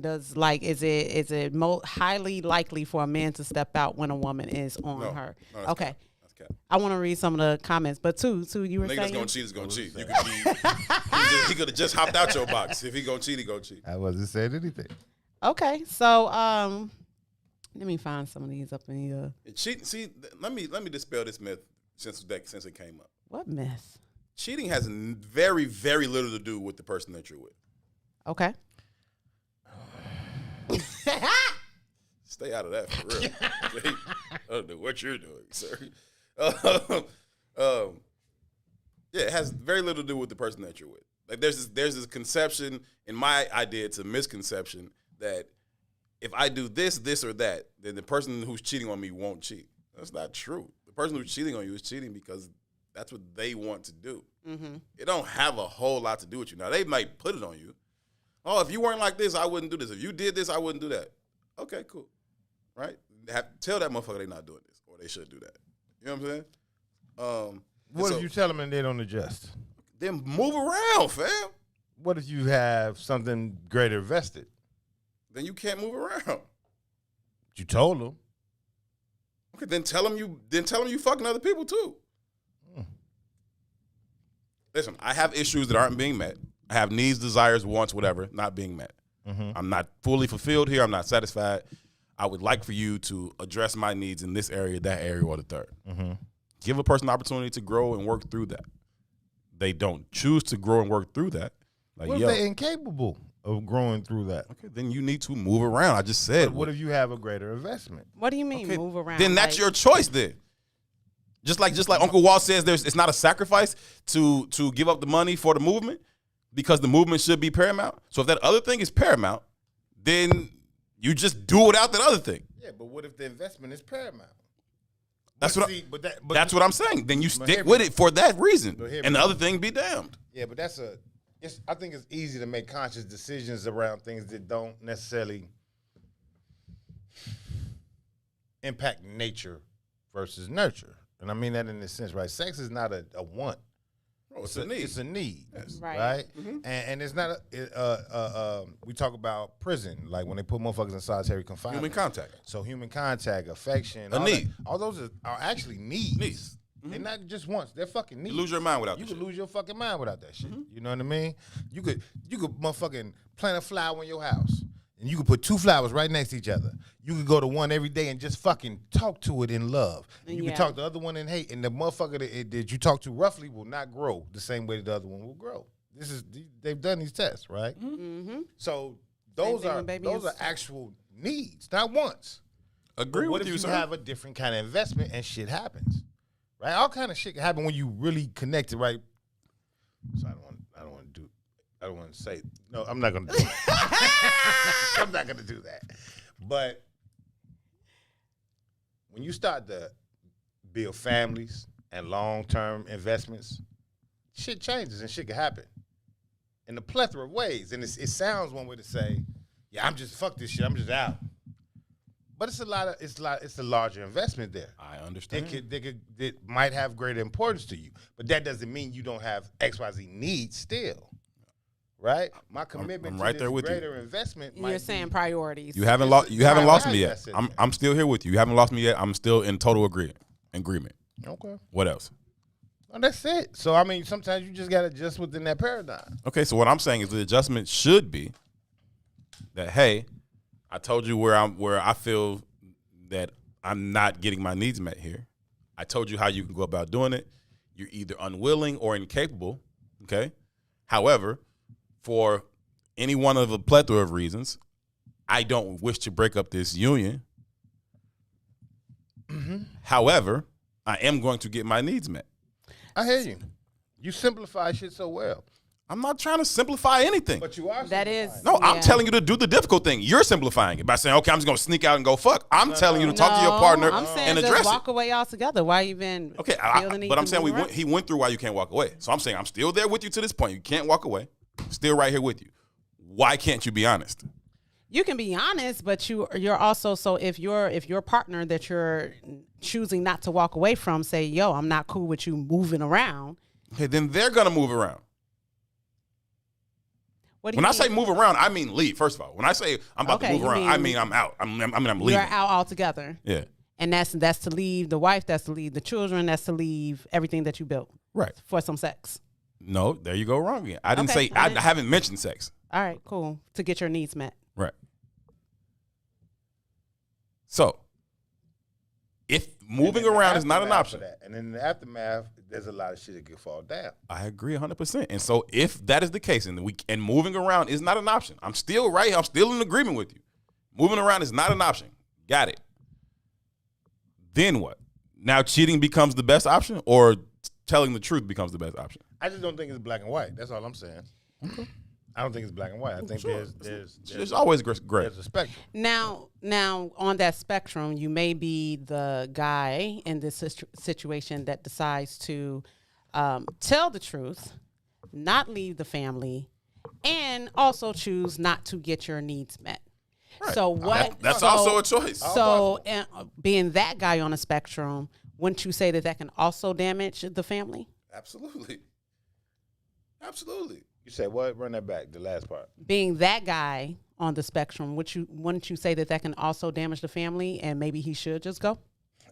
E: does is it highly likely for a man to step out when a woman is on her?
D: No,
E: okay. I want to read some of the comments, but two, you were saying
D: nigga that's gonna cheat is gonna cheat. You could he could have just hopped out your box. If he gonna cheat, he gonna cheat.
F: I wasn't saying anything.
E: Okay, so let me find some of these up in here.
D: Cheating. See, let me dispel this myth since it came up.
E: What myth?
D: Cheating has very, very little to do with the person that you're with.
E: Okay.
D: Stay out of that for real. I don't know what you're doing, sir. Yeah, it has very little to do with the person that you're with. Like there's this conception, in my idea, it's a misconception that if I do this or that, then the person who's cheating on me won't cheat. That's not true. The person who's cheating on you is cheating because that's what they want to do.
E: Mm-hmm.
D: It don't have a whole lot to do with you. Now, they might put it on you. Oh, if you weren't like this, I wouldn't do this. If you did this, I wouldn't do that. Okay, cool. Right? Tell that motherfucker they're not doing this, or they should do that. You know what I'm saying?
F: What if you tell them and they don't adjust?
D: Then move around, fam.
F: What if you have something greater vested?
D: Then you can't move around.
F: You told them.
D: Okay, then tell them you fucking other people too. Listen, I have issues that aren't being met. I have needs, desires, wants, whatever, not being met.
F: Mm-hmm.
D: I'm not fully fulfilled here. I'm not satisfied. I would like for you to address my needs in this area, that area, or the third.
F: Mm-hmm.
D: Give a person the opportunity to grow and work through that. They don't choose to grow and work through that. Like,
F: what if they're incapable of growing through that?
D: Okay, then you need to move around. I just said.
F: But what if you have a greater investment?
E: What do you mean move around?
D: Then that's your choice then. Just like Uncle Walt says, it's not a sacrifice to give up the money for the movement because the movement should be paramount. So if that other thing is paramount, then you just do without that other thing.
F: Yeah, but what if the investment is paramount?
D: That's what I'm saying. Then you stick with it for that reason, and the other thing be damned.
F: Yeah, but I think it's easy to make conscious decisions around things that don't necessarily impact nature versus nurture. And I mean that in this sense, right? Sex is not a want.
D: Oh, it's a need.
F: It's a need,
D: yes.
F: Right?
E: Mm-hmm.
F: And it's not we talk about prison, like when they put motherfuckers in solitary confinement.
D: Human contact.
F: So human contact, affection,
D: a need.
F: All those are actually needs.
D: Needs.
F: Mm-hmm. They're not just wants. They're fucking needs.
D: You lose your mind without
F: that
D: shit.
F: You could lose your fucking mind without that shit.
D: Mm-hmm.
F: You know what I mean? You could motherfucking plant a flower in your house. And you could put 2 flowers right next to each other. You could go to one every day and just fucking talk to it in love. And you can talk to the other one in hate. And the motherfucker that you talk to roughly will not grow the same way the other one will grow. They've done these tests, right?
E: Mm-hmm.
F: So those are actual needs, not wants.
D: Agree with you,
F: sir.
D: sir.
F: What if you have a different kind of investment and shit happens? Right? All kind of shit can happen when you really connect it, right? So I don't want to do. I don't want to say. No, I'm not going to do that. I'm not going to do that. But when you start to build families and long-term investments, shit changes and shit can happen in a plethora of ways. And it sounds one way to say, yeah, I'm just fuck this shit. I'm just out. But it's a larger investment there.
D: I understand.
F: It might have greater importance to you, but that doesn't mean you don't have XYZ needs still, right? My commitment
D: I'm right
F: to
D: there
F: this
D: with
F: greater investment.
E: You're saying priorities.
D: You haven't lost me yet. I'm still here with you. You haven't lost me yet. I'm still in total agreement.
F: Okay.
D: What else?
F: Well, that's it. So I mean, sometimes you just got to adjust within that paradigm.
D: Okay, so what I'm saying is the adjustment should be that, hey, I told you where I feel that I'm not getting my needs met here. I told you how you can go about doing it. You're either unwilling or incapable, okay? However, for any one of a plethora of reasons, I don't wish to break up this union. Mm-hmm. However, I am going to get my needs met.
F: I hear you. You simplify shit so well.
D: I'm not trying to simplify anything.
F: But you are.
E: That is.
D: No, I'm telling you to do the difficult thing. You're simplifying it by saying, okay, I'm just going to sneak out and go fuck. I'm telling you to talk to your partner
E: I'm saying
D: and
E: just
D: address
E: walk away altogether. Why even?
D: Okay, but I'm saying he went through why you can't walk away. So I'm saying I'm still there with you to this point. You can't walk away. Still right here with you. Why can't you be honest?
E: You can be honest, but you're also, so if your partner that you're choosing not to walk away from say, yo, I'm not cool with you moving around.
D: Okay, then they're going to move around. When I say move around, I mean leave, first of all. When I say I'm about to move around, I mean I'm out. I'm leaving.
E: You're out altogether.
D: Yeah.
E: And that's to leave the wife, that's to leave the children, that's to leave everything that you built.
D: Right.
E: For some sex.
D: No, there you go wrong again. I didn't say, I haven't mentioned sex.
E: All right, cool. To get your needs met.
D: Right. So, if moving around is not an option.
F: And in the aftermath, there's a lot of shit that could fall down.
D: I agree 100%. And so if that is the case and moving around is not an option, I'm still right here. I'm still in agreement with you. Moving around is not an option. Got it. Then what? Now cheating becomes the best option or telling the truth becomes the best option?
F: I just don't think it's black and white. That's all I'm saying. Okay. I don't think it's black and white. I think there's always gray. There's a spectrum.
E: Now on that spectrum, you may be the guy in this situation that decides to tell the truth, not leave the family, and also choose not to get your needs met. Right. So what?
D: That's also a choice.
E: So being that guy on a spectrum, wouldn't you say that can also damage the family?
D: Absolutely.
F: You say what? Run that back, the last part.
E: Being that guy on the spectrum, wouldn't you say that can also damage the family and maybe he should just go?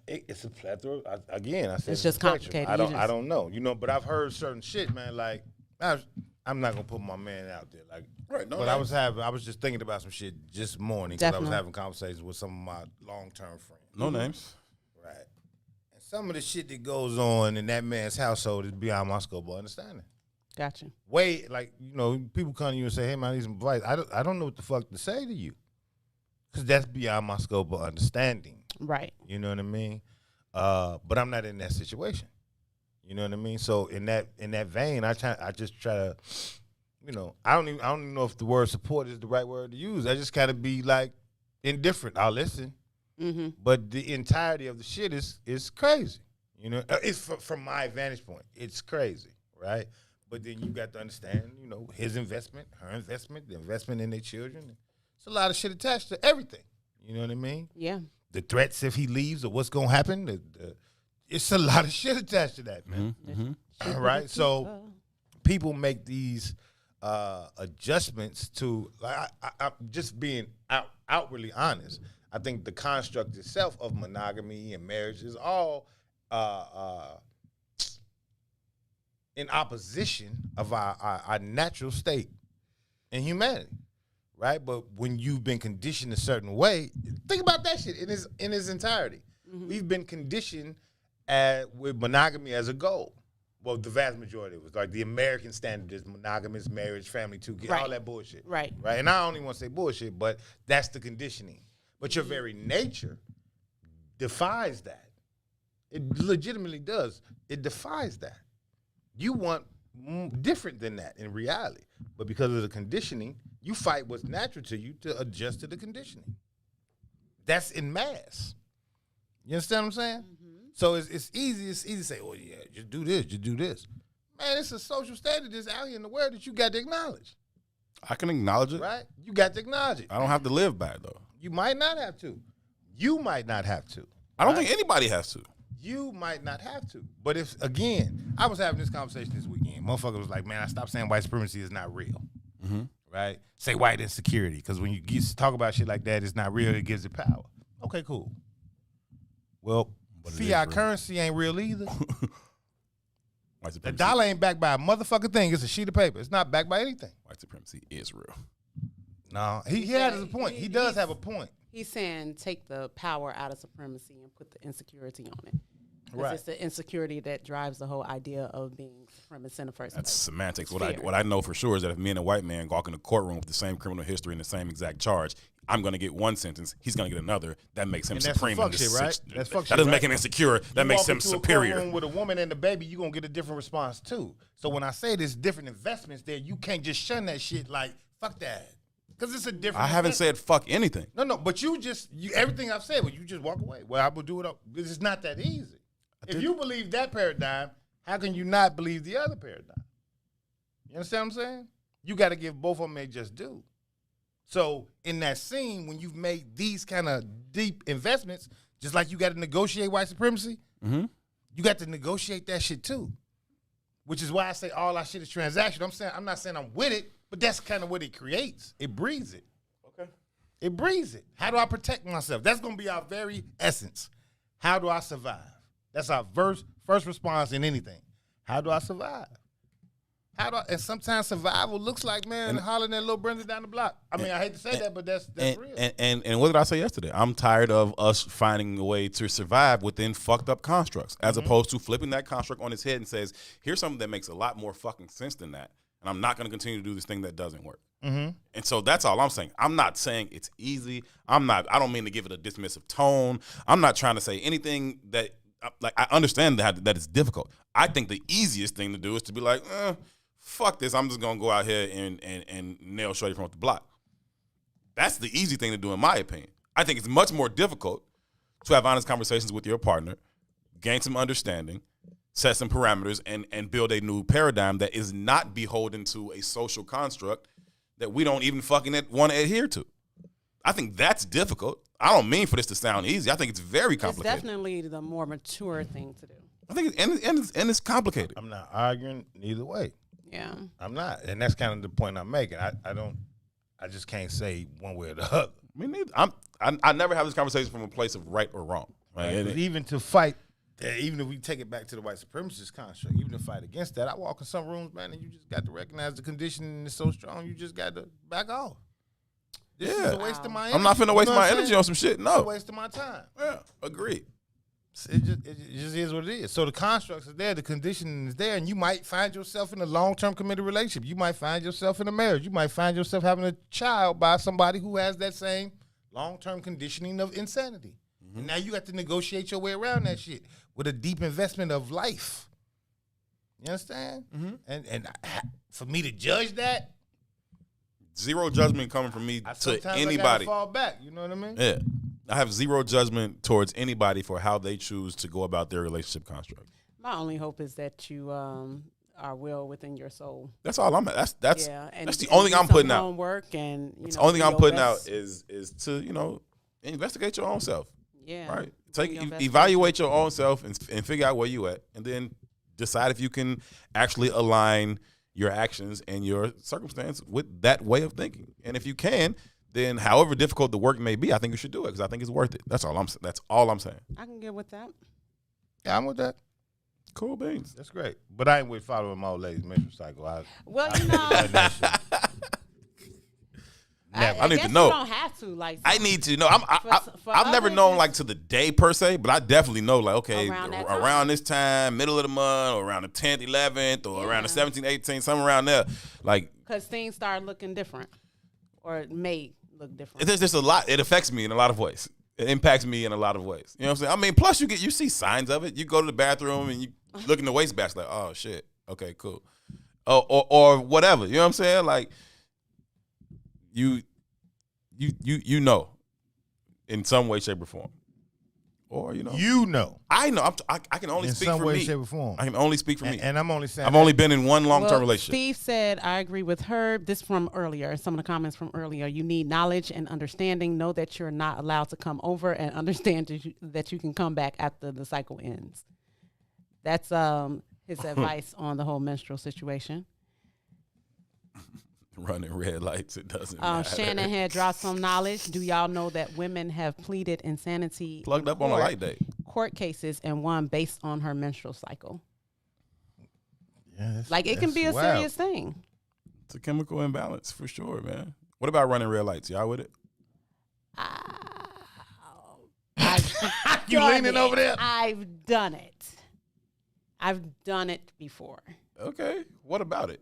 F: It's a plethora. I said
E: it's just complicated.
F: I don't know. But I've heard certain shit, man. Like I'm not gonna put my man out there. Like,
D: right? No,
F: but I was just thinking about some shit this morning because I was having conversations with some of my long-term friends.
D: No names.
F: Right. And some of the shit that goes on in that man's household is beyond my scope of understanding.
E: Gotcha.
F: People come to you and say, hey, man, I need some advice. I don't know what the fuck to say to you. Because that's beyond my scope of understanding.
E: Right.
F: You know what I mean? But I'm not in that situation. You know what I mean? So in that vein, I just try to, I don't even know if the word support is the right word to use. I just kind of be like indifferent. I'll listen. Mm-hmm. But the entirety of the shit is crazy. It's from my vantage point. It's crazy, right? But then you got to understand, his investment, her investment, the investment in their children. It's a lot of shit attached to everything. You know what I mean?
E: Yeah.
F: The threats if he leaves or what's going to happen. It's a lot of shit attached to that, man. Mm-hmm. All right? So people make these adjustments to, I'm just being outwardly honest. I think the construct itself of monogamy and marriage is all in opposition of our natural state in humanity, right? But when you've been conditioned a certain way, think about that shit in its entirety. Mm-hmm. We've been conditioned with monogamy as a goal. Well, the vast majority of it. Like the American standard is monogamous marriage, family, 2 kids, all that bullshit.
E: Right.
F: Right. And I don't even want to say bullshit, but that's the conditioning. But your very nature defies that. It legitimately does. It defies that. You want different than that in reality. But because of the conditioning, you fight what's natural to you to adjust to the conditioning. That's in mass. You understand what I'm saying? So it's easy to say, oh yeah, just do this. Man, it's a social standard that's out here in the world that you got to acknowledge.
D: I can acknowledge it.
F: Right? You got to acknowledge it.
D: I don't have to live by it, though.
F: You might not have to. You might not have to.
D: I don't think anybody has to.
F: You might not have to. But if, again, I was having this conversation this weekend. Motherfucker was like, man, I stopped saying white supremacy is not real. Right? Say white insecurity. Because when you talk about shit like that, it's not real. It gives it power. Okay, cool. Well, fiat currency ain't real either. The dollar ain't backed by a motherfucking thing. It's a sheet of paper. It's not backed by anything.
D: White supremacy is real.
F: No, he has a point. He does have a point.
E: He's saying take the power out of supremacy and put the insecurity on it.
F: Right.
E: It's the insecurity that drives the whole idea of being supremacist in the first place.
D: That's semantics. What I know for sure is that if me and a white man walk in a courtroom with the same criminal history and the same exact charge, I'm going to get one sentence. He's going to get another. That makes him
F: and
D: supreme.
F: That's fuck shit, right? That's fuck shit.
D: That doesn't
F: right?
D: make him insecure. That makes him superior.
F: You walk into a courtroom with a woman and a baby, you're going to get a different response too. So when I say there's different investments there, you can't just shun that shit like, fuck that. Because it's a different
D: I haven't said fuck anything.
F: No, but you everything I've said, well, you just walk away. Well, I will do it up. It's not that easy. If you believe that paradigm, how can you not believe the other paradigm? You understand what I'm saying? You got to give both of them a just due. So in that scene, when you've made these kind of deep investments, just like you got to negotiate white supremacy, you got to negotiate that shit too. Which is why I say all our shit is transactional. I'm not saying I'm with it, but that's kind of what it creates. It breeds it. Okay. It breeds it. How do I protect myself? That's going to be our very essence. How do I survive? That's our first response in anything. How do I survive? And sometimes survival looks like, man, hollering at little Brenda down the block. I mean, I hate to say that, but that's real.
D: And what did I say yesterday? I'm tired of us finding a way to survive within fucked up constructs, as opposed to flipping that construct on its head and says, here's something that makes a lot more fucking sense than that. And I'm not going to continue to do this thing that doesn't work. And so that's all I'm saying. I'm not saying it's easy. I don't mean to give it a dismissive tone. I'm not trying to say anything that, like, I understand that it's difficult. I think the easiest thing to do is to be like, fuck this. I'm just going to go out here and nail shorty from the block. That's the easy thing to do, in my opinion. I think it's much more difficult to have honest conversations with your partner, gain some understanding, set some parameters, and build a new paradigm that is not beholden to a social construct that we don't even fucking want to adhere to. I think that's difficult. I don't mean for this to sound easy. I think it's very complicated.
E: It's definitely the more mature thing to do.
D: I think it's complicated.
F: I'm not arguing either way.
E: Yeah.
F: I'm not. And that's kind of the point I'm making. I just can't say one way or the other.
D: Me neither. I never have this conversation from a place of right or wrong.
F: Right? But even to fight, even if we take it back to the white supremacist construct, even to fight against that, I walk in some rooms, man, and you just got to recognize the conditioning is so strong, you just got to back off. This is a waste of my energy.
D: I'm not finna waste my energy on some shit. No.
F: It's a waste of my time.
D: Yeah, agreed.
F: It just is what it is. So the constructs are there, the conditioning is there, and you might find yourself in a long-term committed relationship. You might find yourself in a marriage. You might find yourself having a child by somebody who has that same long-term conditioning of insanity. And now you got to negotiate your way around that shit with a deep investment of life. You understand? And for me to judge that,
D: zero judgment coming from me to anybody.
F: I gotta fall back. You know what I mean?
D: Yeah. I have zero judgment towards anybody for how they choose to go about their relationship construct.
E: My only hope is that you are well within your soul.
D: That's all I'm at. That's the only thing I'm putting out.
E: Homework and
D: the only thing I'm putting out is to investigate your own self.
E: Yeah.
D: Right. Evaluate your own self and figure out where you at, and then decide if you can actually align your actions and your circumstance with that way of thinking. And if you can, then however difficult the work may be, I think you should do it because I think it's worth it. That's all I'm saying.
E: I can get with that.
F: Yeah, I'm with that.
D: Cool beans.
F: That's great. But I ain't with following my old lady's menstrual cycle.
D: I need to know.
E: You don't have to. Like,
D: I need to know. I've never known like to the day per se, but I definitely know like, okay, around this time, middle of the month, or around the 10th, 11th, or around the 17th, 18th, somewhere around there. Like,
E: because things start looking different, or it may look different.
D: There's just a lot. It affects me in a lot of ways. It impacts me in a lot of ways. You know what I'm saying? I mean, plus you see signs of it. You go to the bathroom and you look in the wastebasket like, oh shit, okay, cool. or whatever. You know what I'm saying? Like you know, in some way, shape, or form, or I know. I can only speak for me.
F: In some way, shape, or form.
D: I can only speak for me.
F: And I'm only saying
D: I've only been in one long-term relationship.
E: Steve said, I agree with her. This from earlier, some of the comments from earlier. You need knowledge and understanding. Know that you're not allowed to come over, and understand that you can come back after the cycle ends. That's his advice on the whole menstrual situation.
D: Running red lights, it doesn't matter.
E: Shannon had dropped some knowledge. Do y'all know that women have pleaded insanity
D: plugged up on a light day
E: court cases and won based on her menstrual cycle?
F: Yeah,
E: like it can be a serious thing.
D: It's a chemical imbalance for sure, man. What about running red lights? Y'all with it?
F: You leaning over there?
E: I've done it. I've done it before.
D: Okay. What about it?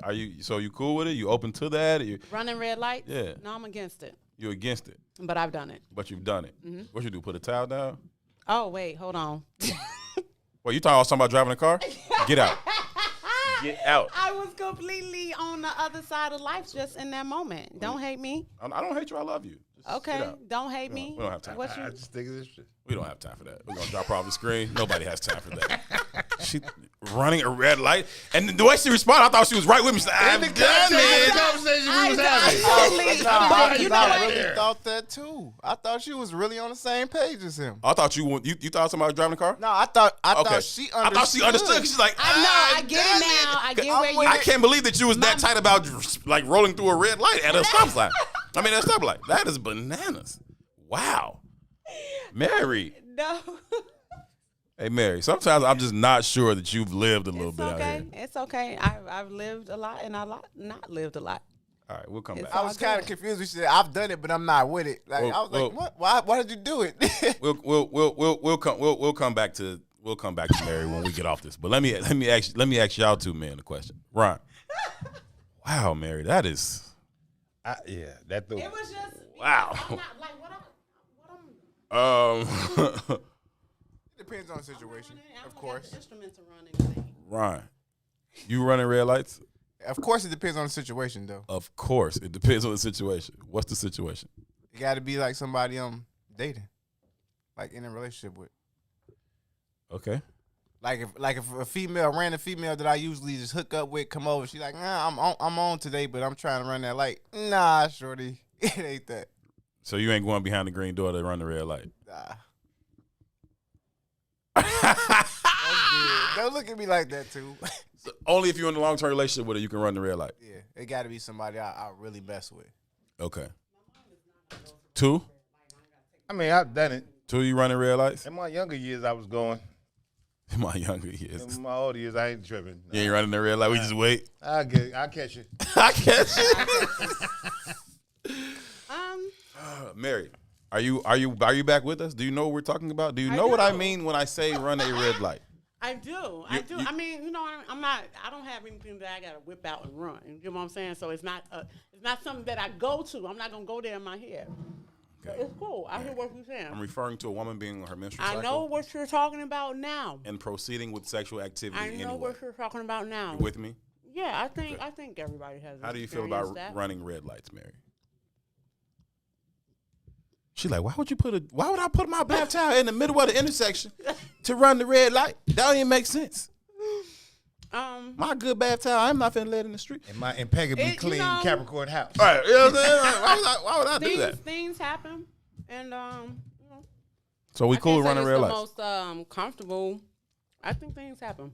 D: Are you cool with it? You open to that?
E: Running red lights?
D: Yeah.
E: No, I'm against it.
D: You're against it.
E: But I've done it.
D: But you've done it. Mm-hmm. What you do? Put a towel down?
E: Oh, wait, hold on.
D: Well, you talking about driving a car? Get out. Get out.
E: I was completely on the other side of life just in that moment. Don't hate me.
D: I don't hate you. I love you.
E: Okay, don't hate me.
D: We don't have time.
F: I just think of this shit.
D: We don't have time for that. We're going to drop her off the screen. Nobody has time for that. She running a red light. And the way she responded, I thought she was right with me. She's like, I've done it.
G: I really thought that too. I thought she was really on the same page as him.
D: I thought you thought somebody was driving the car?
G: No, I thought she understood.
D: I thought she understood. She's like,
E: I get it now. I get where you.
D: I can't believe that you was that tight about like rolling through a red light at a stop sign. At a stop light. That is bananas. Wow. Mary.
E: No.
D: Hey, Mary, sometimes I'm just not sure that you've lived a little bit out here.
E: It's okay. I've lived a lot and not lived a lot.
D: All right, we'll come back.
G: I was kind of confused. We said I've done it, but I'm not with it. Like I was like, what? Why did you do it?
D: we'll come back to Mary when we get off this. But let me ask y'all two men a question. Ron. Wow, Mary, that is.
F: That though.
E: It was just
D: wow.
E: I'm not, like what I'm.
G: It depends on the situation, of course.
E: The instrument to run anything.
D: Ron, you running red lights?
G: Of course, it depends on the situation, though.
D: Of course, it depends on the situation. What's the situation?
G: You got to be like somebody dating, like in a relationship with.
D: Okay.
G: Like if a random female that I usually just hook up with come over, she's like, nah, I'm on today, but I'm trying to run that light. Nah, shorty, it ain't that.
D: So you ain't going behind the green door to run the red light?
G: Nah. Don't look at me like that, too.
D: So only if you're in a long-term relationship with her, you can run the red light.
G: Yeah, it got to be somebody I really mess with.
D: Okay. Two?
F: I mean, I've done it.
D: Two, you running red lights?
F: In my younger years, I was going.
D: In my younger years.
F: In my older years, I ain't tripping.
D: You ain't running the red light. We just wait.
F: I'll catch you.
D: I catch you. Mary, are you back with us? Do you know what we're talking about? Do you know what I mean when I say run a red light?
E: I do. I mean, I'm not. I don't have anything that I gotta whip out and run. You know what I'm saying? So it's not something that I go to. I'm not gonna go there in my head. Okay. It's cool. I hear what you're saying.
D: I'm referring to a woman being on her menstrual cycle.
E: I know what you're talking about now.
D: And proceeding with sexual activity.
E: I know what you're talking about now.
D: You with me?
E: Yeah, I think everybody has.
D: How do you feel about running red lights, Mary? She's like, why would I put my bath towel in the middle of the intersection to run the red light? That don't even make sense. My good bath towel, I'm not finna let it in the street.
F: And my impeccably clean Capricorn house.
D: All right, you know what I'm saying? Like, why would I do that?
E: Things happen, and
D: So we cool with running red lights.
E: It's the most comfortable. I think things happen.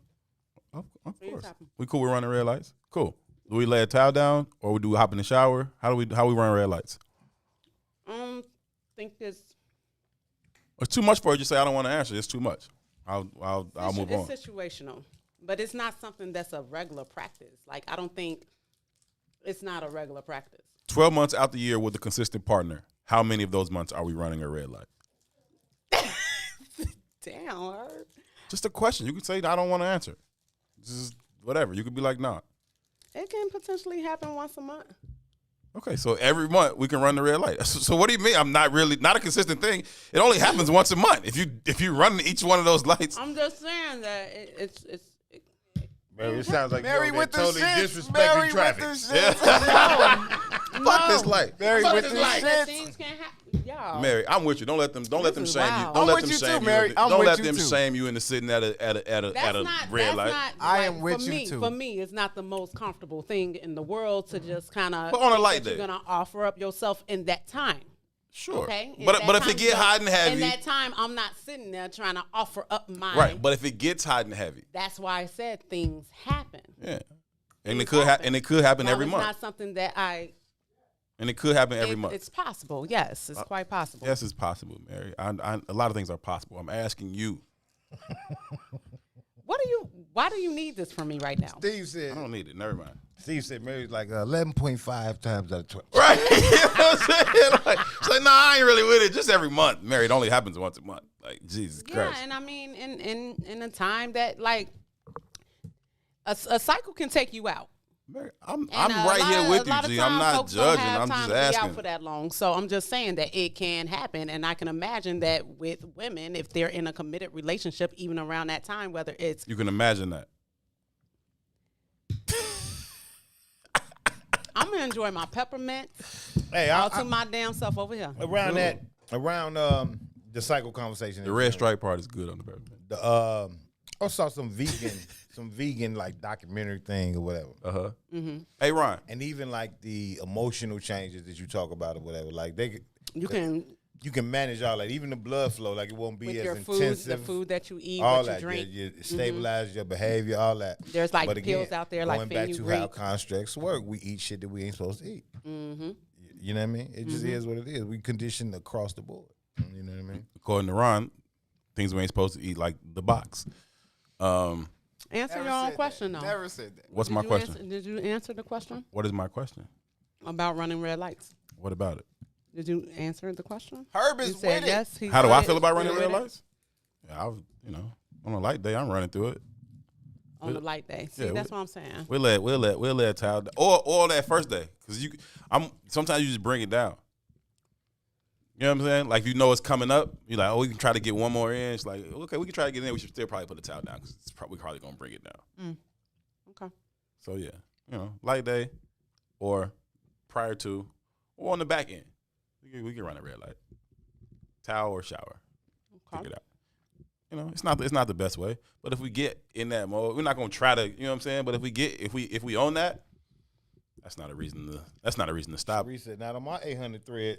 D: Of course. We cool with running red lights? Cool. Do we lay a towel down or do we hop in the shower? How we run red lights?
E: Think it's
D: too much for you. Just say I don't want to answer. It's too much. I'll move on.
E: It's situational, but it's not something that's a regular practice. Like I don't think it's not a regular practice.
D: 12 months out the year with a consistent partner. How many of those months are we running a red light?
E: Damn, Herb.
D: Just a question. You could say I don't want to answer. Just whatever. You could be like, nah.
E: It can potentially happen once a month.
D: Okay, so every month we can run the red light. So what do you mean? I'm not a consistent thing. It only happens once a month. If you run each one of those lights,
E: I'm just saying that it's
F: Mary, it sounds like
G: Mary
F: you're
G: with the
F: totally
G: shits.
F: disrespecting
G: Mary
F: traffic.
G: with the shits.
D: Fuck this light.
G: Mary
F: Fuck
G: with
F: this
G: the
F: light.
G: shits.
E: Things can happen. Y'all.
D: Mary, I'm with you. Don't let them
E: is
D: shame you.
E: wild.
D: Don't
G: I'm
D: let
G: with
D: them
G: you
D: shame
G: too,
D: you.
G: Mary. I'm
D: Don't
G: with
D: let
G: you
D: them
G: too.
D: shame you into sitting at a red light.
G: I
E: like,
G: am with
E: for
G: you
E: me,
G: too.
E: For me, it's not the most comfortable thing in the world to just kind of.
D: But on a light
E: you're
D: day.
E: gonna offer up yourself in that time.
D: Sure.
E: Okay. In
D: But
E: that
D: if
E: time,
D: it get hot and heavy,
E: in that time, I'm not sitting there trying to offer up my.
D: right? But if it gets hot and heavy,
E: That's why I said things happen.
D: yeah, and it
E: Things
D: could happen
E: Now,
D: every
E: it's
D: month,
E: not something that
D: and it could happen every month.
E: It's possible. Yes, it's quite possible.
D: Yes, it's possible, Mary. A lot of things are possible. I'm asking you.
E: Why do you need this from me right now?
F: Steve said,
D: I don't need it. Never mind.
F: Steve said Mary's like 11.5 times out of 12.
D: Right? You know what I'm saying? Like, she's like, nah, I ain't really with it. Just every month. Mary, it only happens once a month. Like, Jesus
E: Yeah,
D: Christ.
E: and I mean, in a time that like a cycle can take you out.
D: Mary, I'm
E: And
D: right here with you, G. I'm not
E: folks don't
D: judging.
E: have
D: I'm
E: time
D: just
E: to be out
D: asking.
E: for that long. So I'm just saying that it can happen, and I can imagine that with women, if they're in a committed relationship, even around that time, whether it's
D: You can imagine that.
E: I'm gonna enjoy my peppermint
F: Hey,
E: all to my damn self over here.
F: around the cycle conversation.
D: The red stripe part is good on the burger.
F: I saw some vegan like documentary thing or whatever.
D: Uh-huh.
E: Mm-hmm.
D: Hey, Ron.
F: And even like the emotional changes that you talk about or whatever, like you can manage all that, even the blood flow, like it won't be
E: with
F: as
E: your
F: intensive.
E: food, the food that you eat,
F: all
E: what
F: that,
E: you drink.
F: you stabilize your behavior, all that.
E: There's like
F: But
E: pills
F: again,
E: out there like
F: going back to
E: fenugreek.
F: how constructs work, we eat shit that we ain't supposed to eat.
E: Mm-hmm.
F: You know what I mean? It just is what it is. We conditioned across the board. You know what I mean?
D: According to Ron, things we ain't supposed to eat, like the box.
E: Answer your own question, though.
G: Never said that.
D: What's my question?
E: Did you answer the question
D: What is my question?
E: about running red lights?
D: What about it?
E: Did you answer the question?
G: Herb
E: You
G: is
E: said
G: with it.
E: yes.
D: How do I
E: said
D: feel about
E: he's
D: running
E: with
D: red
E: it
D: lights? Yeah, on a light day, I'm running through it.
E: on the light day. See,
D: Yeah,
E: that's what I'm saying.
D: We'll let Tal or that first day, because sometimes you just bring it down. You know what I'm saying? Like, if you know it's coming up, you're like, oh, we can try to get one more in. It's like, okay, we can try to get in. We should still probably put the towel down because we're probably gonna bring it down.
E: Okay.
D: So yeah, light day, or prior to, or on the back end, we can run a red light, towel or shower,
E: Okay.
D: pick it out. It's not the best way, but if we get in that mode, we're not gonna try to. You know what I'm saying? But if we own that, that's not a reason to stop.
F: Reese said, now on my 800 thread.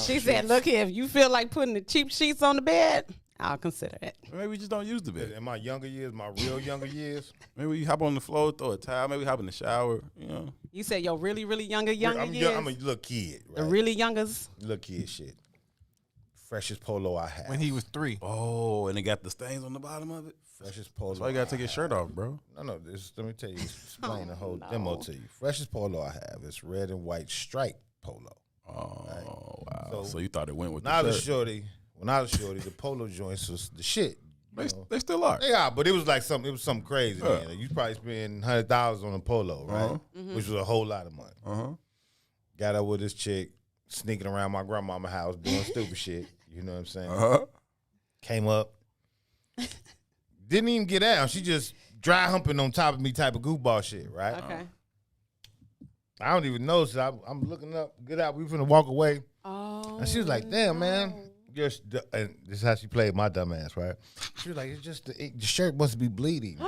E: She said, "Look here, if you feel like putting the cheap sheets on the bed, I'll consider it."
D: Maybe we just don't use the bed.
F: In my younger years, my real younger years,
D: Maybe we hop on the floor, throw a towel. Maybe we hop in the shower.
E: You said your really, really younger years.
F: I'm a little kid, right?
E: The really youngers.
F: Little kid shit. Freshest polo I had.
G: When he was 3.
D: Oh, and it got the stains on the bottom of it.
F: Freshest polo.
D: That's why you gotta take your shirt off, bro.
F: No, let me tell you, explain the whole demo to you. Freshest polo I have is red and white striped polo.
D: Oh,
F: right?
D: wow. So you thought it went with
F: when I
D: the
F: was
D: shirt.
F: shorty, the polo joints was the shit.
D: They still are.
F: They are, but it was like something crazy, man. You probably spend $100 on a polo, right? Which was a whole lot of money. Got up with this chick, sneaking around my grandmama's house, doing stupid shit. You know what I'm saying? Came up. Didn't even get out. She just dry humping on top of me type of goofball shit, right?
E: Okay.
F: I don't even know. So I'm looking up, get out. We finna walk away.
E: Oh.
F: And she was like, damn, man. And this is how she played my dumb ass, right? She was like, it's just the shirt must be bleeding.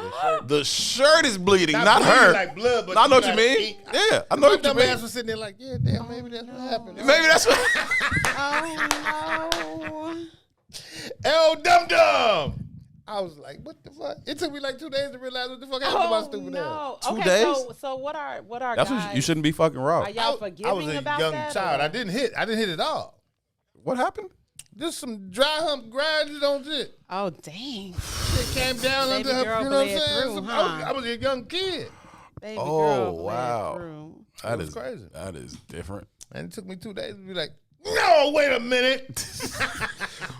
D: The shirt is bleeding, not
F: bleeding
D: her.
F: like blood, but
D: I know what
F: you
D: you
F: got
D: mean.
F: ink.
D: Yeah, I know
F: My
D: what you
F: dumb
D: mean.
F: ass was sitting there like, yeah, damn, maybe that's what happened.
D: Maybe that's what.
E: Oh no.
F: El Dum Dum. I was like, what the fuck? It took me like 2 days to realize what the fuck happened to my stupid ass.
E: no.
D: 2
E: Okay,
D: days?
E: So what are
D: That's
E: guys?
D: what you shouldn't be fucking raw.
E: Are y'all
F: I
E: forgiving
F: was a
E: about
F: young
E: that?
F: child.
E: or-
F: I didn't hit at all.
D: What happened?
F: Just some dry hump grinding on shit.
E: Oh dang.
F: It came down
E: Baby
F: under her,
E: girl
F: you know what I'm
E: bled
F: saying?
E: through,
F: Some-
E: huh?
F: I was a young kid.
E: Baby
D: Oh,
E: girl bled
D: wow.
E: through.
D: That
F: was
D: is
F: crazy.
D: That is different.
F: And it took me 2 days to be like, no, wait a minute.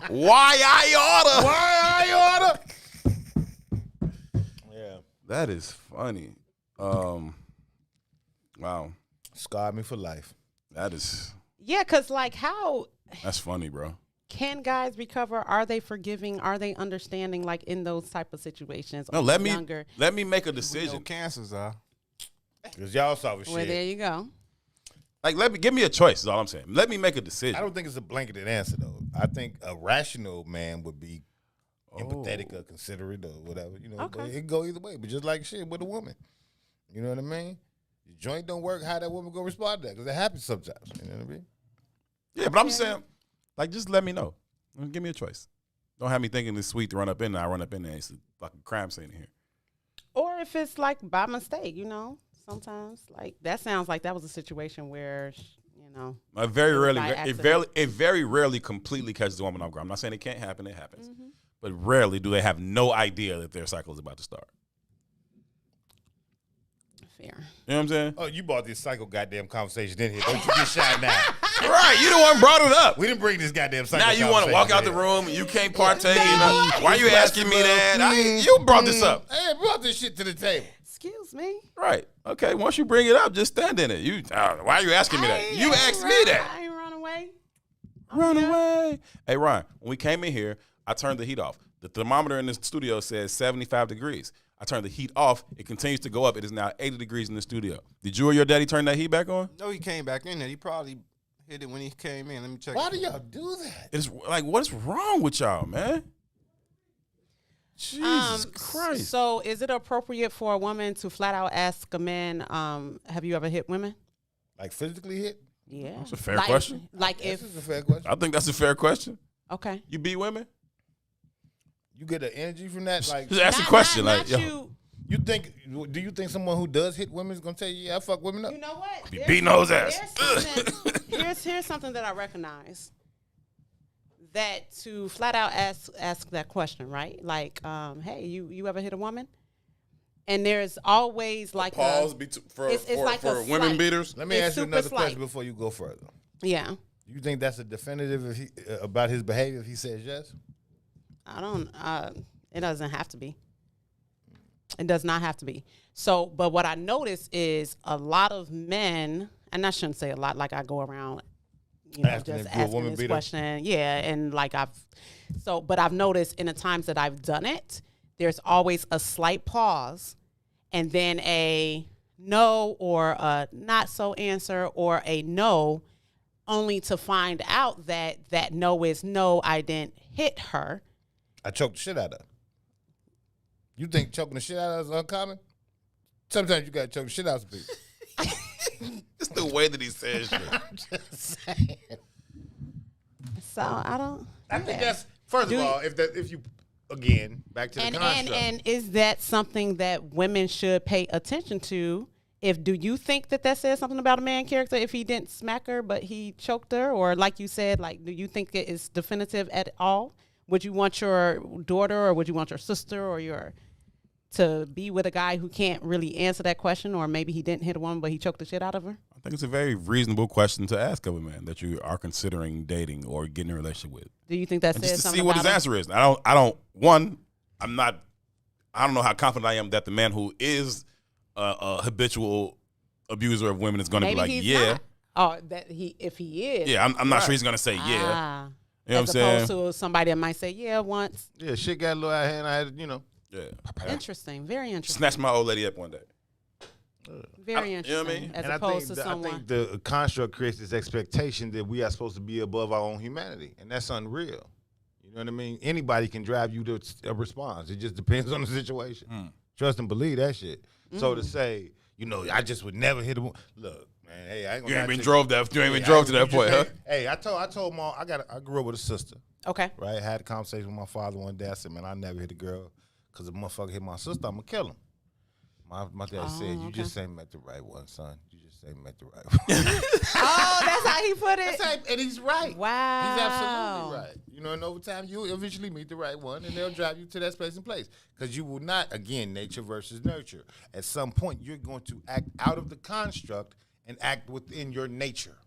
D: Why I order?
F: Why I order? Yeah.
D: That is funny. Wow.
F: Scarred me for life.
D: That is
E: Yeah, cause like how
D: that's funny, bro.
E: can guys recover? Are they forgiving? Are they understanding? Like in those type of situations?
D: No, let me make a decision.
G: No cancers are.
F: Because y'all saw shit.
E: Well, there you go.
D: Like, give me a choice. Is all I'm saying. Let me make a decision.
F: I don't think it's a blanketed answer though. I think a rational man would be empathetic or considerate or whatever. You know, but it can go either way. But just like shit with a woman, you know what I mean? Your joint don't work. How that woman gonna respond to that? Because it happens sometimes. You know what I mean?
D: Yeah, but I'm saying, like, just let me know. Give me a choice. Don't have me thinking it's sweet to run up in there. I run up in there. It's like a crime scene in here.
E: Or if it's like by mistake, you know, sometimes like that sounds like that was a situation where, you know,
D: Very rarely completely catches the woman off guard. I'm not saying it can't happen. It happens, but rarely do they have no idea that their cycle is about to start.
E: Fair.
D: You know what I'm saying?
F: Oh, you brought this psycho goddamn conversation in here. Don't you get shot now.
D: Right, you the one brought it up.
F: We didn't bring this goddamn psycho.
D: Now you want to walk out the room and you can't partake. Why are you asking me that? You brought this up.
F: Hey, brought this shit to the table.
E: Excuse me.
D: Right. Okay. Once you bring it up, just stand in it. Why are you asking me that? You asked me that.
E: I ain't run away.
D: Run away. Hey, Ryan, when we came in here, I turned the heat off. The thermometer in the studio says 75 degrees. I turned the heat off. It continues to go up. It is now 80 degrees in the studio. Did you or your daddy turn that heat back on?
G: No, he came back in there. He probably hit it when he came in. Let me check.
F: Why do y'all do that?
D: It's like, what's wrong with y'all, man? Jesus Christ.
E: So is it appropriate for a woman to flat out ask a man, have you ever hit women?
F: Like physically hit?
E: Yeah.
D: That's a fair question.
E: Like
F: This is a fair question.
D: I think that's a fair question.
E: Okay.
D: You beat women?
F: You get the energy from that? Like,
D: just ask a question.
F: You think? Do you think someone who does hit women is gonna tell you, "Yeah, I fuck women up"?
E: You know what?
D: Be beating those ass.
E: Here's something that I recognize. That to flat out ask that question, right? Like, hey, you ever hit a woman? And there's always like
D: pause for women beaters.
F: Let me ask you another question before you go further.
E: Yeah.
F: You think that's a definitive about his behavior if he says yes?
E: I don't. It doesn't have to be. It does not have to be. So, but what I notice is a lot of men, and I shouldn't say a lot, like I go around, you know, just asking this question. Yeah, and like but I've noticed in the times that I've done it, there's always a slight pause, and then a no or a not so answer or a no, only to find out that no is no, I didn't hit her.
F: I choked the shit out of her. You think choking the shit out of her is uncommon? Sometimes you gotta choke the shit out of people.
D: It's the way that he says shit.
F: I'm just saying.
E: So I
F: think that's first of all, if you again back to the construct.
E: And is that something that women should pay attention to? Do you think that says something about a man character if he didn't smack her but he choked her, or like you said, like do you think it is definitive at all? Would you want your daughter or would you want your sister or to be with a guy who can't really answer that question, or maybe he didn't hit a woman but he choked the shit out of her?
D: I think it's a very reasonable question to ask of a man that you are considering dating or getting a relationship with.
E: Do you think that says
D: just to
E: something
D: see what his answer is? I don't know how confident I am that the man who is a habitual abuser of women is going to be like, yeah.
E: Not. Oh, if he is.
D: Yeah, I'm not sure he's going to say yeah. You know what I'm saying?
E: As opposed to somebody that might say, yeah, once.
F: Yeah, shit got a little out of hand. I had,
D: Yeah.
E: Interesting. Very interesting.
D: Snatched my old lady up one day.
E: Very interesting.
D: You know what I mean?
E: As opposed to someone.
F: I think the construct creates this expectation that we are supposed to be above our own humanity, and that's unreal. You know what I mean? Anybody can drive you to a response. It just depends on the situation. Trust and believe that shit. So to say, I just would never hit a woman. Look, man, hey, I ain't gonna.
D: You ain't been drove to that point, huh?
F: Hey, I told Mom I grew up with a sister.
E: Okay.
F: Right, I had a conversation with my father one day. I said, man, I never hit a girl because if a motherfucker hit my sister, I'm gonna kill him. My dad said, you just ain't met the right one, son. You just ain't met the right one.
E: Oh, that's how he put it.
F: And he's right.
E: Wow.
F: He's absolutely right. And over time, you'll eventually meet the right one, and they'll drive you to that space and place. Because you will not, again, nature versus nurture. At some point, you're going to act out of the construct and act within your nature,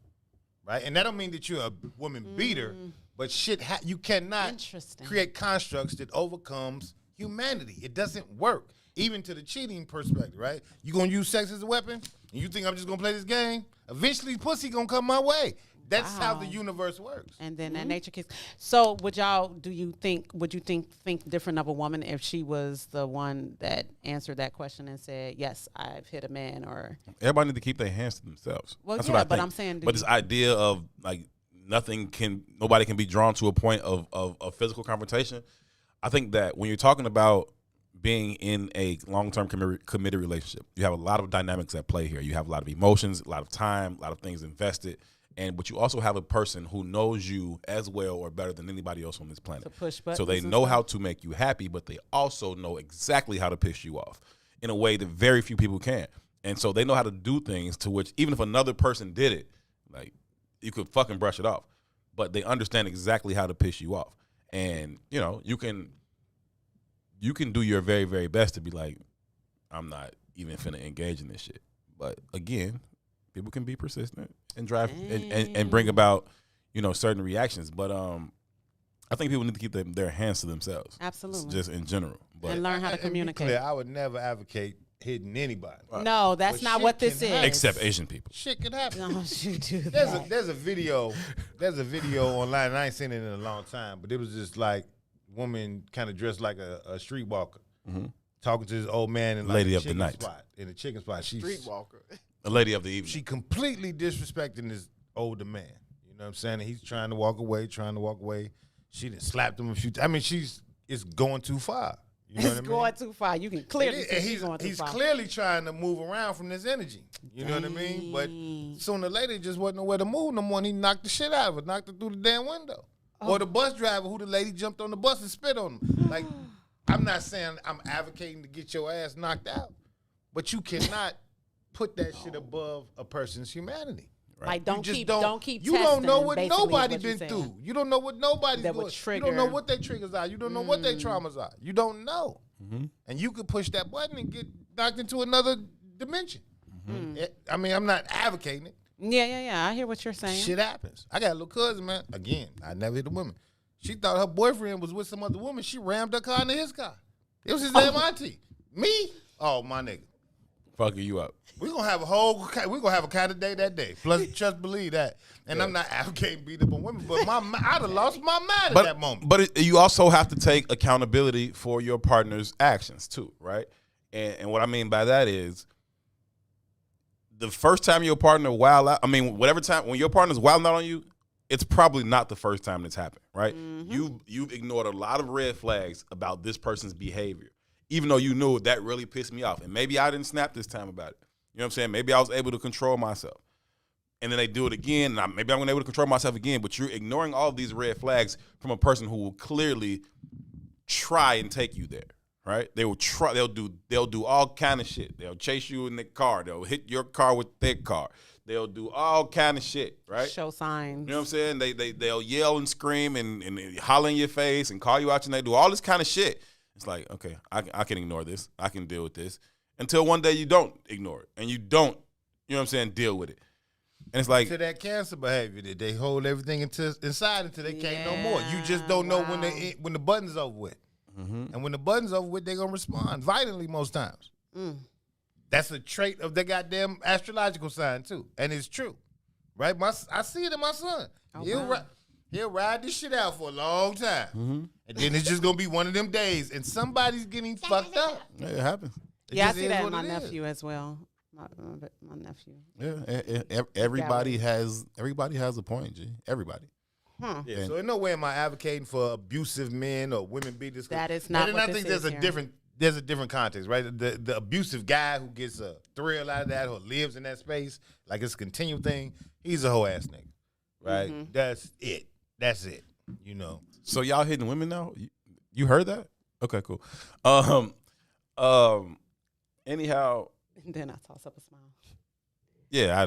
F: right? And that don't mean that you're a woman beater, but you cannot create constructs that overcomes humanity. It doesn't work. Even to the cheating perspective, right? You gonna use sex as a weapon, and you think I'm just gonna play this game? Eventually, pussy gonna come my way. That's how the universe works.
E: And then that nature kicks. So would you think different of a woman if she was the one that answered that question and said, yes, I've hit a man, or
D: everybody need to keep their hands to themselves.
E: Well,
D: That's
E: yeah,
D: what I
E: but
D: think.
E: I'm saying,
D: but this idea of like nobody can be drawn to a point of physical confrontation. I think that when you're talking about being in a long-term committed relationship, you have a lot of dynamics at play here. You have a lot of emotions, a lot of time, a lot of things invested. But you also have a person who knows you as well or better than anybody else on this planet. So they know how to make you happy, but they also know exactly how to piss you off in a way that very few people can. And so they know how to do things to which even if another person did it, like you could fucking brush it off. But they understand exactly how to piss you off. And, you can do your very, very best to be like, I'm not even finna engage in this shit. But again, people can be persistent and drive and bring about, certain reactions. But I think people need to keep their hands to themselves.
E: Absolutely.
D: Just in general. But
E: and learn how to communicate.
F: Clear, I would never advocate hitting anybody.
E: No, that's not what this is.
D: Except Asian people.
F: Shit can happen.
E: Don't you do that.
F: There's a video online, and I ain't seen it in a long time, but it was just like woman kind of dressed like a streetwalker, talking to this old man in like
D: Lady
F: a
D: of the
F: chicken
D: night.
F: spot. In a chicken spot. She's
G: Streetwalker.
D: A lady of the evening.
F: She completely disrespecting this older man. You know what I'm saying? And he's trying to walk away. She done slapped him a few times. I mean, it's going too far. You know what I mean?
E: Going too far. You can clearly see
F: he's
E: going too far.
F: He's clearly trying to move around from this energy. You know what I mean? But sooner or later, it just wasn't nowhere to move no more. And he knocked the shit out of her, knocked her through the damn window. Or the bus driver who the lady jumped on the bus and spit on him. Like, I'm not saying I'm advocating to get your ass knocked out, but you cannot put that shit above a person's humanity.
E: Right. Like, don't keep
F: You don't know what
E: testing,
F: nobody
E: is what
F: been through. You don't know what nobody's
E: that
F: going
E: would
F: through. You
E: trigger.
F: don't know what their triggers are. You don't know what their traumas are. You don't know. And you could push that button and get knocked into another dimension. I mean, I'm not advocating it.
E: Yeah. I hear what you're saying.
F: Shit happens. I got a little cousin, man. Again, I never hit a woman. She thought her boyfriend was with some other woman. She rammed her car into his car. It was his damn auntie. Me? Oh, my nigga.
D: Fucking you up.
F: We're gonna have a kind of day that day. Plus, just believe that. And I'm not advocating beating up on women, but I'd have lost my mind at that moment.
D: But you also have to take accountability for your partner's actions too, right? And what I mean by that is the first time your partner wild out. I mean, whatever time when your partner's wilding out on you, it's probably not the first time it's happened, right? You've ignored a lot of red flags about this person's behavior, even though you knew that really pissed me off. And maybe I didn't snap this time about it. You know what I'm saying? Maybe I was able to control myself. And then they do it again, and maybe I'm able to control myself again, but you're ignoring all of these red flags from a person who will clearly try and take you there, right? They will try, they'll do all kind of shit. They'll chase you in the car. They'll hit your car with their car. They'll do all kind of shit, right?
E: Show signs.
D: You know what I'm saying? They'll yell and scream and holler in your face and call you out, and they do all this kind of shit. It's like, okay, I can ignore this. I can deal with this. Until one day you don't ignore it. And you don't, you know what I'm saying, deal with it. And it's like.
F: To that cancer behavior that they hold everything inside until they can't no more. You just don't know when the button's over with. And when the button's over with, they're going to respond violently most times. That's a trait of their goddamn astrological sign, too. And it's true. Right? I see it in my son. He'll ride this shit out for a long time. And then it's just going to be one of them days. And somebody's getting fucked up.
D: Yeah, it happens.
E: Yeah, I see that in my nephew as well. My nephew.
D: Yeah, everybody has a point, G. Everybody.
F: Yeah, so in no way am I advocating for abusive men or women beaters.
E: That is not what this is here.
F: There's a different context, right? The abusive guy who gets a thrill out of that or lives in that space, like it's a continual thing, he's a whole ass nigga, right? That's it. That's it, you know.
D: So y'all hitting women now? You heard that? Okay, cool. Anyhow.
E: And then I toss up a smile.
D: Yeah,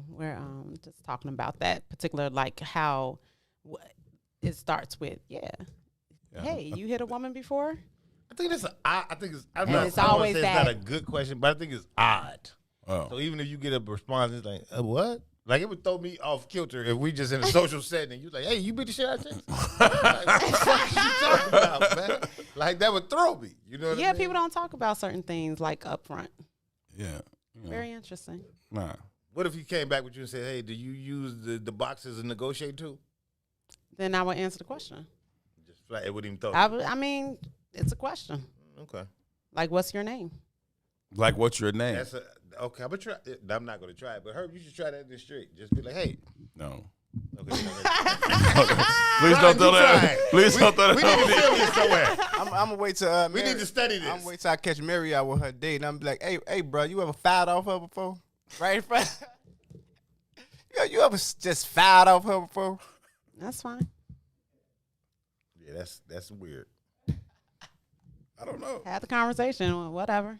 E: we're just talking about that particular, like how it starts with, hey, you hit a woman before?
F: I think it's
E: always that.
F: It's not a good question, but I think it's odd.
D: Oh.
F: So even if you get a response, it's like, what? Like, it would throw me off kilter if we just in a social setting and you like, hey, you beat the shit out of Jason? Like, what the fuck you talking about, man? Like, that would throw me. You know what I mean?
E: People don't talk about certain things like up front.
D: Yeah.
E: Very interesting.
D: Nah.
F: What if he came back with you and said, "Hey, do you use the box as a negotiator too?"
E: Then I would answer the question.
F: Just flat, it wouldn't even throw.
E: I mean, it's a question.
F: Okay.
E: Like, what's your name?
D: Like, what's your name?
F: That's okay. I'm not going to try it, but Herb, you should try that in the street. Just be like, "Hey."
D: No.
F: Okay.
D: Please don't throw that. Please don't throw that.
F: We need to film this somewhere.
G: I'm gonna wait till
F: We need to study this.
G: I'm gonna wait till I catch Mary out with her date, and I'm be like, hey, bro, you ever fired off her before? Right in front. You ever just fired off her before?
E: That's fine.
F: Yeah, that's weird.
D: I don't know.
E: Have the conversation or whatever.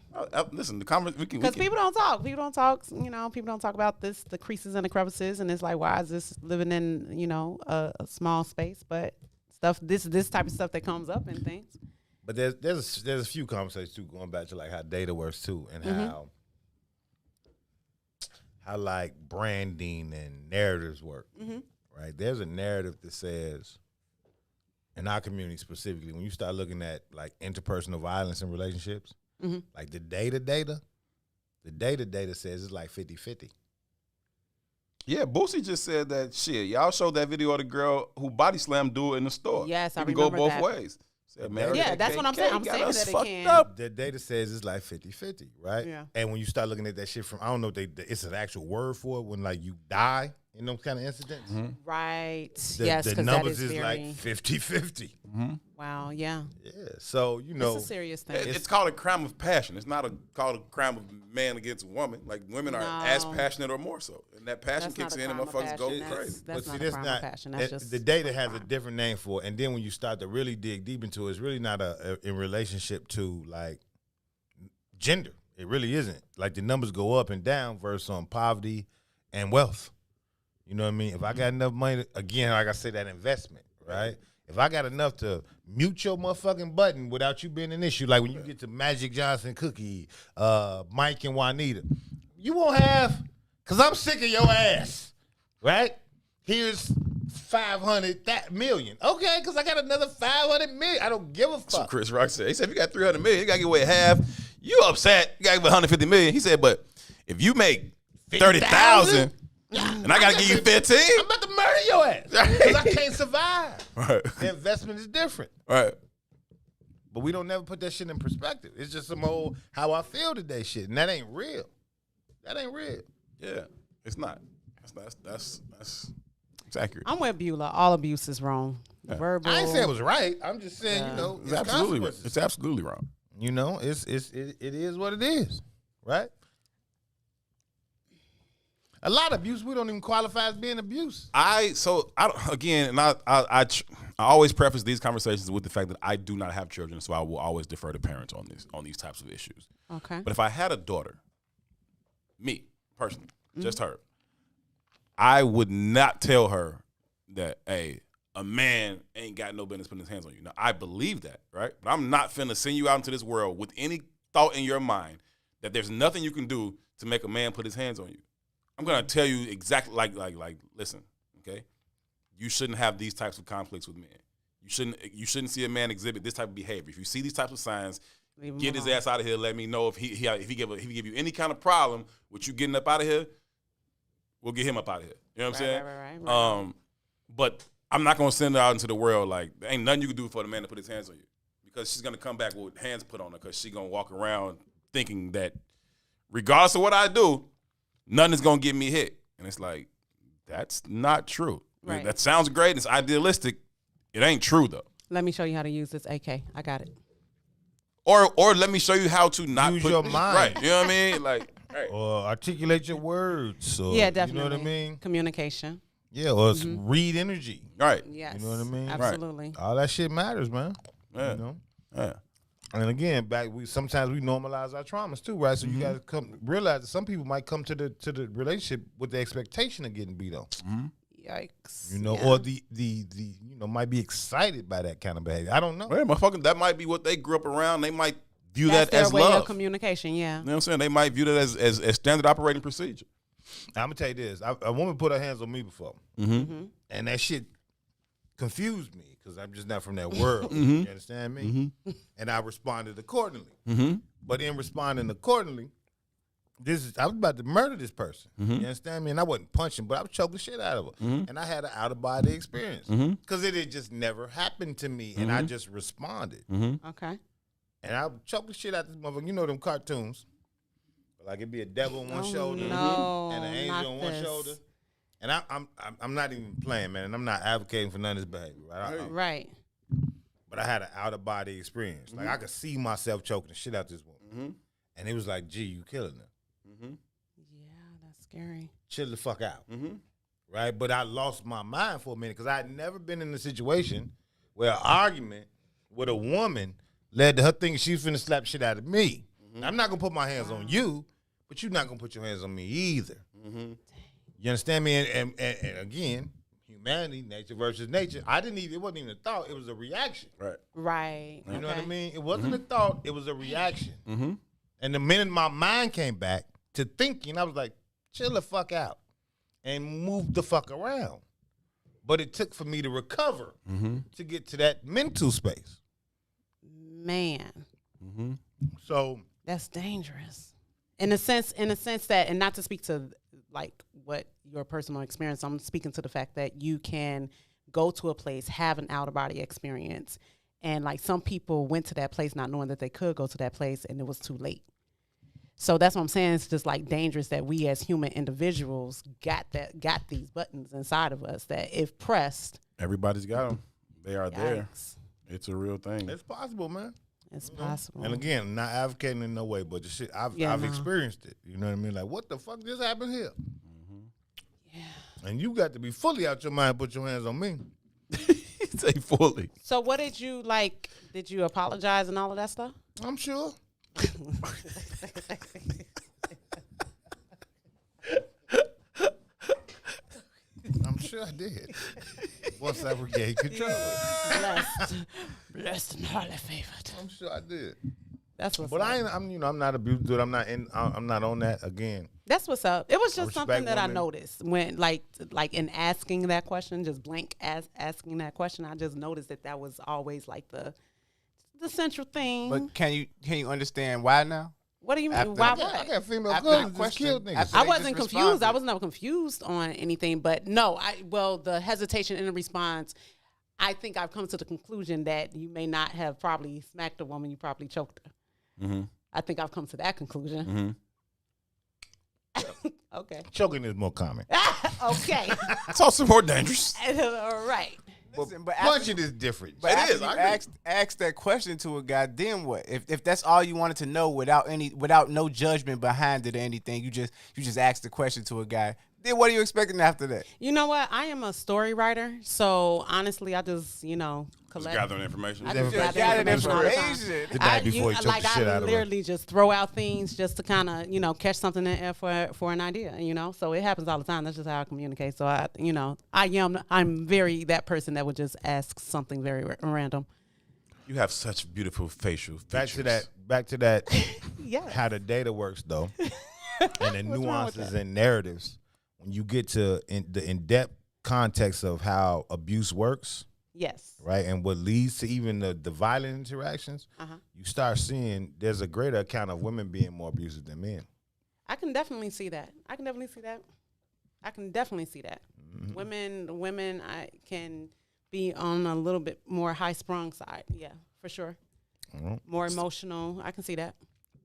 D: Listen, the conversation.
E: Because people don't talk. People don't talk. You know, people don't talk about this, the creases and the crevices, and it's like, why is this living in, you know, a small space? But stuff, this type of stuff that comes up and things.
F: But there's a few conversations too, going back to like how data works too, and how like branding and narratives work. Right? There's a narrative that says, in our community specifically, when you start looking at like interpersonal violence in relationships, like the data says it's like 50-50.
D: Yeah, Boosie just said that shit. Y'all showed that video of the girl who body slammed dude in the store.
E: Yes, I
D: can
E: remember
D: go both
E: that.
D: ways. Said, man,
E: Yeah, that's what I'm saying. I'm
D: got
E: saying
D: us
E: that it
D: fucked
E: can.
D: up.
F: The data says it's like 50-50, right?
E: Yeah.
F: And when you start looking at that shit from, I don't know if it's an actual word for it, when like you die in those kind of incidents.
E: Right.
F: The,
E: yes,
F: the
E: because
F: numbers
E: that is
F: like
E: very...
F: 50-50.
E: Wow, yeah.
F: Yeah, so, you know.
E: It's a serious thing.
D: It's called a crime of passion. It's not called a crime of man against woman. Like, women are as passionate or more so. And that passion kicks in and motherfuckers go crazy.
E: That's
F: but
E: not a crime of passion. That's just
F: the data has a different name for it. And then when you start to really dig deep into it, it's really not in relationship to, like, gender. It really isn't. Like, the numbers go up and down versus on poverty and wealth. You know what I mean? If I got enough money, again, like I said, that investment, right? If I got enough to mute your motherfucking button without you being an issue, like when you get to Magic Johnson Cookie, Mike and Juanita, you won't have, because I'm sick of your ass, right? Here's 500 million. Okay, because I got another 500 million. I don't give a fuck.
D: So Chris Rock said, he said, if you got 300 million, you got to give away half. You upset. You got to give 150 million. He said, but if you make 30,000, and I got to give you 15.
F: I'm about to murder your ass because I can't survive. Right. The investment is different.
D: Right.
F: But we don't never put that shit in perspective. It's just some old how I feel today shit, and that ain't real. That ain't real.
D: Yeah, it's not. That's accurate.
E: I'm with Beulah. All abuse is wrong.
D: Yeah.
E: Verbal.
F: I ain't saying it was right. I'm just saying, you know,
D: it's absolutely wrong.
F: You know, it is what it is, right? A lot of abuse, we don't even qualify as being abuse.
D: I always preface these conversations with the fact that I do not have children, so I will always defer to parents on these types of issues.
E: Okay.
D: But if I had a daughter, me personally, just her, I would not tell her that, hey, a man ain't got no business putting his hands on you. Now, I believe that, right? But I'm not finna send you out into this world with any thought in your mind that there's nothing you can do to make a man put his hands on you. I'm gonna tell you exactly like listen, okay? You shouldn't have these types of conflicts with men. You shouldn't see a man exhibit this type of behavior. If you see these types of signs, get his ass out of here. Let me know if he give you any kind of problem with you getting up out of here. We'll get him up out of here. You know what I'm saying?
E: Right.
D: But I'm not gonna send her out into the world like there ain't nothing you can do for the man to put his hands on you, because she's gonna come back with hands put on her, because she's gonna walk around thinking that regardless of what I do, nothing is gonna get me hit. And it's like, that's not true.
E: Right.
D: Like, that sounds great. It's idealistic. It ain't true though.
E: Let me show you how to use this AK. I got it.
D: Or let me show you how to not
F: use
D: put
F: your mind.
D: Right. You know what I mean? Like, right.
F: Or articulate your words. So,
E: Yeah, definitely.
F: You know what I mean?
E: Communication.
F: Yeah, or read energy.
D: Right.
E: Yes.
F: You know what I mean?
E: Absolutely.
F: Right. All that shit matters, man.
D: Yeah.
F: You know?
D: Yeah.
F: And again, sometimes we normalize our traumas too, right? So you guys realize that some people might come to the relationship with the expectation of getting beat on.
E: Yikes.
F: You know, or the you know, might be excited by that kind of behavior. I don't know.
D: Well, motherfucker, that might be what they grew up around. They might view
E: That's
D: that as
E: their way
D: love.
E: of communication, yeah.
D: You know what I'm saying? They might view that as standard operating procedure.
F: I'm gonna tell you this: a woman put her hands on me before, and that shit confused me because I'm just not from that world. You understand me? And I responded accordingly. But in responding accordingly, I was about to murder this person. You understand me? And I wasn't punching, but I was choking the shit out of her. And I had an out-of-body experience. Because it had just never happened to me, and I just responded.
E: Okay.
F: And I choked the shit out of this motherfucker. You know them cartoons. Like it'd be a devil on one shoulder and an angel on one shoulder. And I'm not even playing, man. And I'm not advocating for none of this behavior.
E: Right.
F: But I had an out-of-body experience. Like I could see myself choking the shit out of this woman. And it was like, gee, you killing her.
E: Yeah, that's scary.
F: Chill the fuck out. Right? But I lost my mind for a minute because I had never been in a situation where an argument with a woman led to her thinking she was finna slap shit out of me. I'm not gonna put my hands on you, but you're not gonna put your hands on me either. You understand me? And again, humanity, nature versus nature. It wasn't even a thought, it was a reaction.
E: Right.
F: You know what I mean? It wasn't a thought, it was a reaction. And the minute my mind came back to thinking, I was like, chill the fuck out and move the fuck around. But it took for me to recover to get to that mental space.
E: Man.
F: So
E: that's dangerous. In a sense that, and not to speak to like what your personal experience, I'm speaking to the fact that you can go to a place, have an out-of-body experience, and like some people went to that place not knowing that they could go to that place, and it was too late. So that's what I'm saying. It's just like dangerous that we as human individuals got these buttons inside of us that if pressed,
D: everybody's got them. They are there. It's a real thing.
F: It's possible, man.
E: It's possible.
F: And again, not advocating in no way, but the shit I've experienced it. You know what I mean? Like, what the fuck just happened here?
E: Yeah.
F: And you got to be fully out your mind. Put your hands on me.
D: Say fully.
E: So what did you like? Did you apologize and all of that stuff?
F: I'm sure. I'm sure I did. Once I regained control.
E: Blessed and highly favored.
F: I'm sure I did.
E: That's what's
F: but
E: up.
F: I'm not abused, dude. I'm not on that again.
E: That's what's up. It was just
F: Respect
E: something that
F: women.
E: I noticed when, like in asking that question, just blank asking that question. I just noticed that was always like the central thing.
G: But can you understand why now?
E: What do you mean?
G: After-
E: Why?
F: I got female
G: After
F: cousins
G: that
F: that killed
G: question,
F: niggas.
E: I
G: they
E: wasn't
G: just
E: confused.
G: responded.
E: I was never confused on anything. But no, the hesitation in the response, I think I've come to the conclusion that you may not have probably smacked a woman. You probably choked her. I think I've come to that conclusion. Okay.
F: Choking is more common.
E: Okay.
D: It's also more dangerous.
E: All right.
G: Listen, but
F: Punching is different.
G: But after you ask that question to a guy, then what? If that's all you wanted to know without no judgment behind it or anything, you just asked the question to a guy. Then what are you expecting after that?
E: You know what? I am a story writer, so honestly, I just collect.
D: Gathering information.
E: I just
G: Just
E: gather
G: gathered
E: information all the time.
G: information.
F: The night before he choked the shit out of her.
E: literally just throw out things just to kind of catch something in there for an idea. So it happens all the time. That's just how I communicate. So I'm very that person that would just ask something very random.
D: You have such beautiful facial features.
F: Back to that.
E: Yeah.
F: How the data works though, and the
E: What's wrong with
F: nuances
E: that?
F: and narratives. When you get to the in-depth context of how abuse works,
E: Yes.
F: right, and what leads to even the violent interactions, you start seeing there's a greater account of women being more abusive than men.
E: I can definitely see that. Women, I can be on a little bit more high-sprung side. Yeah, for sure. More emotional. I can see that.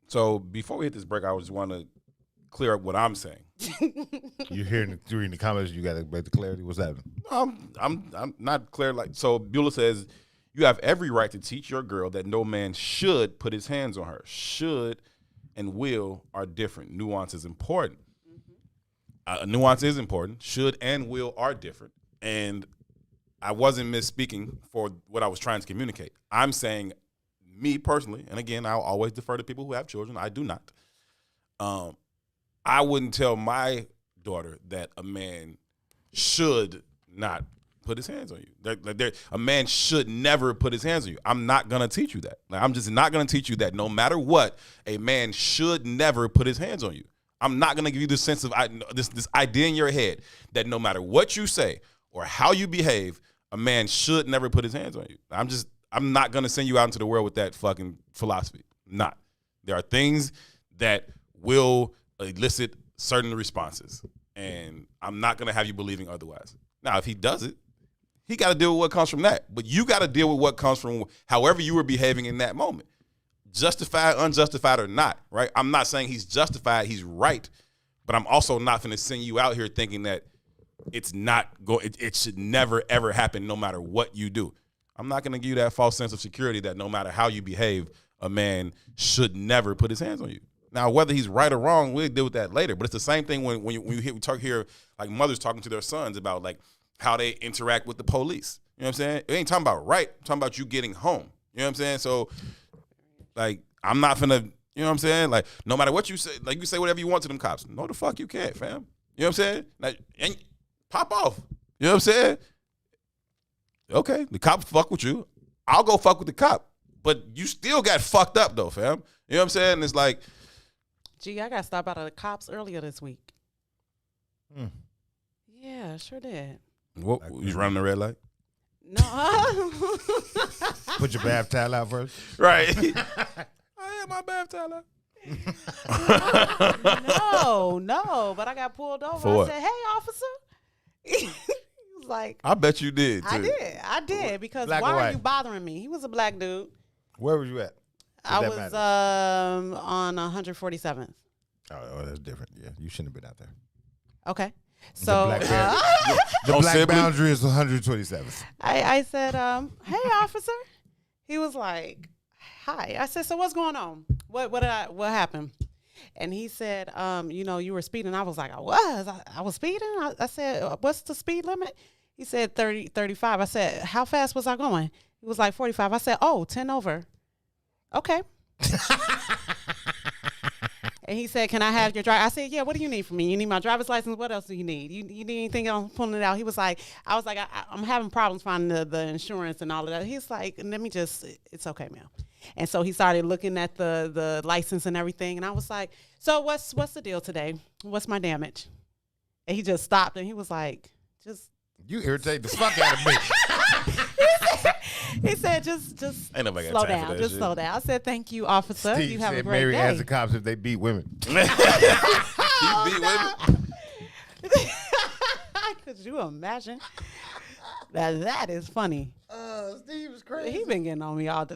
D: So before we hit this break, I just want to clear up what I'm saying.
F: You're hearing during the comments, you got to make the clarity. What's happening?
D: I'm not clear. So Beulah says you have every right to teach your girl that no man should put his hands on her. Should and will are different. Nuance is important. Nuance is important. Should and will are different. And I wasn't misspeaking for what I was trying to communicate. I'm saying, me personally, and again, I'll always defer to people who have children. I do not. I wouldn't tell my daughter that a man should not put his hands on you. A man should never put his hands on you. I'm not going to teach you that. I'm just not going to teach you that no matter what, a man should never put his hands on you. I'm not going to give you the sense of this idea in your head that no matter what you say or how you behave, a man should never put his hands on you. I'm not going to send you out into the world with that fucking philosophy. Not. There are things that will elicit certain responses, and I'm not gonna have you believing otherwise. Now, if he does it, he got to deal with what comes from that. But you got to deal with what comes from however you were behaving in that moment, justified, unjustified, or not. Right? I'm not saying he's justified. He's right, but I'm also not gonna send you out here thinking that it's not it should never ever happen, no matter what you do. I'm not gonna give you that false sense of security that no matter how you behave, a man should never put his hands on you. Now, whether he's right or wrong, we'll deal with that later. But it's the same thing when you hear like mothers talking to their sons about like how they interact with the police. You know what I'm saying? It ain't talking about right. I'm talking about you getting home. You know what I'm saying? So, like, I'm not finna, you know what I'm saying? Like, no matter what you say, like, you say whatever you want to them cops. No, the fuck you can't, fam. You know what I'm saying? Like, and pop off. You know what I'm saying? Okay, the cop fuck with you. I'll go fuck with the cop. But you still got fucked up, though, fam. You know what I'm saying? It's like,
E: gee, I got stopped out of the cops earlier this week. Yeah, sure did.
D: what, you running the red light?
E: No.
F: Put your bath towel out first.
D: Right. I had my bath towel out.
E: No, but I got pulled over.
D: For what?
E: I said, "Hey, officer." He was like,
D: I bet you did, too.
E: I did because
F: Black or
E: why are
F: white?
E: you bothering me? He was a black dude.
F: Where was you at?
E: I
F: that
E: was
F: matter?
E: on 147th.
F: Oh, that's different. Yeah, you shouldn't have been out there.
E: Okay. So
F: The black boundary is 127th.
E: I said, "Hey, officer." He was like, "Hi." I said, "So what's going on? What happened?" And he said, you were speeding." I was like, "I was speeding." I said, "What's the speed limit?" He said 30, 35. I said, "How fast was I going?" He was like 45. I said, 10 over. Okay. And he said, "Can I have your driver?" I said, "Yeah, what do you need from me? You need my driver's license? What else do you need? You need anything else?" Pulling it out. He was like, I was like, I'm having problems finding the insurance and all of that. He's like, it's okay, ma'am. And so he started looking at the license and everything. And I was like, "So what's the deal today? What's my damage?" And he just stopped and he was like,
F: You irritate the fuck out of me.
E: He said, just
D: Ain't nobody got
E: slow
D: time for
E: down.
D: that
E: Just
D: shit.
E: slow down. I said, "Thank you, officer.
F: Steve
E: You have a
F: said
E: great
F: Mary
E: day."
F: asked the cops if they beat women.
D: You beat women?
E: Could you imagine? That is funny.
F: Steve is crazy.
E: He been getting on me all the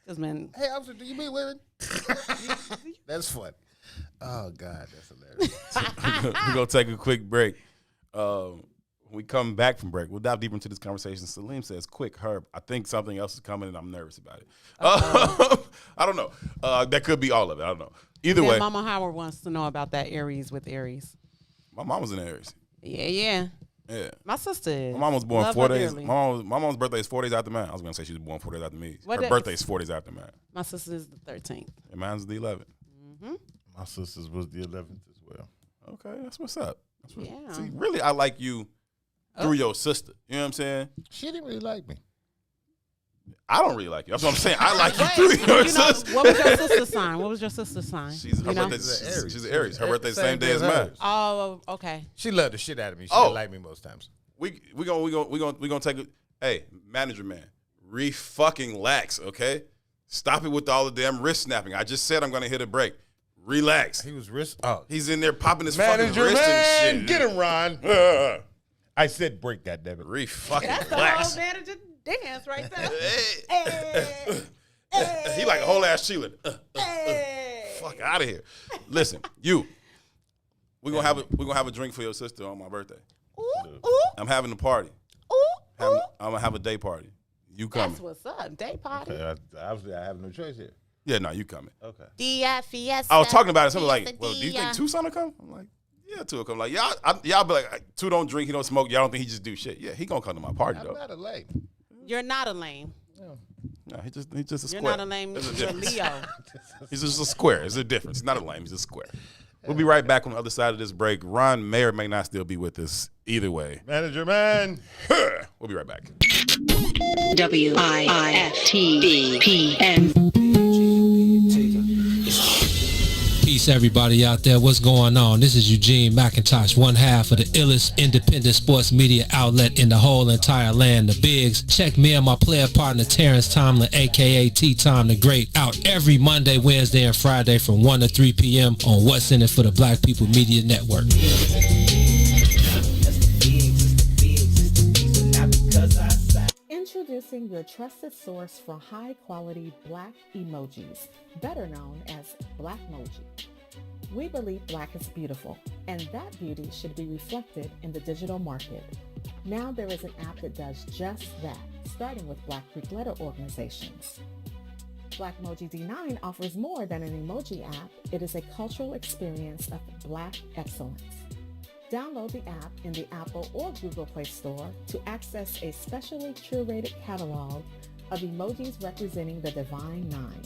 E: just been.
F: Hey, officer, do you beat women? That's fun. Oh, God, that's hilarious.
D: We're going to take a quick break. When we come back from break, we'll dive deeper into this conversation. Salim says, "Quick, Herb, I think something else is coming and I'm nervous about it." I don't know. That could be all of it. I don't know. Either way.
E: Mama Howard wants to know about that Aries with Aries.
D: My mom was in Aries.
E: Yeah.
D: Yeah.
E: My sister is.
D: My mom was born
E: Love
D: 4
E: her
D: days.
E: dearly.
D: My mom's birthday is 4 days after mine. I was going to say she was born 4 days after me.
E: What
D: Her
E: day?
D: birthday is 4 days after mine.
E: My sister is the 13th.
D: And mine's the 11th.
E: Mm-hmm.
F: My sister's was the 11th as well.
D: Okay, that's what's up.
E: Yeah.
D: See, really, I like you through your sister. You know what I'm saying?
F: She didn't really like me.
D: I don't really like you. That's what I'm saying. I like you through your sister.
E: What was your sister's sign? What was your sister's sign?
D: She's an Aries. Her birthday's the same day as mine.
E: Oh, okay.
F: She loved the shit out of me. She didn't like me most times.
D: We gonna take it. Hey, manager man, fucking lax, okay? Stop it with all the damn wrist snapping. I just said I'm gonna hit a break. Relax.
F: He was wrist. Oh,
D: he's in there popping his
F: manager
D: fucking wrist
F: man,
D: and shit.
F: get him, Ron. I said break that, David.
D: Fucking
E: That's the
D: lax.
E: whole manager dance right there.
D: He like a whole ass Sheila. Fuck out of here. Listen, we're gonna have a drink for your sister on my birthday. I'm having a party. I'm gonna have a day party. You coming?
E: That's what's up. Day party.
F: Okay, obviously, I have no choice here.
D: Yeah, no, you coming.
F: Okay.
D: I was talking about it. Somebody like, "Well, do you think Toussaint will come?" I'm like, "Yeah, Two will come." Like, y'all be like, "Two don't drink, he don't smoke. Y'all don't think he just do shit?" Yeah, he gonna come to my party though.
F: I'm not a lame.
E: You're not a lame.
D: No, he's just a square.
E: You're not a lame.
D: There's
E: You're a
D: difference.
E: Leo.
D: He's just a square. There's a difference. He's not a lame. He's a square. We'll be right back on the other side of this break. Ron may or may not still be with us. Either way,
F: manager man.
D: We'll be right back.
H: WIIFTBPM.
B: Peace
M: Peace, everybody out there. What's going on? This is Eugene McIntosh, one half of the illest independent sports media outlet in the whole entire land, the Bigs. Check me and my player partner, Terrence Tomlin, a.k.a. T-Tom the Great, out every Monday, Wednesday, and Friday from 1 to 3 p.m. on What's in It for the Black People Media Network.
N: Introducing your trusted source for high-quality Black emojis, better known as Blackmoji. We believe Black is beautiful, and that beauty should be reflected in the digital market. Now there is an app that does just that, starting with Black Greek letter organizations. Blackmoji D9 offers more than an emoji app. It is a cultural experience of Black excellence. Download the app in the Apple or Google Play Store to access a specially curated catalog of emojis representing the Divine Nine.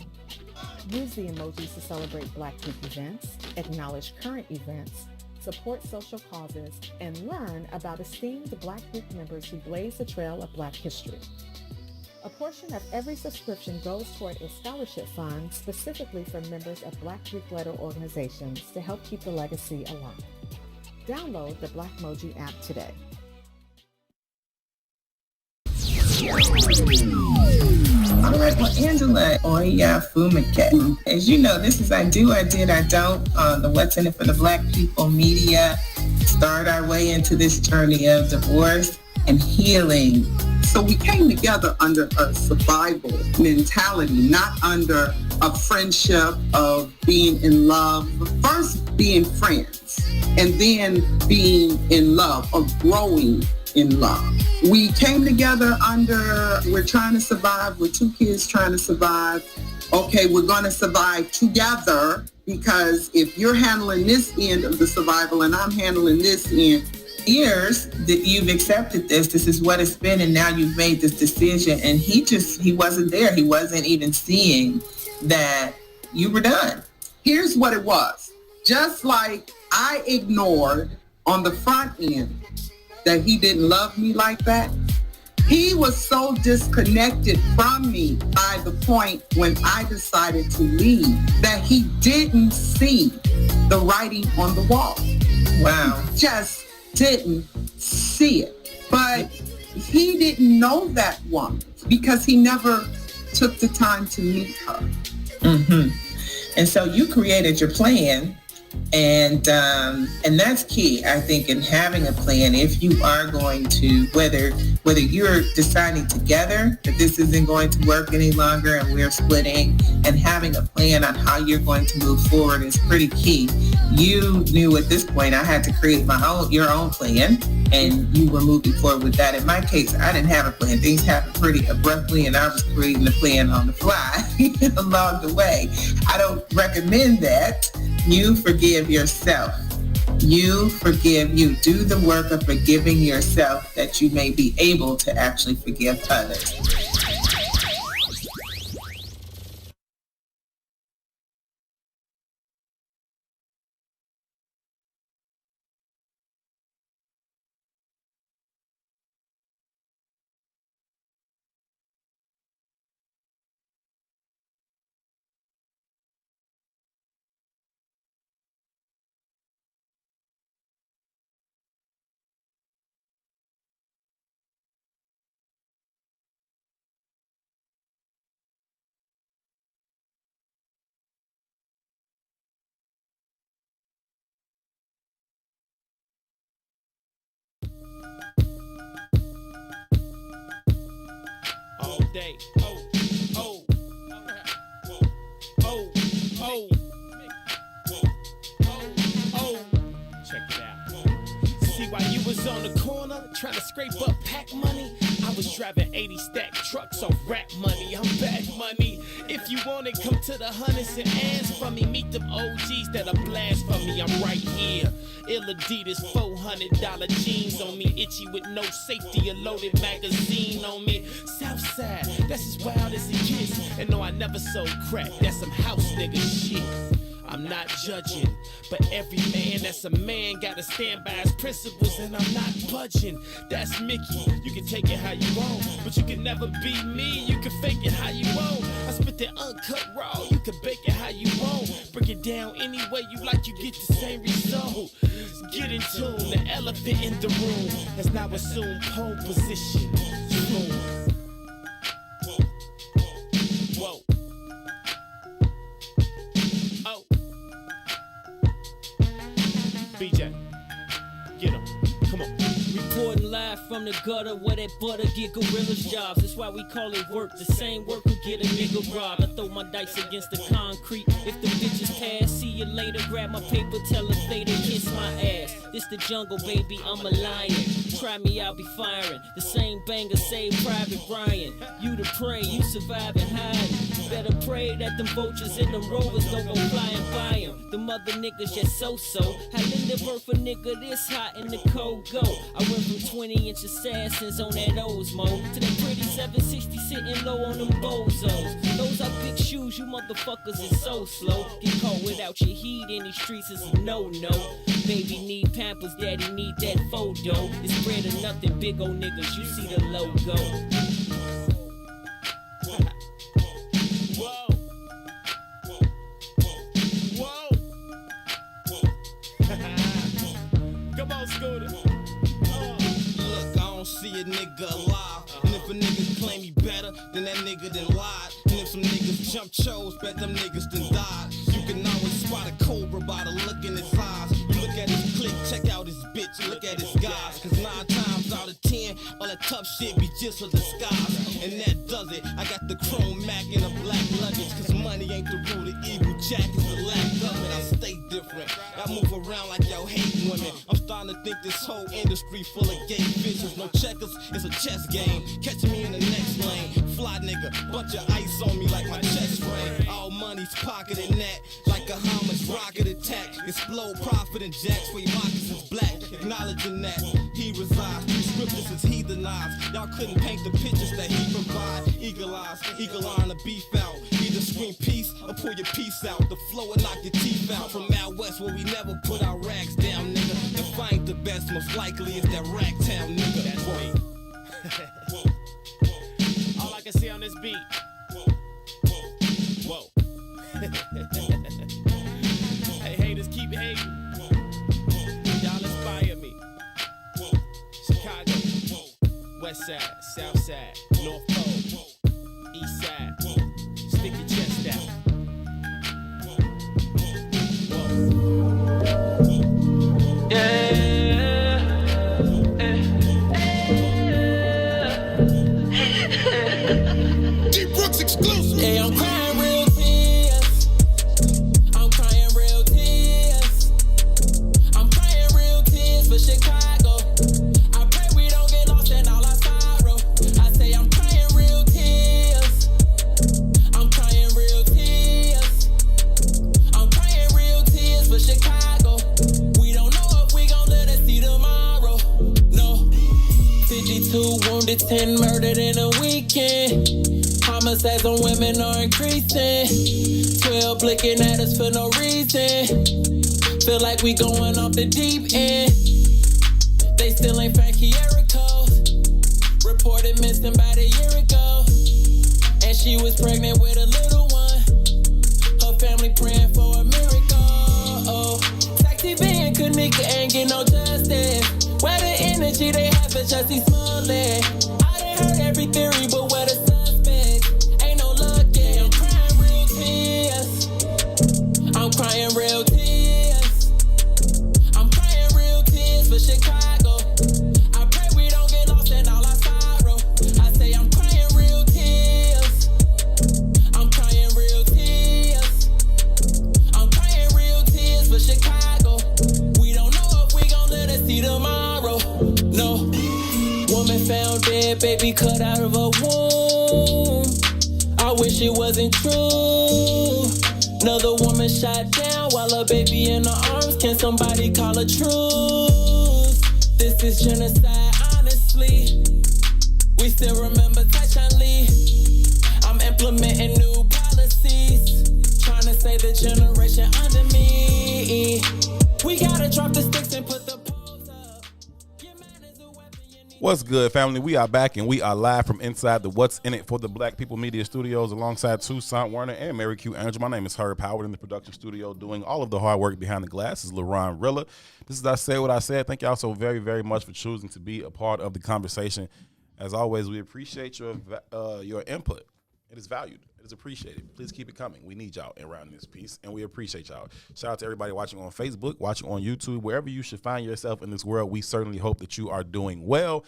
N: Use the emojis to celebrate Black Greek events, acknowledge current events, support social causes, and learn about esteemed Black Greek members who blaze the trail of Black history. A portion of every subscription goes toward a scholarship fund specifically for members of Black Greek letter organizations to help keep the legacy alive. Download the Blackmoji app today.
O: All right, well, Angela Oyafumike. As you know, this is I Do, I Did, I Don't on the What's in It for the Black People Media. Start our way into this journey of divorce and healing.
P: So we came together under a survival mentality, not under a friendship of being in love. First being friends and then being in love, or growing in love. We came together under, we're trying to survive, we're two kids trying to survive. Okay, we're going to survive together, because if you're handling this end of the survival and I'm handling this end,
O: years that you've accepted this is what it's been, and now you've made this decision, and he wasn't there. He wasn't even seeing that you were done.
P: Here's what it was. Just like I ignored on the front end that he didn't love me like that, he was so disconnected from me by the point when I decided to leave that he didn't see the writing on the wall.
O: Wow.
P: Just didn't see it. But he didn't know that woman because he never took the time to meet her.
O: Mm-hmm. And so you created your plan, and that's key, I think, in having a plan. If you are going to, whether you're deciding together that this isn't going to work any longer and we're splitting, and having a plan on how you're going to move forward is pretty key. You knew at this point I had to create your own plan, and you were moving forward with that. In my case, I didn't have a plan. Things happened pretty abruptly, and I was creating the plan on the fly along the way. I don't recommend that. You forgive yourself. You forgive you. Do the work of forgiving yourself that you may be able to actually forgive others.
K: Day. Check it out. See, while you was on the corner trying to scrape up pack money, I was driving 80 stack trucks off rap money. I'm back money. If you want it, come to the hundreds and ands for me. Meet them OGs that'll blast for me. I'm right here. Ill Adidas, $400 jeans on me. Itchy with no safety, a loaded magazine on me. Southside, that's as wild as it gets. And no, I never sold crack. That's some house nigga shit. I'm not judging, but every man that's a man gotta stand by his principles, and I'm not budging. That's Mickey. You can take it how you want, but you can never be me. You can fake it how you want. I spit that uncut raw. You can bake it how you want.
L: break it down any way you like, you get the same result. Get in tune, the elephant in the room has now assumed pole position. Whoa. Oh. BJ, get him. Come on.
Q: Reporting live from the gutter where that butter get gorillas jobs. That's why we call it work. The same work who get a nigga robbed. I throw my dice against the concrete. If the bitches pass, see you later. Grab my paper, tell her they to kiss my ass. This the jungle, baby, I'm a lion. Try me, I'll be firing. The same banger saved Private Brian. You the prey, you survive and hide. Better pray that them vultures and them rovers don't go flying by him. The mother niggas just so-so. How in the birth a nigga this hot in the cold go? I went from 20-inch assassins on that Osmo to that pretty 760 sitting low on them bozos. Those are big shoes, you motherfuckers is so slow. Get caught without your heat in these streets is a no-no. Baby need Pampers, daddy need that photo. It's bread or nothing, big old niggas, you see the logo.
L: Whoa. Whoa. Come on, Scooter.
K: Look, I don't see a nigga alive. And if a nigga claim he better, then that nigga done lied. And if some niggas jump chose, bet them niggas done died. You can always spot a cobra by the look in his eyes. You look at his clique, check out his bitch, you look at his guys. Cause 9 times out of 10, all that tough shit be just a disguise. And that does it. I got the chrome Mac in a black luggage. Cause money ain't the root of evil, Jack is the lack of it. I stay different. I move around like y'all hate women. I'm starting to think this whole industry full of gay bitches. No checkers, it's a chess game. Catch me in the next lane. Fly nigga, bunch of ice on me like my chest frame. All money's pocketed that, like a homage rocket attack. Explode profit and jacks where your moccasins black. Acknowledging that he resides. These scriptures is heathenized. Y'all couldn't paint the pictures that he provide. Eagle eyes, eagle eye to beef out. Either scream peace or pull your piece out. The flow will knock your teeth out. From out west where we never put our rags down, nigga. If I ain't the best, most likely it's that rag town, nigga.
L: That's me. All I can see on this beat. Whoa. Hey, haters, keep hating. Y'all inspire me. Chicago, West Side, South Side, North Pole, East Side. Stick your chest out. Whoa.
R: Yeah.
K: Hey, I'm
R: crying real tears. I'm crying real tears. I'm crying real tears for Chicago. I pray we don't get lost in all our sorrow. I say I'm crying real tears. I'm crying real tears. I'm crying real tears for Chicago. We don't know if we gon' let us see tomorrow. No. 52 wounded, 10 murdered in a weekend. Homicides on women are increasing. 12 blinking at us for no reason. Feel like we going off the deep end. They still ain't found Kierico. Reported missing about a year ago. And she was pregnant with a little one. Her family praying for a miracle. Taxi van Kanika ain't get no justice. Where the energy they have for Jussie Smollett. I done heard every theory, but where the I'm crying real tears. I'm crying real tears for Chicago. I pray we don't get lost in all our sorrow. I say I'm crying real tears. I'm crying real tears. I'm crying real tears for Chicago. We don't know if we gon' let us see tomorrow. No. Woman found dead, baby cut out of her womb. I wish it wasn't true. Another woman shot down while her baby in her arms. Can somebody call a truce? This is genocide, honestly. We still remember Tyshawn Lee. I'm implementing new policies. Trying to save the generation under me. We gotta drop the sticks and put the poles up. Your man is a weapon, you need
D: What's good, family? We are back and we are live from inside the What's in It for the Black People Media Studios alongside Toussaint Werner and Mary Q. Angel. My name is Herb Howard in the production studio doing all of the hard work behind the glass is LaRon Rilla. This is I Say What I Said. Thank y'all so very, very much for choosing to be a part of the conversation. As always, we appreciate your input. It is valued. It is appreciated. Please keep it coming. We need y'all around this piece, and we appreciate y'all. Shout out to everybody watching on Facebook, watching on YouTube, wherever you should find yourself in this world. We certainly hope that you are doing well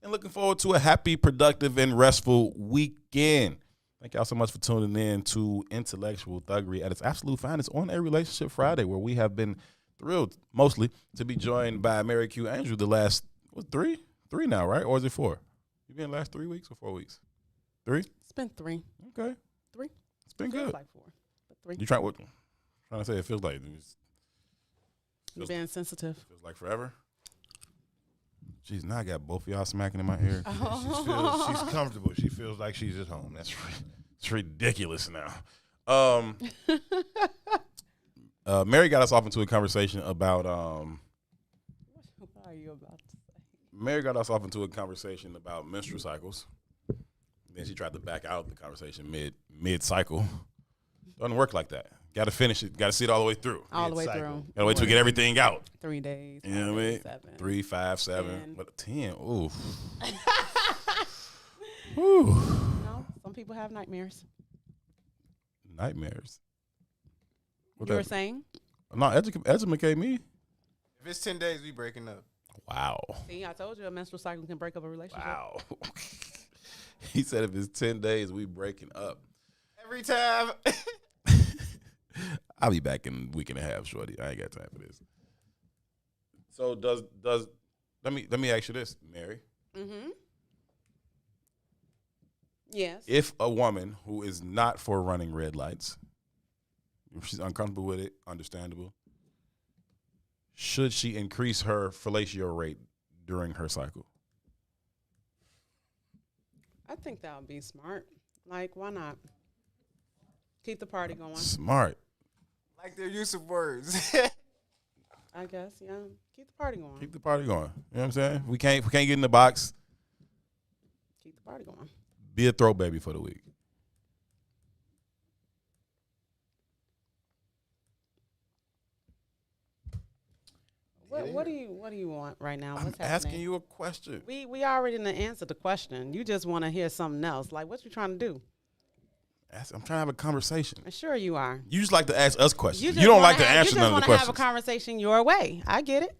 D: and looking forward to a happy, productive, and restful weekend. Thank y'all so much for tuning in to Intellectual Thuggery at its absolute finest on a Relationship Friday, where we have been thrilled, mostly, to be joined by Mary Q. Andrew the last, three now, right? Or is it 4? You been the last 3 weeks or 4 weeks? 3?
E: It's been 3.
D: Okay.
E: 3.
D: It's been
E: feels
D: good.
E: Like 4, but 3.
D: You trying to say it feels like
E: You're being sensitive.
D: Feels like forever. Jeez, now I got both of y'all smacking in my ear.
F: She's comfortable. She feels like she's at home.
D: It's ridiculous now. Mary got us off into a conversation about
E: What are you about to say?
D: Mary got us off into a conversation about menstrual cycles. Then she tried to back out the conversation mid cycle. Doesn't work like that. Got to finish it. Got to see it all the way through.
E: All the way through.
D: Got to wait till we get everything out.
E: 3 days.
D: You know what I mean?
E: 7.
D: 3, 5, 7,
E: 10.
D: but 10. Ooh.
E: No, some people have nightmares.
D: Nightmares. What
E: You were
D: that-
E: saying?
D: No, educate me.
G: If it's 10 days, we breaking up.
D: Wow.
E: See, I told you a menstrual cycle can break up a relationship.
D: Wow. He said if it's 10 days, we breaking up.
G: Every time.
D: I'll be back in a week and a half, shorty. I ain't got time for this. So does let me ask you this, Mary.
E: Mm-hmm. Yes.
D: If a woman who is not for running red lights, if she's uncomfortable with it, understandable, should she increase her fellatio rate during her cycle?
E: I think that would be smart. Like, why not? Keep the party going.
D: Smart.
G: Like their use of words.
E: I guess, yeah. Keep the party going.
D: Keep the party going. You know what I'm saying? We can't get in the box.
E: Keep the party going.
D: Be a throw baby for the week.
E: What do you want right now? What's happening?
D: Asking you a question.
E: We already done answered the question. You just want to hear something else. Like, what you trying to do?
D: I'm trying to have a conversation.
E: Sure you are.
D: You just like to ask us questions.
E: just
D: You don't
E: wanna
D: like to answer none of the
E: You just want to
D: questions.
E: have a conversation your way. I get it.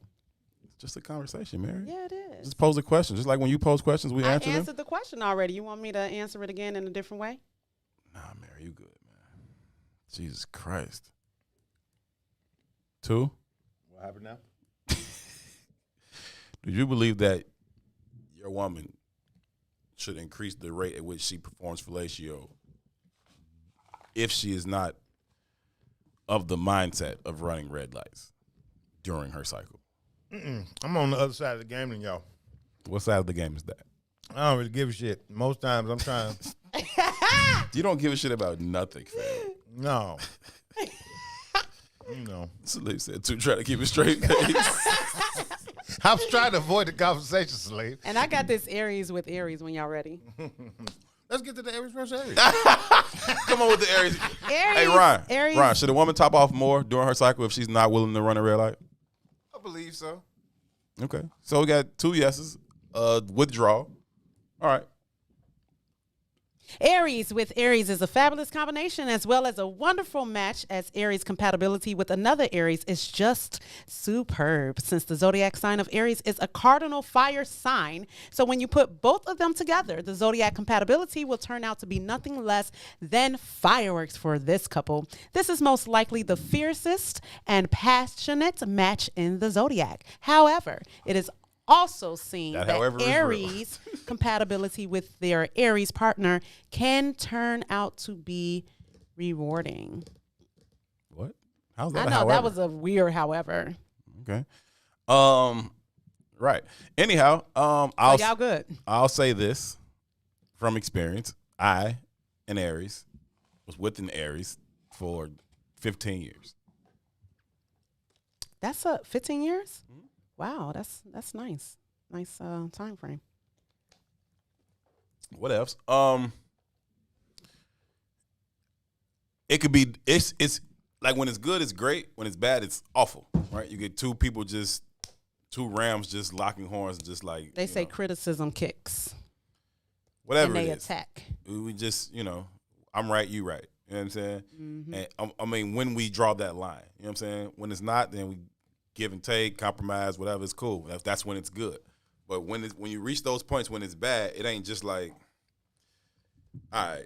D: It's just a conversation, Mary.
E: Yeah, it is.
D: Just pose a question. Just like when you pose questions, we
E: I
D: answer them.
E: answered the question already. You want me to answer it again in a different way?
D: Nah, Mary, you good, man. Jesus Christ. 2?
F: What happened now?
D: Do you believe that your woman should increase the rate at which she performs fellatio if she is not of the mindset of running red lights during her cycle?
F: I'm on the other side of the game than y'all.
D: What side of the game is that?
F: I don't really give a shit. Most times I'm trying.
D: You don't give a shit about nothing, fam.
F: No. You know.
D: Salif said 2, try to keep it straight.
F: I was trying to avoid the conversation, Salif.
E: And I got this Aries with Aries when y'all ready.
F: Let's get to the Aries versus Aries.
D: Come on with the Aries. Hey,
E: Aries.
D: Ron, should a woman top off more during her cycle if she's not willing to run a red light?
G: I believe so.
D: Okay. So we got 2 yeses. Withdraw. All right.
E: Aries with Aries is a fabulous combination as well as a wonderful match, as Aries compatibility with another Aries is just superb, since the zodiac sign of Aries is a cardinal fire sign. So when you put both of them together, the zodiac compatibility will turn out to be nothing less than fireworks for this couple. This is most likely the fiercest and passionate match in the zodiac. However, it is also seen that Aries compatibility with their Aries partner can turn out to be rewarding.
D: What? How's that?
E: I know
D: however?
E: that was a weird however.
D: Okay. Right. Anyhow,
E: y'all good.
D: I'll say this from experience. I, an Aries, was with an Aries for 15 years.
E: That's 15 years? Mm-hmm. Wow, that's nice. Nice time frame.
D: What else? It could be. It's like when it's good, it's great. When it's bad, it's awful. Right? You get two rams just locking horns, just like
E: they say criticism kicks.
D: Whatever
E: and they
D: it is.
E: attack.
D: We just, I'm right, you right. You know what I'm saying?
E: Mm-hmm.
D: And I mean, when we draw that line, you know what I'm saying? When it's not, then we give and take, compromise, whatever. It's cool. That's when it's good. But when you reach those points when it's bad, it ain't just like, all right,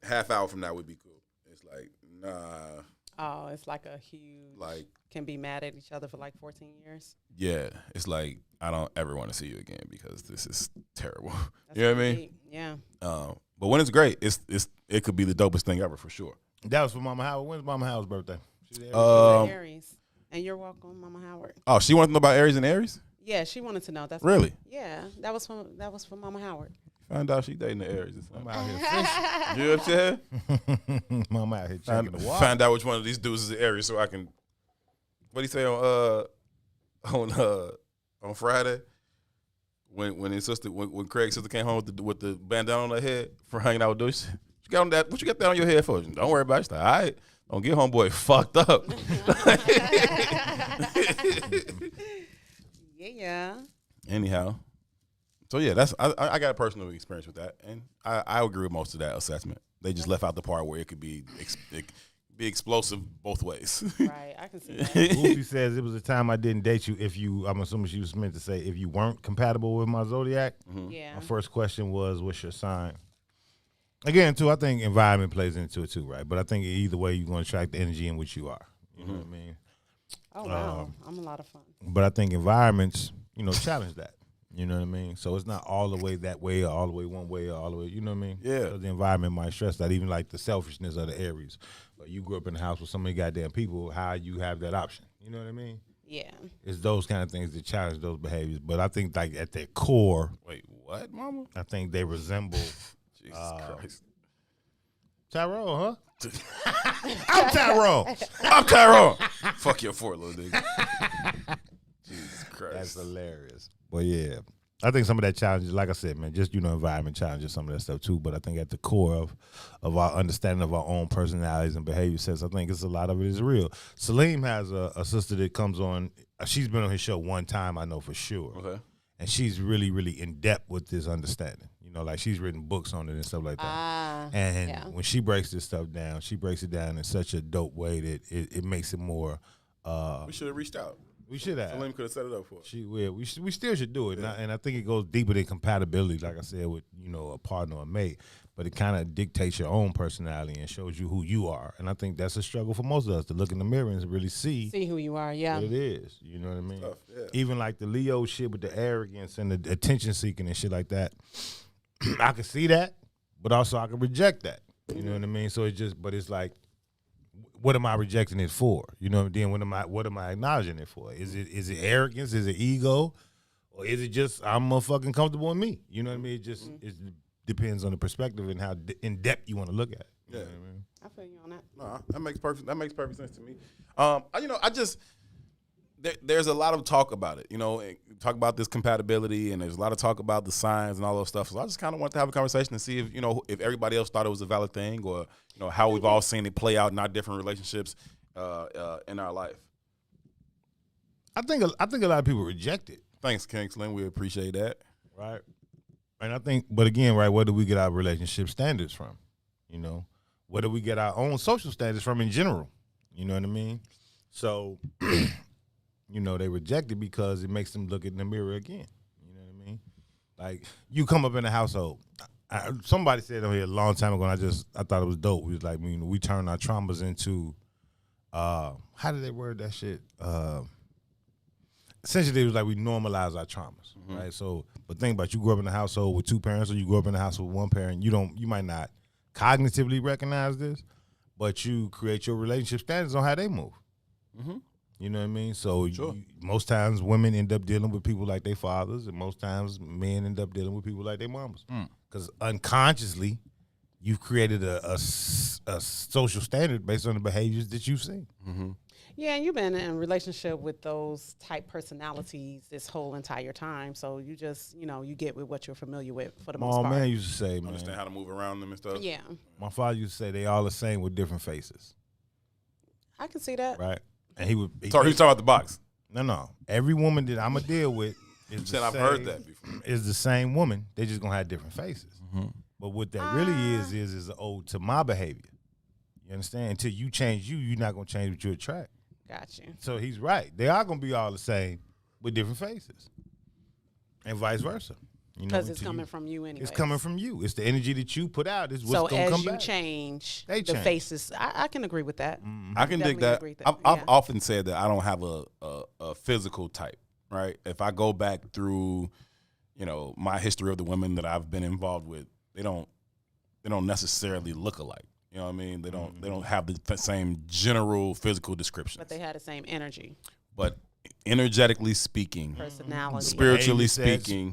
D: half hour from now would be cool. It's like, nah.
E: Oh, it's like a huge, can be mad at each other for like 14 years.
D: Yeah, it's like, I don't ever want to see you again because this is terrible. You know what I mean?
E: Yeah.
D: But when it's great, it could be the dopest thing ever for sure.
F: That was for Mama Howard. When's Mama Howard's birthday?
E: She's Aries. And you're welcome, Mama Howard.
D: Oh, she wanted to know about Aries and Aries?
E: Yeah, she wanted to know. That's
D: really?
E: Yeah, that was for Mama Howard.
D: Found out she dating the Aries.
F: I'm out here fishing.
D: You know what I'm saying?
F: Mama out here checking the water.
D: Find out which one of these dudes is an Aries so I can. What do you say on Friday when his sister when Craig's sister came home with the bandana on her head for hanging out with dudes? You got on that? What you got that on your head for? Don't worry about it. She's like, all right, don't get homeboy fucked up.
E: Yeah.
D: Anyhow. So yeah, I got a personal experience with that, and I agree with most of that assessment. They just left out the part where it could be explosive both ways.
E: Right, I can see that.
F: Lucy says it was a time I didn't date you. I'm assuming she was meant to say if you weren't compatible with my zodiac.
D: Mm-hmm.
E: Yeah.
F: My first question was, what's your sign? Again, too, I think environment plays into it too, right? But I think either way, you're going to attract the energy in which you are. You know what I mean?
E: Oh wow, I'm a lot of fun.
F: But I think environments, challenge that. You know what I mean? So it's not all the way that way or all the way one way or all the way, you know what I mean?
D: Yeah.
F: So the environment might stress that, even like the selfishness of the Aries. But you grew up in a house with so many goddamn people, how you have that option. You know what I mean?
E: Yeah.
F: It's those kind of things that challenge those behaviors. But I think like at their core.
D: Wait, what, mama?
F: I think they resemble.
D: Jesus Christ.
F: Tyrone, huh? I'm Tyrone.
D: I'm Tyrone. Fuck your fort, little nigga. Jesus Christ.
F: That's hilarious. But yeah, I think some of that challenges, like I said, man, just environment challenges some of that stuff too. But I think at the core of our understanding of our own personalities and behavior sets, I think it's a lot of it is real. Salim has a sister that comes on. She's been on his show one time, I know for sure.
D: Okay.
F: And she's really, really in depth with this understanding. Like she's written books on it and stuff like that. And when she breaks this stuff down, she breaks it down in such a dope way that it makes it more.
D: We should have reached out.
F: We should have.
D: Salim could have set it up for us.
F: We still should do it. And I think it goes deeper than compatibility, like I said, with a partner or mate. But it kind of dictates your own personality and shows you who you are. And I think that's a struggle for most of us, to look in the mirror and really see
E: who you are. Yeah,
F: what it is. You know what I mean?
D: Tough, yeah.
F: Even like the Leo shit with the arrogance and the attention seeking and shit like that. I can see that, but also I can reject that. You know what I mean? So it's like, what am I rejecting it for? Then what am I acknowledging it for? Is it arrogance? Is it ego? Or is it just I'm motherfucking comfortable in me? You know what I mean? It depends on the perspective and how in depth you want to look at it.
D: Yeah.
F: You know what I mean?
E: I feel you on that.
D: No, that makes perfect sense to me. There's a lot of talk about it, talk about this compatibility, and there's a lot of talk about the signs and all those stuff. So I just kind of wanted to have a conversation and see if everybody else thought it was a valid thing, or how we've all seen it play out in our different relationships in our life.
F: I think a lot of people reject it.
D: Thanks, Kingsland. We appreciate that.
F: Right. And I think, but again, right, where do we get our relationship standards from? Where do we get our own social standards from in general? You know what I mean? So, they reject it because it makes them look in the mirror again. You know what I mean? Like, you come up in a household. Somebody said on here a long time ago, and I thought it was dope. We was like, we turn our traumas into, how did they word that shit? Essentially, it was like we normalize our traumas, right? So, but think about, you grew up in a household with two parents, or you grew up in a household with one parent. You might not cognitively recognize this, but you create your relationship standards on how they move.
D: Mm-hmm.
F: You know what I mean? So
D: sure.
F: Most times women end up dealing with people like their fathers, and most times men end up dealing with people like their mamas. Because unconsciously, you've created a social standard based on the behaviors that you've seen.
D: Mm-hmm.
E: Yeah, and you've been in a relationship with those type personalities this whole entire time. So you just, you get with what you're familiar with for the most part.
F: My man used to say, man.
D: Understand how to move around them and stuff.
E: Yeah.
F: My father used to say they all the same with different faces.
E: I can see that.
F: Right. And he was
D: talking about the box.
F: No. Every woman that I'm going to deal with is
D: I've heard that before.
F: Is the same woman. They just going to have different faces.
D: Mm-hmm.
F: But what that really is an ode to my behavior. You understand? Until you change you're not going to change what you attract.
E: Got you.
F: So he's right. They are going to be all the same with different faces. And vice versa.
E: Because it's coming from you anyway.
F: It's coming from you. It's the energy that you put out. Is what's going to come back.
E: So as you change,
F: they
E: the faces, I can agree with that.
F: Mm-hmm.
D: I can dig that. I've often said that I don't have a physical type, right? If I go back through, my history of the women that I've been involved with, they don't necessarily look alike. You know what I mean? They don't have the same general physical descriptions.
E: But they had the same energy.
D: But energetically speaking,
E: personality,
D: spiritually speaking,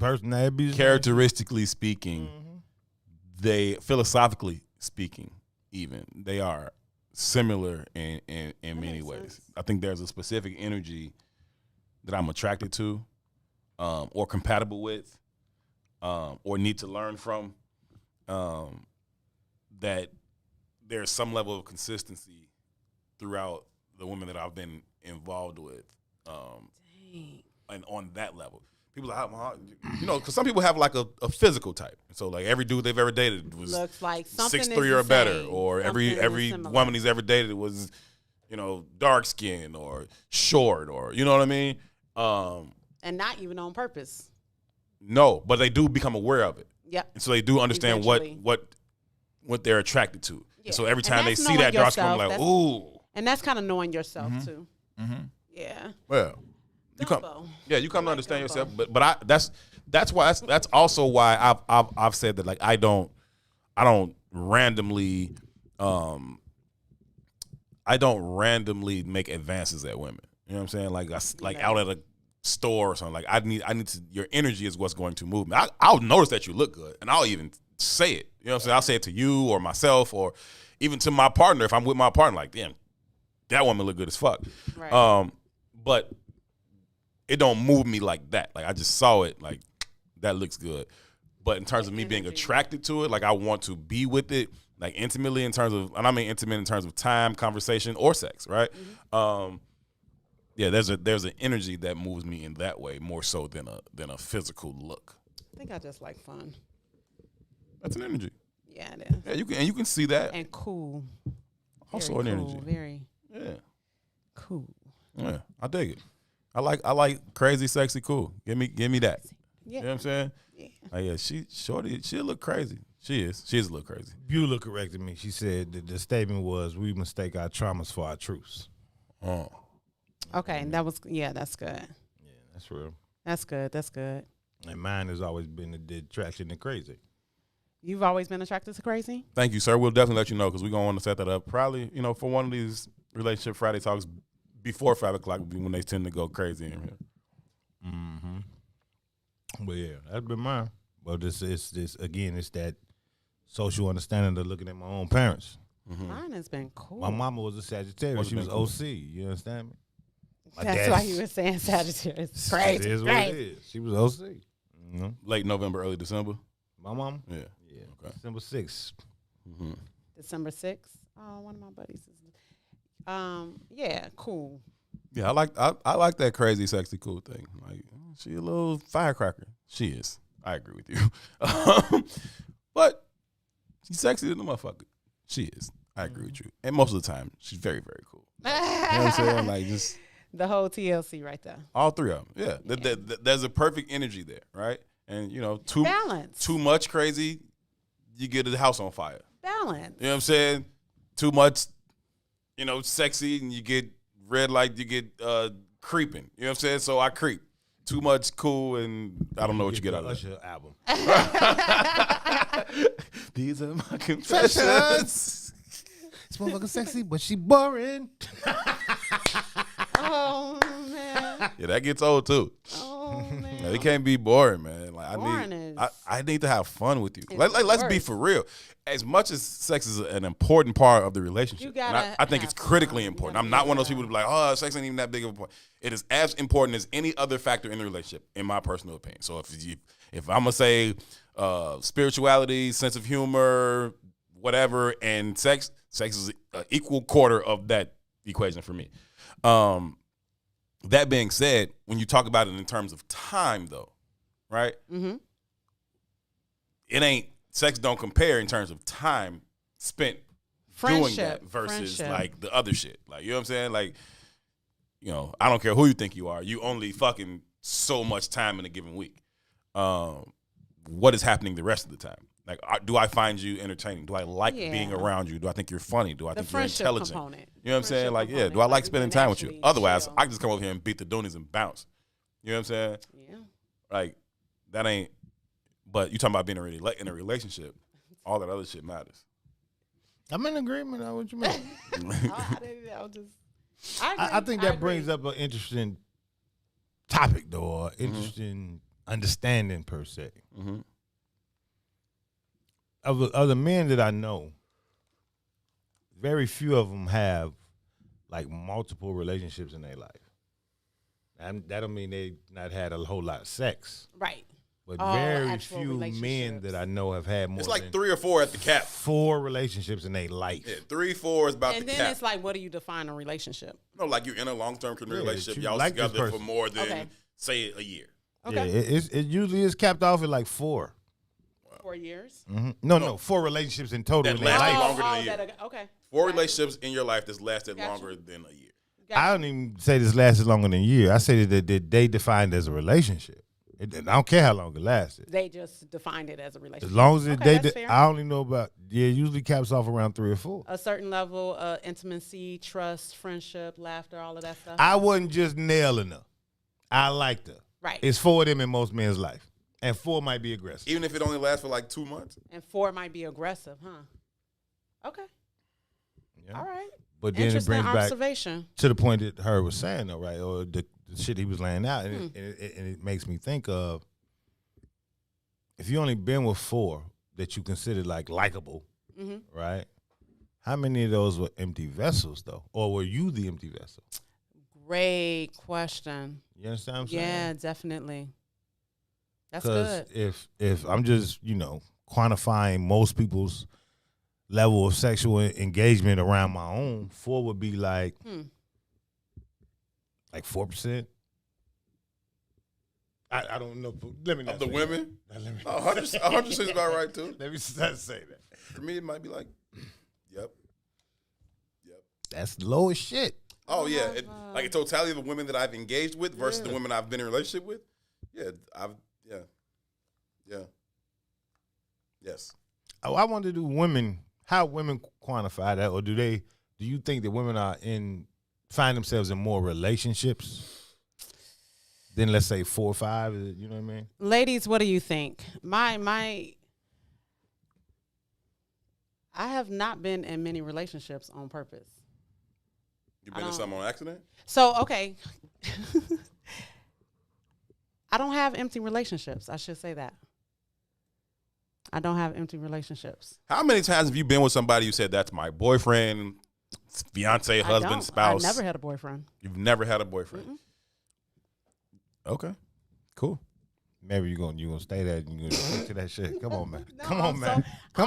D: characteristically speaking, they philosophically speaking, even they are similar in many ways. I think there's a specific energy that I'm attracted to, or compatible with, or need to learn from, that there's some level of consistency throughout the women that I've been involved with, and on that level. People are, because some people have like a physical type. So like every dude they've ever dated was
E: looks like
D: 6'3" or better, or every woman he's ever dated was, dark skin or short, or you know what I mean.
E: And not even on purpose.
D: No, but they do become aware of it.
E: Yep.
D: And so they do understand what they're attracted to.
E: Yeah.
D: So every time they see that dark skin, I'm like, ooh.
E: And that's kind of knowing yourself too.
D: Mm-hmm.
E: Yeah.
D: Well, you come to understand yourself. But that's also why I've said that, like, I don't randomly make advances at women. You know what I'm saying? Like out at a store or something. Like I need to. Your energy is what's going to move me. I'll notice that you look good, and I'll even say it. You know what I'm saying? I'll say it to you or myself or even to my partner if I'm with my partner. Like, damn, that woman look good as fuck. Right. But it don't move me like that. Like I just saw it. Like that looks good. But in terms of me being attracted to it, like I want to be with it, like intimately in terms of, and I mean intimate in terms of time, conversation, or sex, right? Mm-hmm. Yeah, there's an energy that moves me in that way more so than a physical look.
E: I think I just like fun.
D: That's an energy.
E: Yeah, it is.
D: Yeah, you can see that.
E: And cool.
D: Also an energy.
E: Very cool.
D: Yeah, I dig it. I like crazy, sexy, cool. Give me that.
E: Yeah.
D: You know what I'm saying? Yeah. Like, yeah, she look crazy. She is a little crazy.
F: Beulah corrected me. She said that the statement was, we mistake our traumas for our truths.
D: Oh.
E: Okay, and that's good.
F: Yeah, that's real.
E: That's good.
F: And mine has always been the attraction to crazy.
E: You've always been attracted to crazy?
D: Thank you, sir. We'll definitely let you know because we're going to want to set that up. Probably, for one of these Relationship Friday talks before 5 o'clock would be when they tend to go crazy in here.
F: Mm-hmm. But yeah, that's been mine. But this again, it's that social understanding of looking at my own parents.
E: Mm-hmm. Mine has been cool.
F: My mama was a Sagittarius. She was
D: cool?
F: OC. You understand me?
E: That's why you were saying Sagittarius. It's crazy.
F: It is what it is. She was OC. Mm-hmm.
D: Late November, early December.
F: My mom?
D: Yeah.
F: Okay. December 6th.
D: Mm-hmm.
E: December 6th? Oh, one of my buddies is. Yeah, cool.
D: Yeah, I like that crazy, sexy, cool thing. Like, she a little firecracker. She is. I agree with you. But she's sexy than the motherfucker. She is. I agree with you. And most of the time, she's very, very cool. You know what I'm saying? Like, just
E: the whole TLC right there.
D: All three of them. Yeah. There's a perfect energy there, right? And, too much crazy, you get the house on fire.
E: Balance.
D: You know what I'm saying? Too much, sexy, and you get red light, you get creeping. You know what I'm saying? So I creep. Too much cool, and I don't know what you get out of
F: Usher album.
D: These are my confessions.
F: This motherfucker sexy, but she boring.
E: Oh man.
D: Yeah, that gets old too.
E: Oh man.
D: It can't be boring, man. Like
E: boring is.
D: I need to have fun with you.
E: It's
D: Let's be
E: worse.
D: for real. As much as sex is an important part of the relationship,
E: You gotta
D: I think it's critically important. I'm not one of those people to be like, oh, sex ain't even that big of a point. It is as important as any other factor in the relationship, in my personal opinion. So if I'm gonna say spirituality, sense of humor, whatever, and sex is an equal quarter of that equation for me. That being said, when you talk about it in terms of time, though, right?
E: Mm-hmm.
D: It ain't. Sex don't compare in terms of time spent doing that versus like the other shit. Like, you know what I'm saying? Like, you know, I don't care who you think you are. You only fucking so much time in a given week. What is happening the rest of the time? Like, do I find you entertaining? Do I like being around you? Do I think you're funny? Do I think you're intelligent?
E: Component.
D: You know what I'm saying? Like, yeah, do I like spending time with you? Otherwise, I can just come over here and beat the doonies and bounce. You know what I'm saying?
E: Yeah.
D: Like, that ain't. But you talking about being in a relationship, all that other shit matters.
F: I'm in agreement on what you mean.
E: I
F: think that brings up an interesting topic, though, or interesting understanding per se.
D: Mm-hmm.
F: Of the men that I know, very few of them have like multiple relationships in their life. And that don't mean they not had a whole lot of sex.
E: Right.
F: But very few men that I know have had more.
D: It's like 3 or 4 at the cap.
F: 4 relationships in their life.
D: Yeah, 3, 4 is about
E: and
D: the cap.
E: then it's like, what do you define a relationship?
D: No, like you're in a long-term relationship. Y'all
F: like
D: together for more than say a year.
F: Okay. Yeah, it usually is capped off at like 4.
E: 4 years?
F: Mm-hmm. No, 4 relationships in total
D: that
F: in their
D: lasted
F: life.
D: longer than a year.
E: Okay.
D: 4 relationships in your life that's lasted longer than a year.
F: I don't even say this lasted longer than a year. I say that they defined as a relationship. I don't care how long it lasted.
E: They just defined it as a relationship.
F: As long as
E: that's fair.
F: I only know about, usually caps off around 3 or 4.
E: A certain level of intimacy, trust, friendship, laughter, all of that stuff.
F: I wasn't just nailing her. I liked her.
E: Right.
F: It's 4 of them in most men's life. And 4 might be aggressive.
D: Even if it only lasts for like 2 months?
E: And 4 might be aggressive, huh? Okay.
F: Yeah.
E: All right.
F: But then it brings back
E: observation.
F: to the point that Herb was saying, though, right? Or the shit he was laying out. And it makes me think of, if you only been with 4 that you consider like likable, right? How many of those were empty vessels, though? Or were you the empty vessel?
E: Great question.
F: You understand what I'm saying?
E: Yeah, definitely. That's good.
F: If I'm just, quantifying most people's level of sexual engagement around my own, 4 would be like 4%. I don't know. Let me not
D: of the
F: say
D: women?
F: That.
D: 100% is about right, too.
F: Let me not say that.
D: For me, it might be like, yep.
F: That's low as shit.
D: Oh, yeah. Like a totality of the women that I've engaged with versus the women I've been in a relationship with. Yeah, Yes.
F: Oh, I wonder, how women quantify that, or do you think that women find themselves in more relationships than, let's say, 4 or 5? You know what I mean?
E: Ladies, what do you think? I have not been in many relationships on purpose.
D: You've been in some on accident?
E: So, okay. I don't have empty relationships. I should say that. I don't have empty relationships.
D: How many times have you been with somebody you said, that's my boyfriend, fiance, husband, spouse?
E: I never had a boyfriend.
D: You've never had a boyfriend?
E: Mm-mm.
D: Okay, cool.
F: Maybe you're gonna stay there and you're gonna stick to that shit. Come on, man.
E: No,
F: Come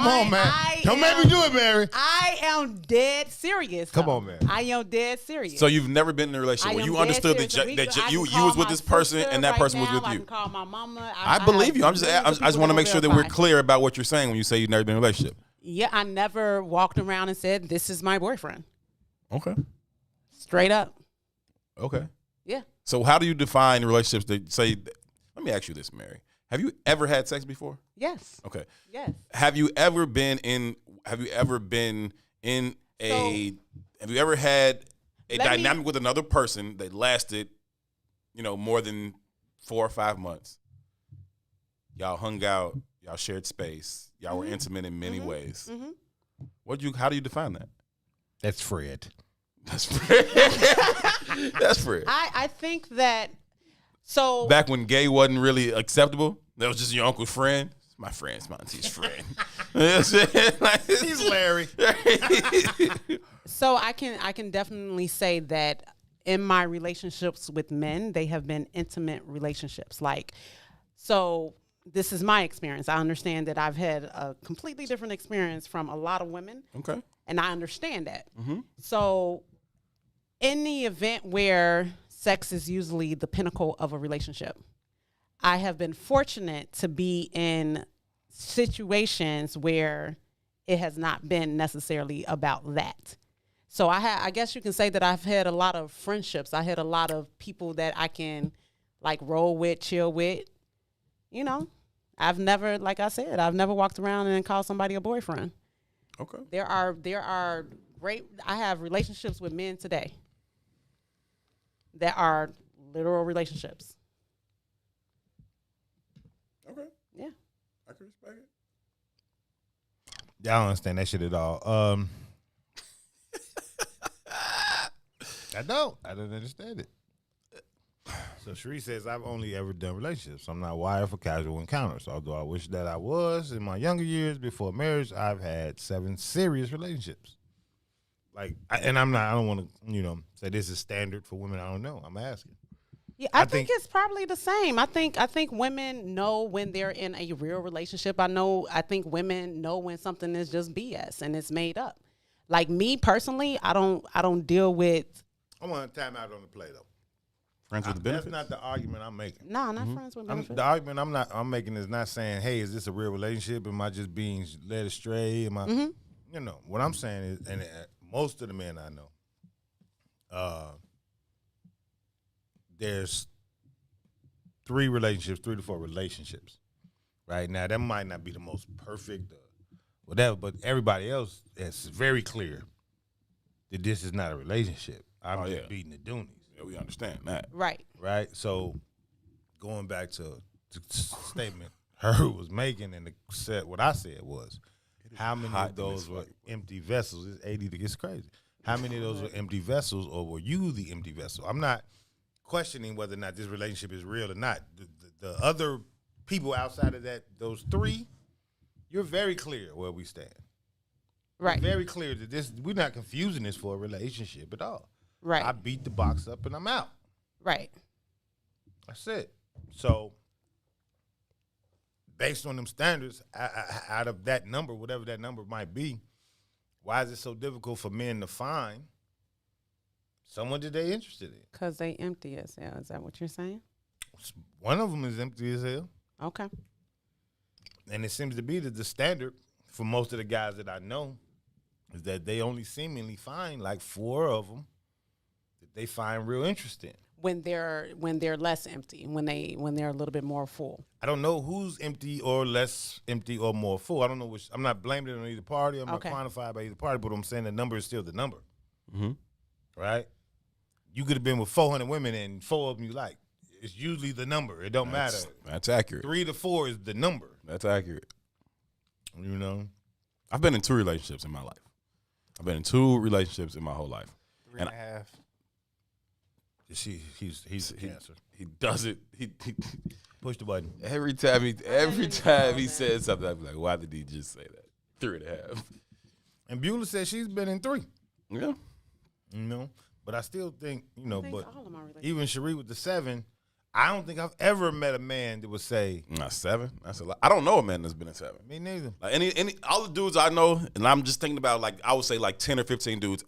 F: on, man.
E: I
F: Don't make me do it, Mary.
E: I am dead serious.
F: Come on, man.
E: I am dead serious.
D: So you've never been in a relationship where you understood that you was with this person and that person was with you.
E: I can call my mama.
D: I believe you. I just want to make sure that we're clear about what you're saying when you say you've never been in a relationship.
E: Yeah, I never walked around and said, this is my boyfriend.
D: Okay.
E: Straight up.
D: Okay.
E: Yeah.
D: So how do you define relationships that say, let me ask you this, Mary. Have you ever had sex before?
E: Yes.
D: Okay.
E: Yes.
D: Have you ever had a dynamic with another person that lasted, more than 4 or 5 months? Y'all hung out, y'all shared space, y'all were intimate in many ways.
E: Mm-hmm.
D: How do you define that?
F: That's Fred.
D: That's Fred. That's Fred.
E: I think that, so.
D: Back when gay wasn't really acceptable? That was just your uncle's friend. It's my friend. It's my auntie's friend. You know what I'm saying? Like,
F: He's Larry.
E: So I can definitely say that in my relationships with men, they have been intimate relationships. Like, so this is my experience. I understand that I've had a completely different experience from a lot of women.
D: Okay.
E: And I understand that.
D: Mm-hmm.
E: So in the event where sex is usually the pinnacle of a relationship, I have been fortunate to be in situations where it has not been necessarily about that. So I guess you can say that I've had a lot of friendships. I had a lot of people that I can like roll with, chill with. You know, I've never, like I said, I've never walked around and called somebody a boyfriend.
D: Okay.
E: There are great, I have relationships with men today that are literal relationships.
D: Okay.
E: Yeah.
D: I can respect it.
F: Yeah, I don't understand that shit at all. I don't understand it. So Sheree says, I've only ever done relationships. I'm not wired for casual encounters. Although I wish that I was. In my younger years before marriage, I've had 7 serious relationships. Like, I don't want to, say this is standard for women. I don't know. I'm asking.
E: Yeah, I think it's probably the same. I think women know when they're in a real relationship. I think women know when something is just BS and it's made up. Like me personally, I don't deal with.
F: I want to time out on the play though.
D: Friends with the benefits.
F: That's not the argument I'm making.
E: No, not friends with benefits.
F: The argument I'm making is not saying, hey, is this a real relationship? Am I just being led astray? Am I, what I'm saying is, and most of the men I know, there's 3 to 4 relationships. Right now, that might not be the most perfect, whatever, but everybody else is very clear that this is not a relationship. I'm just beating the Doonies.
D: Yeah, we understand that.
E: Right.
F: Right. So going back to the statement her was making and what I said was, how many of those were empty vessels? It's 80 to get crazy. How many of those were empty vessels, or were you the empty vessel? I'm not questioning whether or not this relationship is real or not. The other people outside of those 3, you're very clear where we stand.
E: Right.
F: We're very clear that we're not confusing this for a relationship at all.
E: Right.
F: I beat the box up and I'm out.
E: Right.
F: That's it. So, based on them standards, out of that number, whatever that number might be, why is it so difficult for men to find someone that they're interested in?
E: Because they empty as hell. Is that what you're saying?
F: One of them is empty as hell.
E: Okay.
F: And it seems to be that the standard for most of the guys that I know is that they only seemingly find like 4 of them that they find real interest in.
E: When they're less empty, when they're a little bit more full.
F: I don't know who's empty or less empty or more full. I don't know which. I'm not blaming it on either party. I'm not quantified by either party, but I'm saying the number is still the number.
D: Mm-hmm.
F: Right? You could have been with 400 women and 4 of them you like. It's usually the number. It don't matter.
D: That's accurate.
F: 3 to 4 is the number.
D: That's accurate.
F: I've
D: been in 2 relationships in my life. I've been in 2 relationships in my whole life.
G: 3 and a half.
F: He's cancer.
D: He does it. He
F: push the button.
D: Every time he says something, I'm like, why did he just say that? 3.5.
F: And Beulah said she's been in 3.
D: Yeah.
F: But I still think, but even Sheree with the 7, I don't think I've ever met a man that would say,
D: not 7. That's a lot. I don't know a man that's been in 7.
F: Me neither.
D: Like any all the dudes I know, and I'm just thinking about I would say 10 or 15 dudes.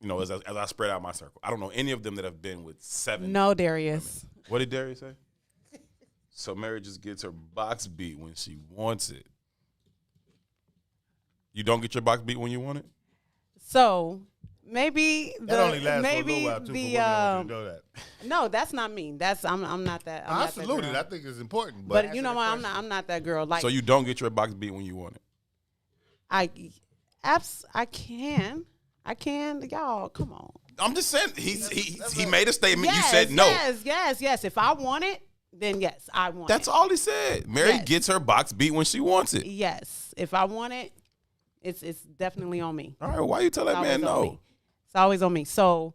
D: As I spread out my circle, I don't know any of them that have been with 7.
E: No, Darius.
D: Women. What did Darius say? So Mary just gets her box beat when she wants it. You don't get your box beat when you want it?
E: So maybe
F: that only lasts for a little while too. Know that.
E: No, that's not me. I'm not that.
F: Absolutely, I think it's important.
E: But you know what? I'm not that girl.
D: So you don't get your box beat when you want it?
E: I can. Y'all, come on.
D: I'm just saying he made a statement.
E: Yes,
D: you said no.
E: Yes. If I want it, then yes, I want it.
D: That's all he said. Mary gets her box beat when she wants it.
E: Yes. If I want it, it's definitely on me.
D: All right, why you tell that man no?
E: It's always on me. So,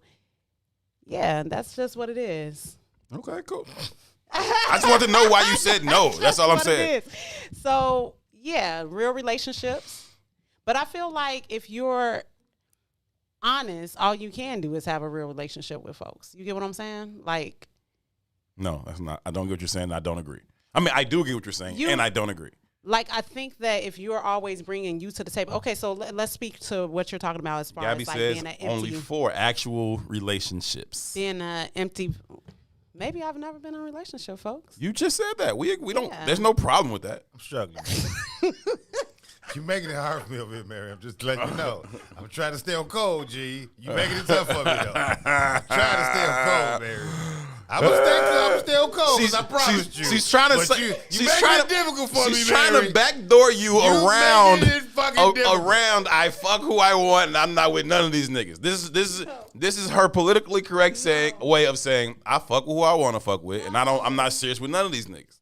E: yeah, that's just what it is.
D: Okay, cool. I just want to know why you said no. That's all I'm saying.
E: So, yeah, real relationships. But I feel like if you're honest, all you can do is have a real relationship with folks. You get what I'm saying? Like,
D: no, that's not. I don't get what you're saying. I don't agree. I mean, I do get what you're saying, and I don't agree.
E: Like, I think that if you're always bringing you to the table. Okay, so let's speak to what you're talking about as far
D: Gabby
E: as like
D: says
E: being an empty.
D: only 4 actual relationships.
E: Being an empty. Maybe I've never been in a relationship, folks.
D: You just said that. We don't. Yeah. There's no problem with that.
F: I'm struggling. You're making it hard for me over here, Mary. I'm just letting you know. I'm trying to stay on cold, G. You making it tough for me, though. I'm trying to stay on cold, Mary. I'm gonna stay on cold, because I promised you.
D: She's trying to
F: but
D: say.
F: She's making it difficult for me,
D: She's
F: Mary.
D: trying to backdoor you around.
F: Around,
D: I fuck who I want, and I'm not with none of these niggas. This is her politically correct way of saying I fuck who I want to fuck with, and I'm not serious with none of these niggas.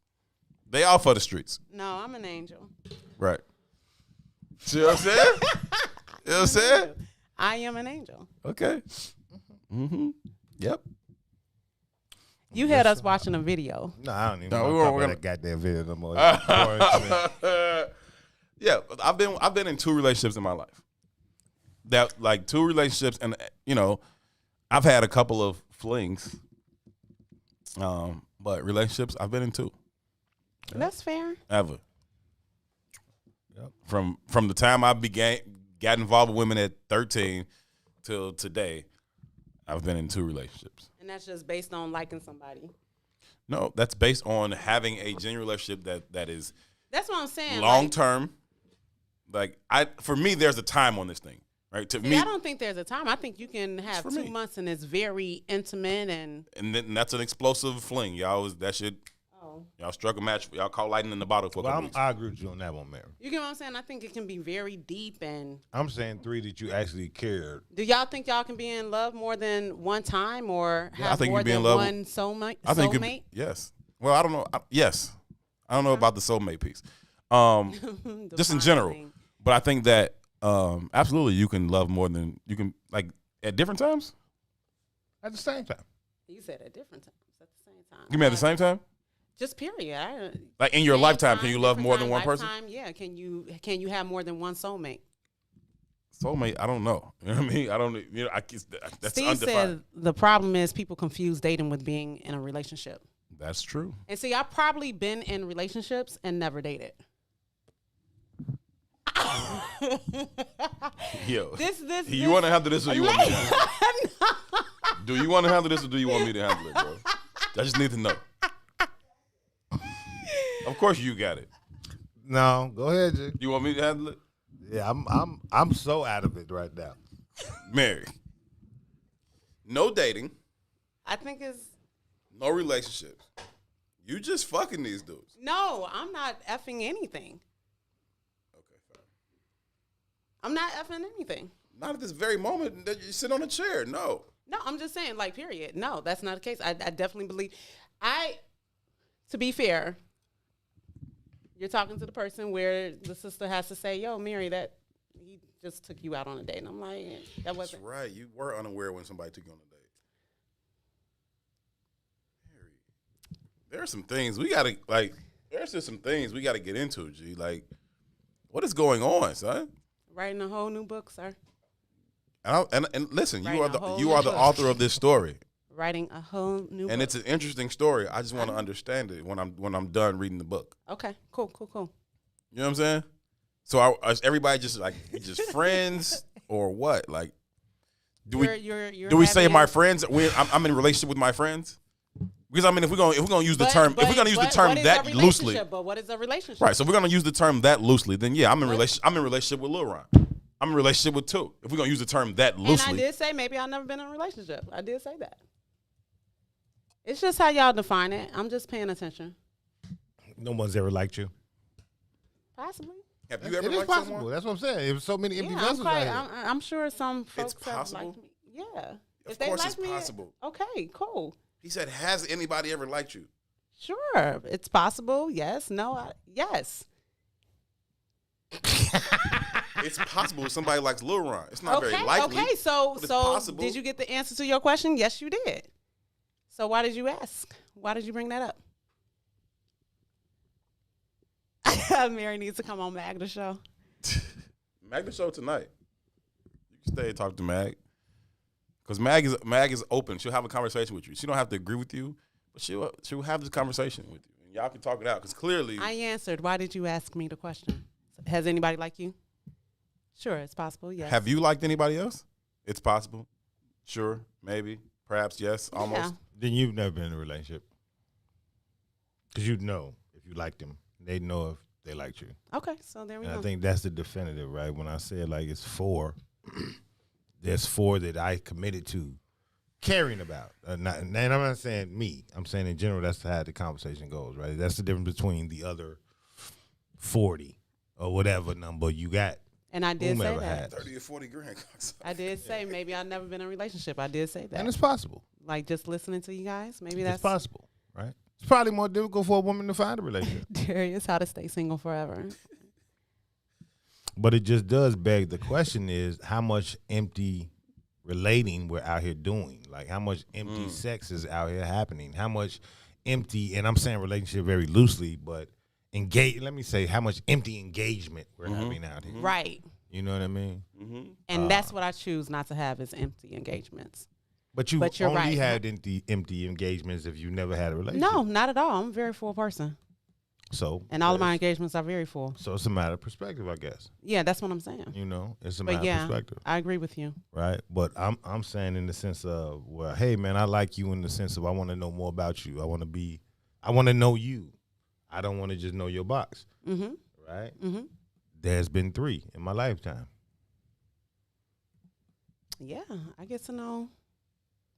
D: They all for the streets.
E: No, I'm an angel.
D: Right. See what I'm saying? You know what I'm saying?
E: I am an angel.
D: Okay. Mm-hmm. Yep.
E: You had us watching a video.
F: No, I don't even want to talk about that goddamn video no more.
D: Yeah, I've been in 2 relationships in my life. That like 2 relationships, and I've had a couple of flings. But relationships, I've been in 2.
E: That's fair.
D: Ever. Yep. From the time I got involved with women at 13 till today, I've been in 2 relationships.
E: And that's just based on liking somebody.
D: No, that's based on having a genuine relationship that is.
E: That's what I'm saying.
D: Long term. Like for me, there's a time on this thing, right? To me,
E: I don't think there's a time. I think you can have 2 months and it's very intimate and
D: then that's an explosive fling. Y'all y'all struck a match. Y'all caught lightning in the bottle for a couple weeks.
F: I agree with you on that one, Mary.
E: You get what I'm saying? I think it can be very deep and.
F: I'm saying 3 that you actually cared.
E: Do y'all think y'all can be in love more than one time or have more than one soulmate?
D: I think yes. Well, I don't know. Yes, I don't know about the soulmate piece. Just in general, but I think that absolutely you can love more than you can like at different times.
F: At the same time.
E: You said at different times. At the same time.
D: You mean at the same time?
E: Just period.
D: Like in your lifetime, can you love more than one person?
E: Yeah. Can you have more than one soulmate?
D: Soulmate, I don't know. You know what I mean? I don't. That's
E: Steve
D: undefined.
E: said the problem is people confuse dating with being in a relationship.
D: That's true.
E: And see, I've probably been in relationships and never dated.
D: Yo, you want to handle this or you want me to handle it? Do you want to handle this or do you want me to handle it, bro? I just need to know. Of course you got it.
F: No, go ahead, Jay.
D: You want me to handle it?
F: Yeah, I'm so out of it right now.
D: Mary, no dating.
E: I think it's
D: no relationships. You just fucking these dudes.
E: No, I'm not effing anything.
D: Okay, fine.
E: I'm not effing anything.
D: Not at this very moment that you sit on a chair. No.
E: No, I'm just saying, like, period. No, that's not the case. I definitely believe. To be fair, you're talking to the person where the sister has to say, yo, Mary, that he just took you out on a date. And I'm like, that wasn't.
D: That's right. You were unaware when somebody took you on a date. Mary, there are some things we got to, like, there's just some things we got to get into, G. Like, what is going on, son?
E: Writing a whole new book, sir.
D: And listen, you are the author of this story.
E: Writing a whole new book.
D: And it's an interesting story. I just want to understand it when I'm done reading the book.
E: Okay, cool.
D: You know what I'm saying? So is everybody just friends or what? Like, do we say my friends? I'm in a relationship with my friends? Because I mean, if we're gonna use the term that loosely,
E: but what is a relationship?
D: Right. So if we're gonna use the term that loosely, then yeah, I'm in relationship with Lil Ron. I'm in a relationship with 2. If we're gonna use the term that loosely,
E: and I did say maybe I've never been in a relationship. I did say that. It's just how y'all define it. I'm just paying attention.
F: No one's ever liked you.
E: Possibly.
D: Have you ever
F: liked
D: possible.
F: Someone? That's what I'm saying. It was so many empty vessels out here.
E: I'm sure some folks
D: it's
E: have liked me. Yeah.
D: Of course it's possible.
E: Okay, cool.
D: He said, has anybody ever liked you?
E: Sure. It's possible. Yes. No. Yes.
D: It's possible somebody likes Lil Ron. It's not very likely.
E: Okay, so
D: possible.
E: Did you get the answer to your question? Yes, you did. So why did you ask? Why did you bring that up? Mary needs to come on Magda show.
D: Magda show tonight. You can stay and talk to Mag. Because Mag is open. She'll have a conversation with you. She don't have to agree with you, but she'll have this conversation with you. And y'all can talk it out. Because clearly...
E: I answered. Why did you ask me the question? Has anybody like you? Sure, it's possible, yes.
D: Have you liked anybody else? It's possible. Sure, maybe, perhaps, yes, almost.
E: Yeah.
F: Then you've never been in a relationship. Because you'd know if you liked them. They'd know if they liked you.
E: Okay, so there we go.
F: I think that's the definitive, right? When I said like it's 4, there's 4 that I committed to caring about. And I'm not saying me. I'm saying in general that's how the conversation goes, right? That's the difference between the other 40 or whatever number you got.
E: And I did say that.
F: Had.
D: 30 or 40 grand.
E: I did say maybe I've never been in a relationship. I did say that.
F: And it's possible.
E: Like just listening to you guys, maybe that's
F: possible, right? It's probably more difficult for a woman to find a relationship.
E: Darius, how to stay single forever.
F: But it just does beg the question is how much empty relating we're out here doing. Like how much empty sex is out here happening. How much empty, and I'm saying relationship very loosely, but let me say how much empty engagement we're having out here.
E: Right.
F: You know what I mean?
E: And that's what I choose not to have is empty engagements.
F: But you're only
E: right.
F: had empty engagements if you never had a relationship.
E: No, not at all. I'm a very full person.
F: So
E: and all of my engagements are very full.
F: So it's a matter of perspective, I guess.
E: Yeah, that's what I'm saying.
F: You know, it's a matter of perspective.
E: I agree with you.
F: Right. But I'm saying in the sense of, well, hey man, I like you in the sense of I want to know more about you. I want to know you. I don't want to just know your box.
E: Mm-hmm.
F: Right?
E: Mm-hmm.
F: There's been 3 in my lifetime.
E: Yeah, I get to know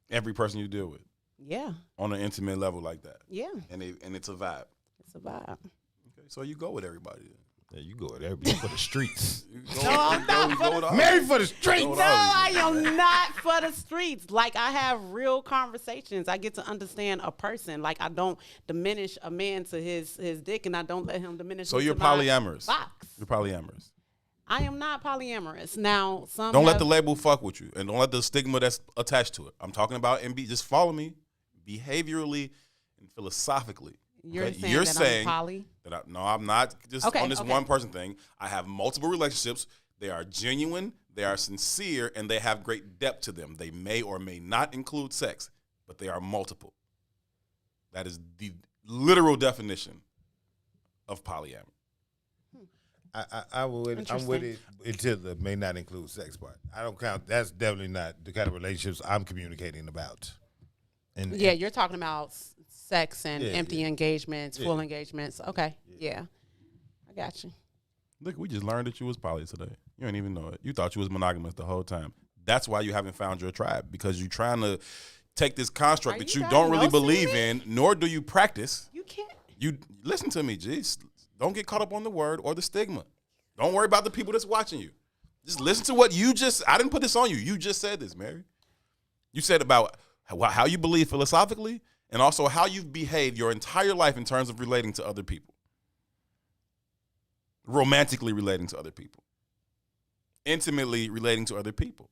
D: every person you deal with.
E: Yeah.
D: On an intimate level like that.
E: Yeah.
D: And it's a vibe.
E: It's a vibe.
D: Okay, so you go with everybody then.
F: Yeah, you go with everybody for the streets.
E: I'm not
F: Married for the streets.
E: No, I am not for the streets. Like I have real conversations. I get to understand a person. Like I don't diminish a man to his dick, and I don't let him diminish.
D: So
E: me
D: you're
E: to my
D: polyamorous.
E: Box.
D: You're polyamorous.
E: I am not polyamorous. Now,
D: don't let the label fuck with you, and don't let the stigma that's attached to it. I'm talking about just follow me, behaviorally and philosophically.
E: You're saying I'm poly?
D: No, I'm not just on this one person thing. I have multiple relationships. They are genuine, they are sincere, and they have great depth to them. They may or may not include sex, but they are multiple. That is the literal definition of polyamory.
F: I'm with it until the may not include sex part. I don't count. That's definitely not the kind of relationships I'm communicating about. And
E: you're talking about sex and empty engagements, full engagements. Okay, yeah. I got you.
D: Look, we just learned that you was poly today. You didn't even know it. You thought you was monogamous the whole time. That's why you haven't found your tribe, because you're trying to take this construct that you don't really believe in, nor do you practice.
E: You can't.
D: You listen to me, jeez. Don't get caught up on the word or the stigma. Don't worry about the people that's watching you. Just listen to what you just. I didn't put this on you. You just said this, Mary. You said about how you believe philosophically, and also how you've behaved your entire life in terms of relating to other people. Romantically relating to other people. Intimately relating to other people.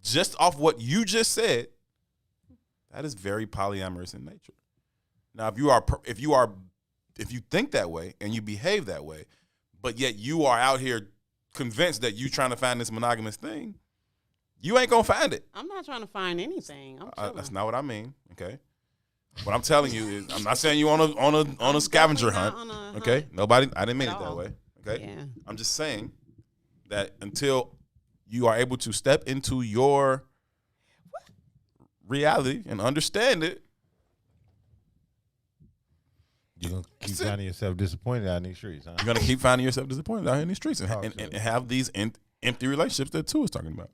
D: Just off what you just said, that is very polyamorous in nature. Now, if you think that way and you behave that way, but yet you are out here convinced that you trying to find this monogamous thing, you ain't gonna find it.
E: I'm not trying to find anything.
D: That's not what I mean. Okay, what I'm telling you is, I'm not saying you on a scavenger hunt. Okay, nobody. I didn't mean it that way. Okay,
E: yeah.
D: I'm just saying that until you are able to step into your reality and understand it,
F: you're going to keep finding yourself disappointed out in these streets, huh?
D: You're going to keep finding yourself disappointed out in these streets and have these empty relationships that Tua is talking about.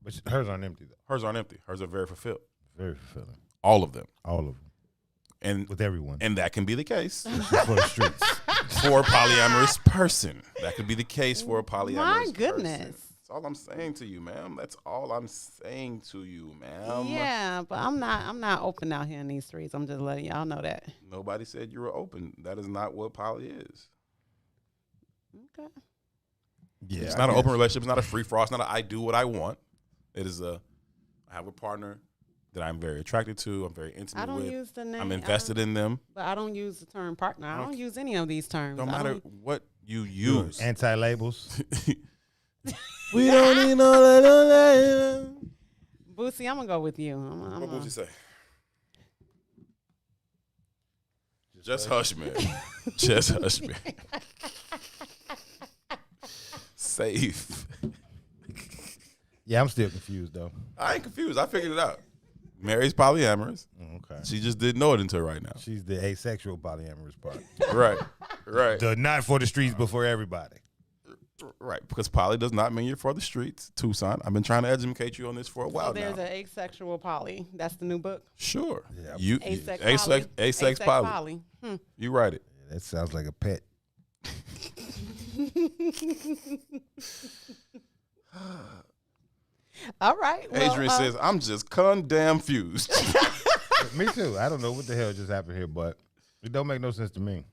F: But hers aren't empty, though.
D: Hers aren't empty. Hers are very fulfilled.
F: Very fulfilling.
D: All of them.
F: All of them.
D: And
F: with everyone.
D: And that can be the case.
F: For the streets.
D: For a polyamorous person. That could be the case for a polyamorous
E: My goodness.
D: person. That's all I'm saying to you, ma'am. That's all I'm saying to you, ma'am.
E: Yeah, but I'm not open out here in these streets. I'm just letting y'all know that.
D: Nobody said you were open. That is not what poly is.
E: Okay.
F: Yeah.
D: It's not an open relationship. It's not a free for all. It's not a I do what I want. It is I have a partner. that I'm very attracted to. I'm very intimate
E: I don't
D: with.
E: use the name.
D: I'm invested in them.
E: But I don't use the term partner. I don't use any of these terms.
D: No matter what you use.
F: Anti-labels.
D: We don't need no labels.
E: Boosie, I'm gonna go with you.
D: What Boosie say? Just hush, man. Just hush, man. Safe.
F: Yeah, I'm still confused though.
D: I ain't confused. I figured it out. Mary's polyamorous.
F: Okay.
D: She just didn't know it until right now.
F: She's the asexual polyamorous part.
D: Right.
F: The not for the streets, but for everybody.
D: Right, because poly does not mean you're for the streets, Toussaint. I've been trying to educate you on this for a while
E: there's
D: now.
E: an asexual poly. That's the new book.
D: Sure.
F: Yeah.
D: Asex poly. You write it.
F: Yeah, that sounds like a pet.
E: All right. Well,
D: Adrian says, I'm just confused.
F: Me too. I don't know what the hell just happened here, but it don't make no sense to me.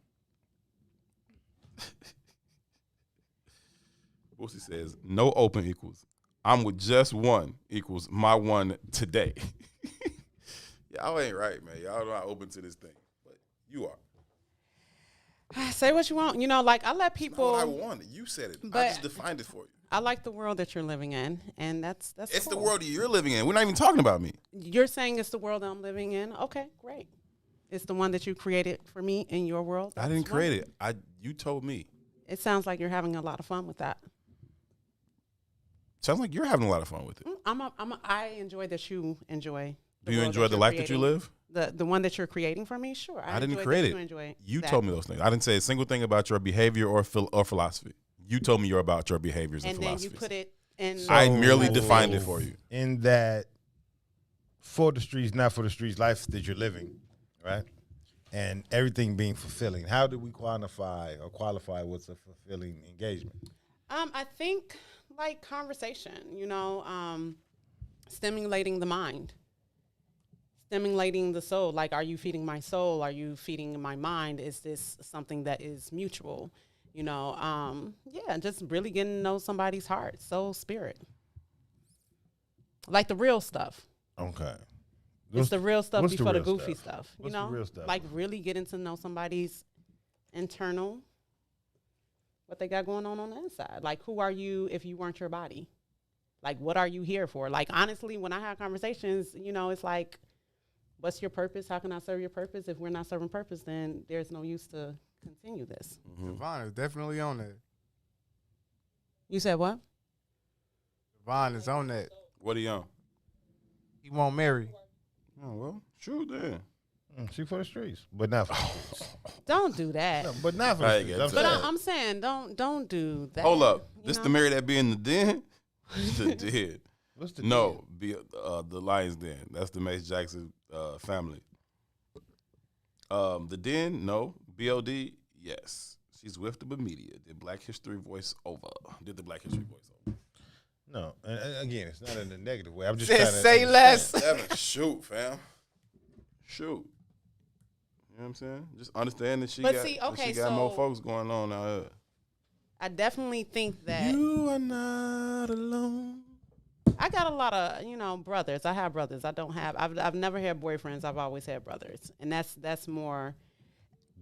D: Boosie says, no open equals. I'm with just one equals my one today. Y'all ain't right, man. Y'all not open to this thing. But you are.
E: Say what you want. You know, like I let people.
D: That's not what I wanted. You said it.
E: But
D: I just defined it for you.
E: I like the world that you're living in, and that's
D: It's
E: cool.
D: the world that you're living in. We're not even talking about me.
E: You're saying it's the world that I'm living in. Okay, great. It's the one that you created for me in your world.
D: I didn't create it. You told me.
E: It sounds like you're having a lot of fun with that.
D: Sounds like you're having a lot of fun with it.
E: I enjoy that you enjoy.
D: Do you enjoy the life that you live?
E: The one that you're creating for me? Sure.
D: I didn't create it. You told me those things. I didn't say a single thing about your behavior or philosophy. You told me about your behaviors and philosophies.
E: And then you put it in.
D: I merely defined it for you.
F: In that for the streets, not for the streets life that you're living, right? And everything being fulfilling. How do we quantify or qualify what's a fulfilling engagement?
E: I think like conversation, stimulating the mind, stimulating the soul. Like, are you feeding my soul? Are you feeding my mind? Is this something that is mutual? Just really getting to know somebody's heart, soul, spirit. Like the real stuff.
F: Okay.
E: It's the real stuff before the
F: real
E: goofy stuff.
F: What's the real stuff?
E: Like really getting to know somebody's internal, what they got going on the inside. Like, who are you if you weren't your body? Like, what are you here for? Like, honestly, when I have conversations, it's like, what's your purpose? How can I serve your purpose? If we're not serving purpose, then there's no use to continue this.
G: Devon is definitely on that.
E: You said what?
G: Devon is on that.
D: What are you on?
G: He won't marry.
D: Oh, well, sure then.
F: She for the streets, but not for the streets.
E: Don't do that.
F: No, but not for the streets.
E: I'm saying don't do that.
D: Hold up. This the Mary that be in the den? The den.
F: What's the
D: den? The Lion's Den. That's the Mace Jackson family. The Den, no. BLD, yes. She's with the Media. Did Black History voice over. Did the Black History voice over.
F: No. And again, it's not in a negative way. I'm just
G: trying
F: to
G: say less.
D: Evan, shoot, fam. Shoot. You know what I'm saying? Just understand that she got more folks going on out here.
E: I definitely think that
D: you are not alone.
E: I got a lot of, brothers. I have brothers. I've never had boyfriends. I've always had brothers. And that's more.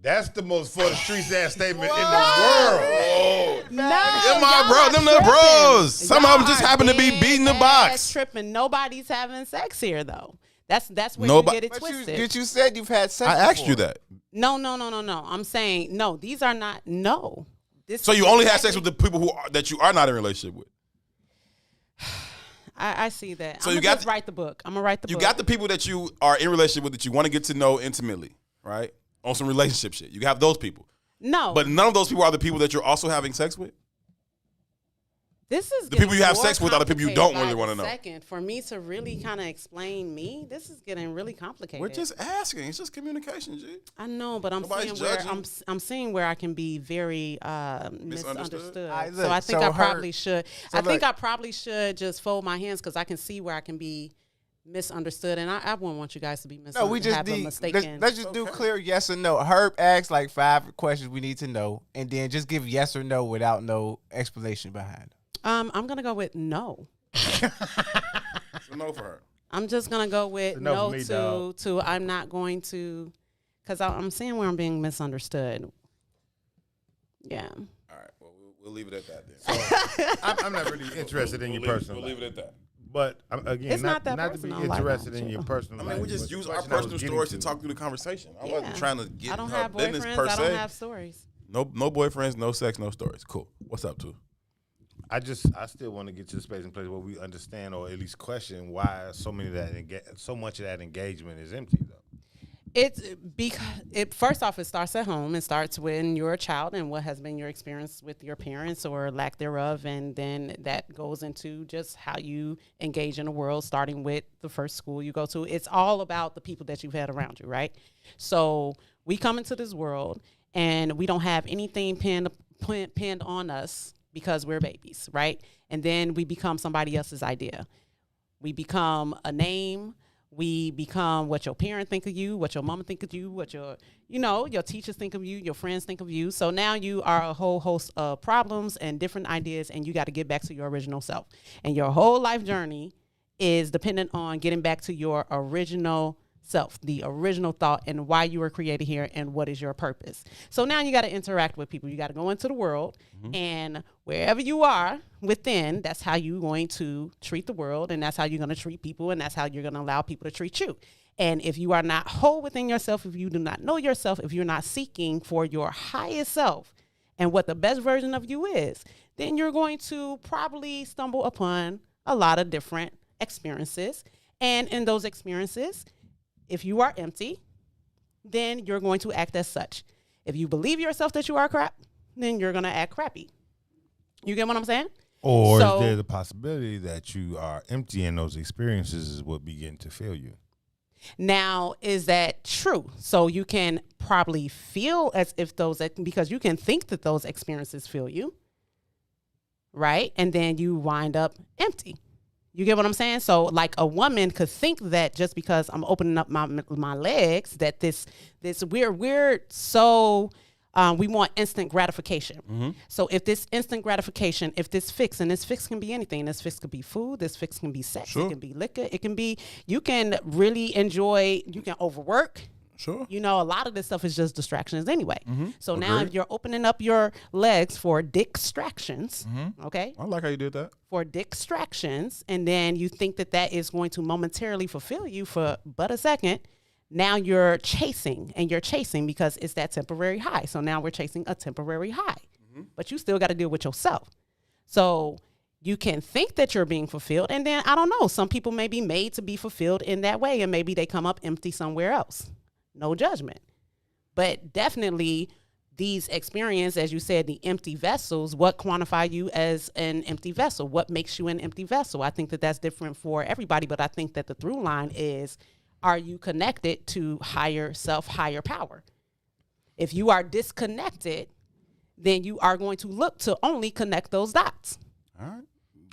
F: That's the most for the streets ass statement in the world.
D: Them my bro. Them the bros. Some of them just happen to be beating the box.
E: Tripping. Nobody's having sex here though. That's where you get it twisted.
G: You said you've had sex.
D: I asked you that.
E: No. I'm saying no. These are not no.
D: So you only have sex with the people that you are not in a relationship with.
E: I see that.
D: So
E: I'm
D: you
E: gonna
D: got
E: just write the book. I'm gonna write the book.
D: You got the people that you are in a relationship with that you want to get to know intimately, right? On some relationship shit. You have those people.
E: No.
D: But none of those people are the people that you're also having sex with?
E: This is
D: the people you have sex with are the people you don't really want to know.
E: Second, for me to really kind of explain me, this is getting really complicated.
D: We're just asking. It's just communication, G.
E: I know, but I'm seeing where I can be very misunderstood. So I think I probably should. I probably should just fold my hands because I can see where I can be misunderstood, and I wouldn't want you guys to be misunderstood.
G: No, we just
E: mistaken.
G: Let's just do clear yes or no. Herb asks like 5 questions we need to know, and then just give yes or no without no explanation behind it.
E: I'm gonna go with no.
D: So no for her.
E: I'm just gonna go with
F: No
E: no
F: for me,
E: to
F: dog.
E: to I'm not going to, because I'm seeing where I'm being misunderstood. Yeah.
D: All right. Well, we'll leave it at that then.
F: I'm not really interested in your personal
D: We'll leave
F: life.
D: it at that.
F: But again,
E: It's not that
F: to be
E: personal, like,
F: interested
E: I'm
F: in your
E: chill.
F: personal
D: I
F: life.
D: mean, we just
F: was the
D: use our
F: question I was
D: personal
F: getting
D: stories to talk through the conversation. I wasn't
E: Yeah.
D: trying to get
E: I don't
D: her
E: have
D: business
E: boyfriends.
D: per
E: I
D: se.
E: don't have stories.
D: No boyfriends, no sex, no stories. Cool. What's up, too?
F: I still want to get to the space and place where we understand or at least question why so much of that engagement is empty though.
E: It's because first off, it starts at home. It starts when you're a child and what has been your experience with your parents or lack thereof, and then that goes into just how you engage in the world, starting with the first school you go to. It's all about the people that you've had around you, right? So we come into this world and we don't have anything pinned on us because we're babies, right? And then we become somebody else's idea. We become a name. We become what your parents think of you, what your mama think of you, what your teachers think of you, your friends think of you. So now you are a whole host of problems and different ideas, and you got to get back to your original self. And your whole life journey is dependent on getting back to your original self, the original thought, and why you were created here and what is your purpose. So now you got to interact with people. You got to go into the world, and wherever you are within, that's how you're going to treat the world, and that's how you're going to treat people, and that's how you're going to allow people to treat you. And if you are not whole within yourself, if you do not know yourself, if you're not seeking for your highest self and what the best version of you is, then you're going to probably stumble upon a lot of different experiences. And in those experiences, if you are empty, then you're going to act as such. If you believe yourself that you are crap, then you're going to act crappy. You get what I'm saying?
F: Or is there the possibility that you are empty and those experiences is what begin to fill you?
E: Now, is that true? So you can probably feel as if because you can think that those experiences fill you, right? And then you wind up empty. You get what I'm saying? So like a woman could think that just because I'm opening up my legs, that we're so we want instant gratification. So if this instant gratification, if this fix, and this fix can be anything, this fix could be food, this fix can be sex, it can be liquor, it can be, you can really enjoy, you can overwork.
D: Sure.
E: A lot of this stuff is just distractions anyway. So now if you're opening up your legs for distractions, okay?
D: I like how you did that.
E: For distractions, and then you think that is going to momentarily fulfill you for but a second, now you're chasing because it's that temporary high. So now we're chasing a temporary high, but you still got to deal with yourself. So you can think that you're being fulfilled, and then I don't know, some people may be made to be fulfilled in that way, and maybe they come up empty somewhere else. No judgment. But definitely these experiences, as you said, the empty vessels, what quantify you as an empty vessel? What makes you an empty vessel? I think that that's different for everybody, but I think that the through line is, are you connected to higher self, higher power? If you are disconnected, then you are going to look to only connect those dots.
D: All right.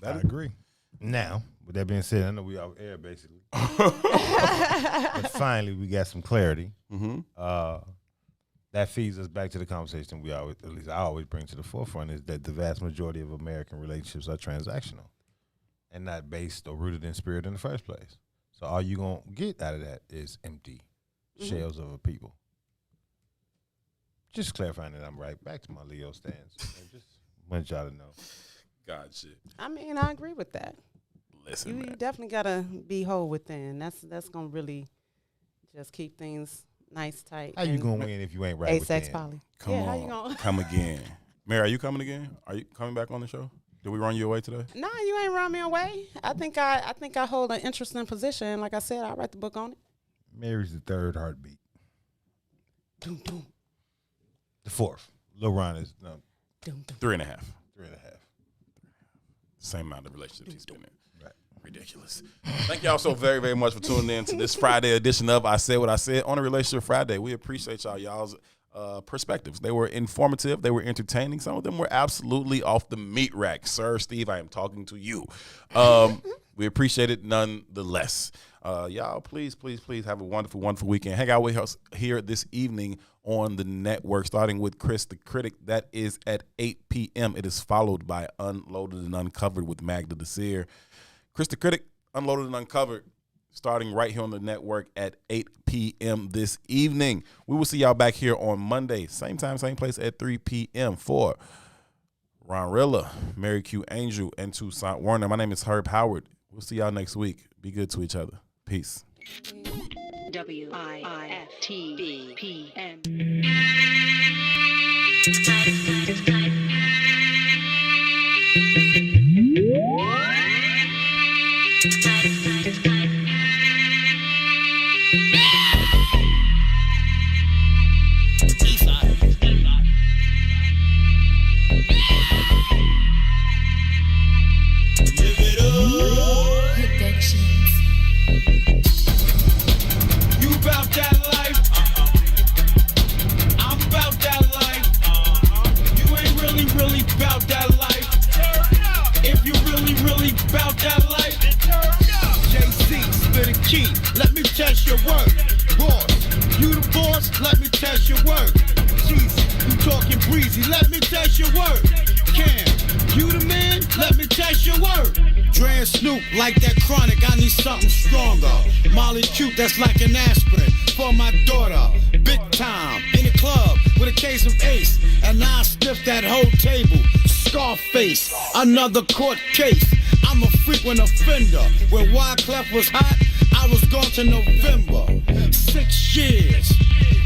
F: I agree. Now, with that being said, I know we off air basically. But finally, we got some clarity. That feeds us back to the conversation we always, at least I always bring to the forefront, is that the vast majority of American relationships are transactional and not based or rooted in spirit in the first place. So all you're going to get out of that is empty shells of a people. Just clarifying that I'm right. Back to my Leo stance. Just want y'all to know.
D: God shit.
E: I mean, I agree with that.
D: Listen,
E: you definitely gotta be whole within. That's gonna really just keep things nice, tight.
F: How you gonna win if you ain't right
E: Asex
F: within?
E: poly.
D: Come
E: How
D: on.
E: you gonna
D: Come again. Mary, are you coming again? Are you coming back on the show? Did we run you away today?
E: Nah, you ain't run me away. I think I hold an interesting position. Like I said, I'll write the book on it.
F: Mary's the third heartbeat.
E: Doom, doom.
F: The fourth. Lil Ron is no.
E: Doom, doom.
D: 3.5.
F: 3.5.
D: Same amount of relationships he's been in. Right. Ridiculous. Thank y'all so very, very much for tuning in to this Friday edition of I Said What I Said on a Relationship Friday. We appreciate y'all's perspectives. They were informative. They were entertaining. Some of them were absolutely off the meat rack. Sir Steve, I am talking to you. We appreciate it nonetheless. Y'all, please have a wonderful, wonderful weekend. Hang out with us here this evening on the network, starting with Chris the Critic. That is at 8 p.m. It is followed by Unloaded and Uncovered with Magda the Seer. Chris the Critic, Unloaded and Uncovered, starting right here on the network at 8 p.m. this evening. We will see y'all back here on Monday, same time, same place at 3 p.m. for Ron Rilla, Mary Q Angel, and Toussaint Werner. My name is Herb Howard. We'll see y'all next week. Be good to each other. Peace.
H: WIFTBPM.
K: You bout that life? I'm bout that life. You ain't really bout that life. If you really bout that life, JC, spit a key. Let me test your work. Boss, you the boss? Let me test your work. Jeez, you talking breezy? Let me test your work. Cam, you the man? Let me test your work. Dre and Snoop, like that chronic, I need something stronger. Molly cute, that's like an aspirin for my daughter. Big time, in the club with a case of Ace, and now I sniff that whole table. Scarface, another court case. I'm a frequent offender. When Wyclef was hot, I was gone to November. 6 years,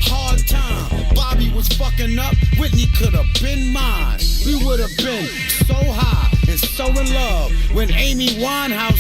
K: hard time. Bobby was fucking up, Whitney could have been mine. We would have been so high and so in love when Amy Winehouse